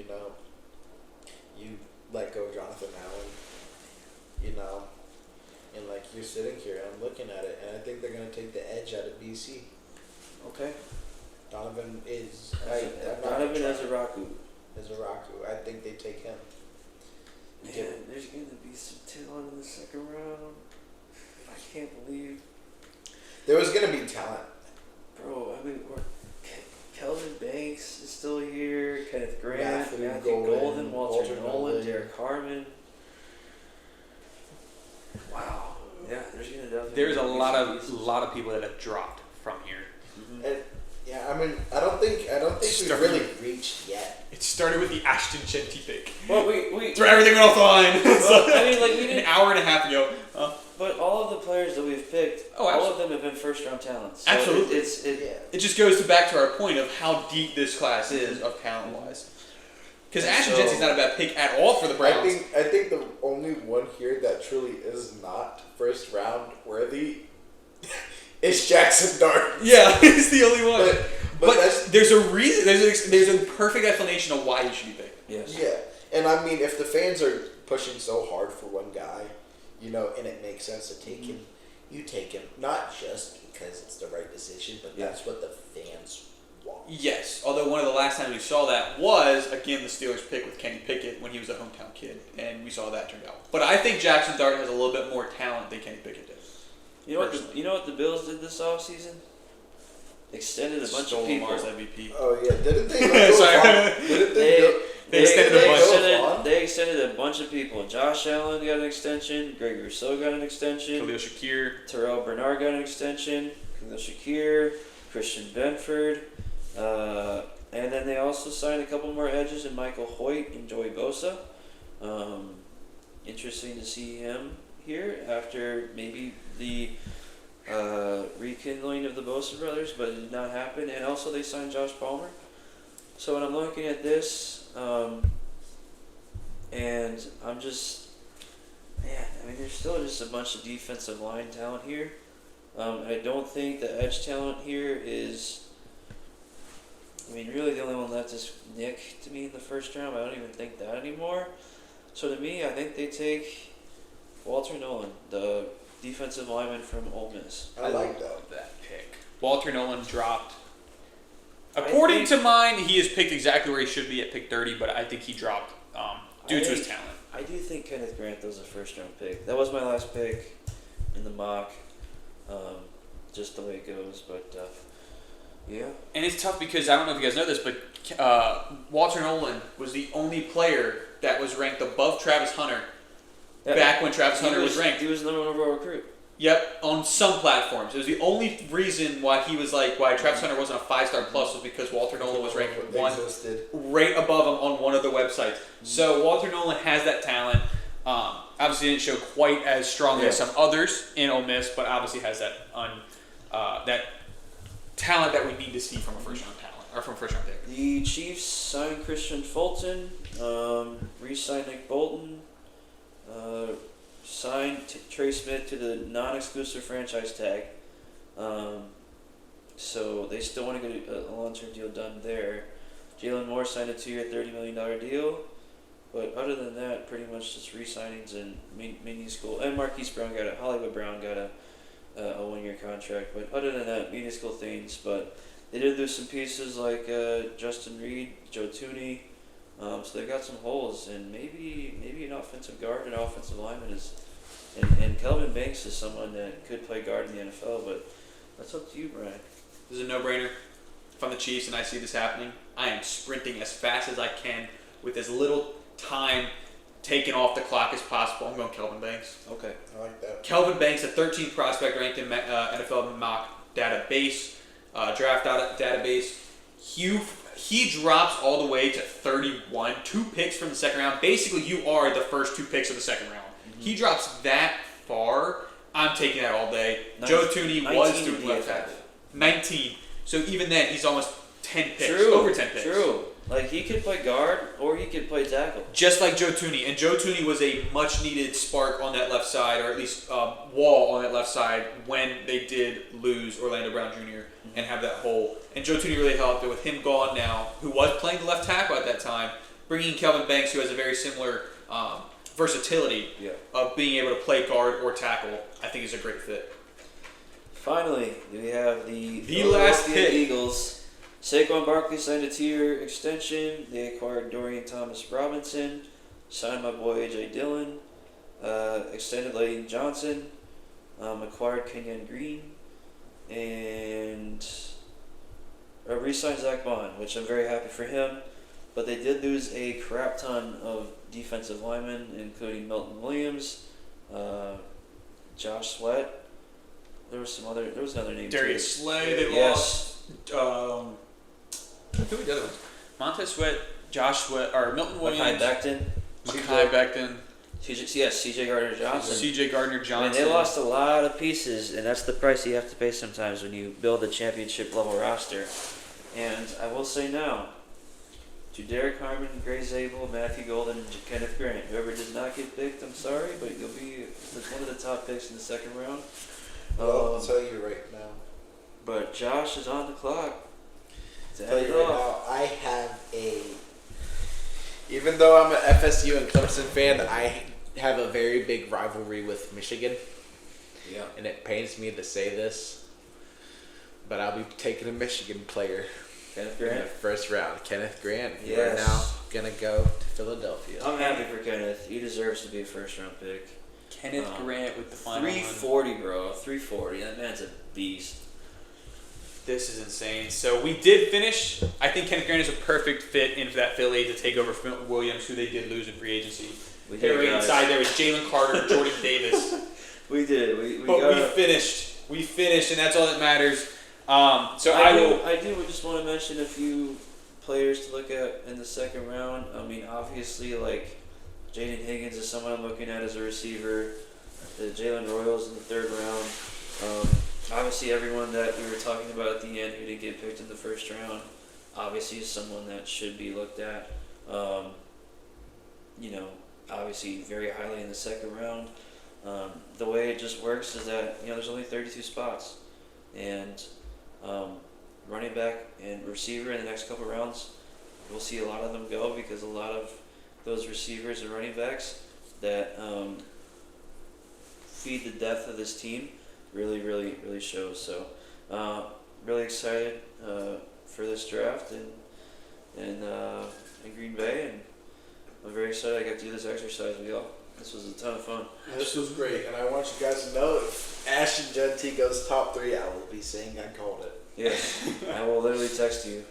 You let go of Jonathan Allen, and like you're sitting here, I'm looking at it, and I think they're going to take the edge out of BC. Okay. Donovan is... Donovan Ezeraku. I think they take him. Man, there's going to be some talent in the second round. I can't believe... There was going to be talent. Bro, I mean, Kelvin Banks is still here. Kenneth Grant, Matthew Matthew Golden, Walter Nolan, Nolan. Derek Harmon. Wow. Yeah, there's going to definitely There's a be lot some of pieces. people that have dropped from here. Mhm. And, yeah, I mean, I don't think we've really reached yet. It started with the Ashton Shetty pick. Well, we Throw everything went offline. well, I mean, like we An didn't. hour and a half ago. But all of the players that we've picked, Oh, all of them have been first-round talents. So Absolutely. Yeah. It just goes back to our point of how deep this class is of talent-wise. Because And Ashton so- Jetsy's not a bad pick at all for the Browns. I think the only one here that truly is not first round worthy is Jackson Dart. Yeah, he's the only one. But that's there's a reason. There's a perfect explanation of why he should be picked. Yes. yeah. And I mean, if the fans are pushing so hard for one guy, and it makes sense to take him, you take him. Not just because it's the right decision, but that's what the fans want. Yes, although one of the last times we saw that was, again, the Steelers pick with Kenny Pickett when he was a hometown kid, and we saw that turned out. But I think Jackson Dart has a little bit more talent than Kenny Pickett did. You know what the Bills did this offseason? Extended a bunch Stole of people. Lamar's MVP. Oh yeah, didn't they? Go Sorry. Vaughn? Didn't They extended a bunch. They extended a bunch of people. Josh Allen got an extension. Greg Rousseau got an extension. Khalil Shakir. Terrell Bernard got an extension. Khalil Shakir. Christian Benford. And then they also signed a couple more edges in Michael Hoyt and Joey Bosa. Interesting to see him here after maybe the rekindling of the Bosa brothers, but it did not happen. And also they signed Josh Palmer. So when I'm looking at this, and I'm just, there's still just a bunch of defensive line talent here. I don't think the edge talent here is, really the only one left is Nick to me in the first round. I don't even think that anymore. So to me, I think they take Walter Nolan, the defensive lineman from Ole Miss. I like that. that pick. Walter Nolan dropped. According to mine, he is picked exactly where he should be at pick 30, but I think he dropped due to his talent. I do think Kenneth Grant was a first round pick. That was my last pick in the mock. Just the way it goes, but yeah. And it's tough because I don't know if you guys know this, but Walter Nolan was the only player that was ranked above Travis Hunter back when Travis Hunter was ranked. He was the number one overall recruit. Yep, on some platforms. It was the only reason why why Travis Hunter wasn't a 5-star plus was because Walter Nolan was ranked one right above him on one of the websites. So Walter Nolan has that talent. Obviously didn't show quite as strongly as some others in Ole Miss, but obviously has that that talent that we need to see from a first round talent or from a first round pick. The Chiefs signed Christian Fulton, re-signed Nick Bolton, signed Trey Smith to the non-exclusive franchise tag. So they still want to get a long-term deal done there. Jalen Moore signed a 2-year, $30 million deal. But other than that, pretty much just re-signings and mini school. And Hollywood Brown got a 1-year contract. But other than that, mini school things. But they did lose some pieces like Justin Reed, Joe Tooney. So they got some holes, and maybe an offensive guard, an offensive lineman is, and Kelvin Banks is someone that could play guard in the NFL. But that's up to you, Brian. This is a no-brainer. If I'm the Chiefs and I see this happening, I am sprinting as fast as I can with as little time taken off the clock as possible. I'm going Kelvin Banks. Okay. I like that. Kelvin Banks, a 13th prospect ranked in NFL mock database, draft database. He drops all the way to 31, 2 picks from the second round. Basically, you are the first 2 picks of the second round. Mm-hmm. He drops that far. I'm taking that all day. Joe Tooney was doing left tackle. 19. So even then, he's almost 10 picks. Over 10 picks. True. Like, he could play guard or he could play tackle. Just like Joe Tooney. And Joe Tooney was a much-needed spark on that left side, or at least wall on that left side, when they did lose Orlando Brown Jr. and have that hole. And Joe Tooney really helped. And with him gone now, who was playing the left tackle at that time, bringing in Kelvin Banks, who has a very similar versatility of being able to play guard or tackle, I think is a great fit. Finally, we have the last pick. Eagles. Saquon Barkley signed a 2-year extension. They acquired Dorian Thomas-Robinson, signed my boy A.J. Dillon, extended Layden Johnson, acquired Kenyon Green, and re-signed Zach Bond, which I'm very happy for him. But they did lose a crap ton of defensive linemen, including Milton Williams, Josh Sweat. There was another name. Darius Slay. They lost. Who were the other ones? Montez Sweat, Josh Sweat, or Milton Williams. Mekhi Becton. C.J. Gardner-Johnson. C.J. Gardner-Johnson. I mean, they lost a lot of pieces, and that's the price you have to pay sometimes when you build a championship-level roster. And I will say now, to Derek Harmon, Gray Zabel, Matthew Golden, and Kenneth Grant, whoever did not get picked, I'm sorry, but you'll be one of the top picks in the second round. Well, I'll tell you right now. But Josh is on the clock. I'll tell you right now, I have even though I'm an FSU and Clemson fan, I have a very big rivalry with Michigan. Yeah. And it pains me to say this, but I'll be taking a Michigan player Kenneth in Grant? the first round. Kenneth Grant. Yes. Right now, going to go to Philadelphia. I'm happy for Kenneth. He deserves to be a first-round pick. Kenneth Grant with the final 340, bro. 340. That man's a beast. This is insane. So we did finish. I think Kenneth Grant is a perfect fit into that Philly to take over from Milton Williams, who they did lose in free agency. We did, right guys. inside there was Jalen Carter, Jordan Davis. We did. We finished. We finished, and that's all that matters. So I do just want to mention a few players to look at in the second round. I mean, obviously, like Jaden Higgins is someone I'm looking at as a receiver. Jalen Royals in the third round. Obviously, everyone that we were talking about at the end who didn't get picked in the first round, obviously is someone that should be looked at. Obviously very highly in the second round. The way it just works is that there's only 32 spots, and running back and receiver in the next couple rounds, we'll see a lot of them go because a lot of those receivers and running backs that feed the depth of this team really, really, really shows. So, really excited for this draft in Green Bay, and I'm very excited I got to do this exercise with y'all. This was a ton of fun. This was great, and I want you guys to know if Ashton Genty goes top 3, I will be saying I called it. Yeah, I will literally text you,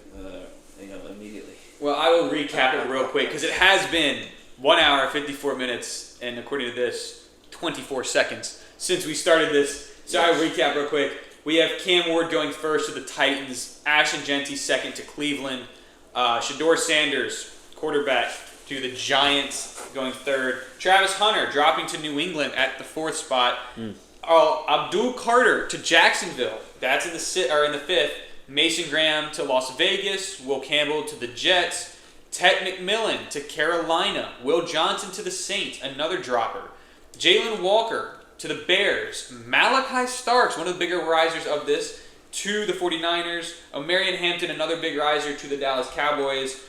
immediately. Well, I will recap it real quick because it has been 1 hour, 54 minutes, and according to this, 24 seconds since we started this. So I'll recap real quick. We have Cam Ward going first to the Titans, Ashton Genty second to Cleveland, Shador Sanders, quarterback, to the Giants going third, Travis Hunter dropping to New England at the 4th spot, Abdul Carter to Jacksonville, that's in the 5th, Mason Graham to Las Vegas, Will Campbell to the Jets, Ted McMillan to Carolina, Will Johnson to the Saints, another dropper, Jalen Walker to the Bears, Malachi Starks, one of the bigger risers of this, to the 49ers, Omarion Hampton, another big riser, to the Dallas Cowboys.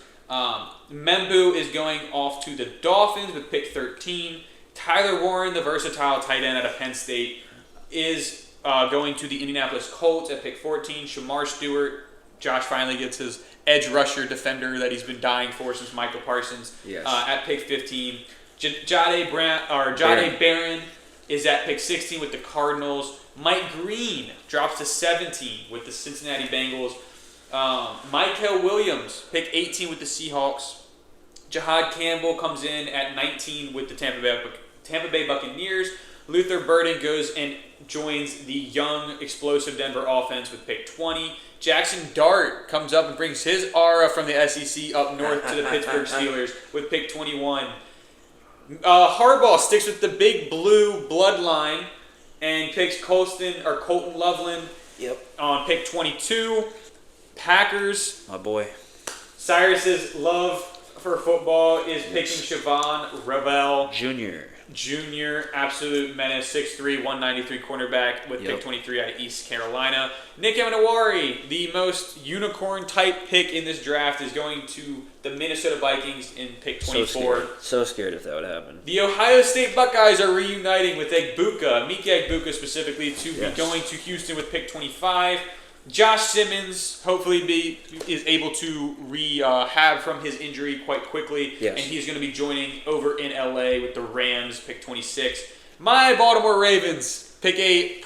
Membu is going off to the Dolphins with pick 13. Tyler Warren, the versatile tight end out of Penn State, is going to the Indianapolis Colts at pick 14. Shamar Stewart, Josh finally gets his edge rusher defender that he's been dying for since Michael Parsons, at pick 15. Jade Barron is at pick 16 with the Cardinals. Mike Green drops to 17 with the Cincinnati Bengals. Michael Williams, pick 18 with the Seahawks. Jahad Campbell comes in at 19 with the Tampa Bay Buccaneers. Luther Burden goes and joins the young, explosive Denver offense with pick 20. Jackson Dart comes up and brings his aura from the SEC up north to the Pittsburgh Steelers with pick 21. Harbaugh sticks with the big blue bloodline and picks Colton Loveland on pick 22. Packers. My boy. Cyrus's love for football is picking Siobhan Revel Jr., absolute menace, 6'3", 193 cornerback with pick 23 out of East Carolina. Nick Emanawari, the most unicorn-type pick in this draft, is going to the Minnesota Vikings in pick 24. So scared if that would happen. The Ohio State Buckeyes are reuniting with Mike Egbuka specifically, to be going to Houston with pick 25. Josh Simmons hopefully is able to rehab from his injury quite quickly, and he's going to be joining over in LA with the Rams, pick 26. My Baltimore Ravens pick a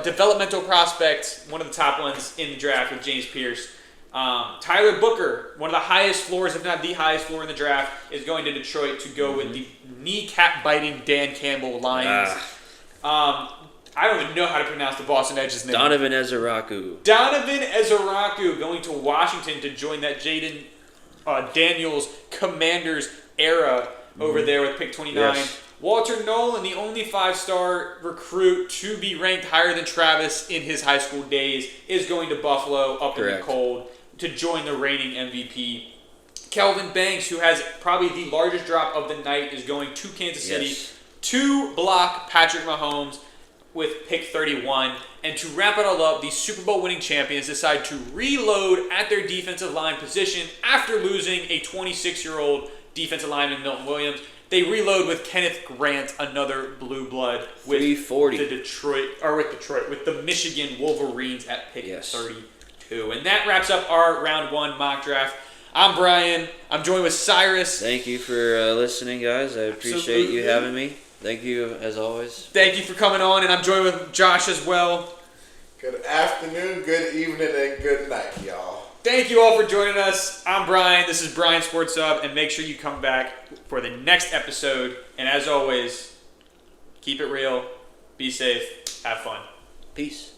developmental prospect, one of the top ones in the draft with James Pierce. Tyler Booker, one of the highest floors, if not the highest floor in the draft, is going to Detroit to go with the kneecap-biting Dan Campbell Lions. I don't even know how to pronounce the Boston Edge's name. Donovan Ezeraku going to Washington to join that Jaden Daniels Commanders era over there with pick 29. Walter Nolan, the only 5-star recruit to be ranked higher than Travis in his high school days, is going to Buffalo up in the cold to join the reigning MVP. Kelvin Banks, who has probably the largest drop of the night, is going to Kansas City to block Patrick Mahomes with pick 31. And to wrap it all up, the Super Bowl winning champions decide to reload at their defensive line position after losing a 26-year-old defensive lineman, Milton Williams. They reload with Kenneth Grant, another blue blood, with 340. with the Michigan Wolverines at pick 32. And that wraps up our round 1 mock draft. I'm Brian. I'm joined with Cyrus. Thank you for listening, guys. I appreciate you having me. Thank you, as always. Thank you for coming on, and I'm joined with Josh as well. Good afternoon, good evening, and good night, y'all. Thank you all for joining us. I'm Brian. This is Brian Sports Hub, and make sure you come back for the next episode. And as always, keep it real, be safe, have fun. Peace.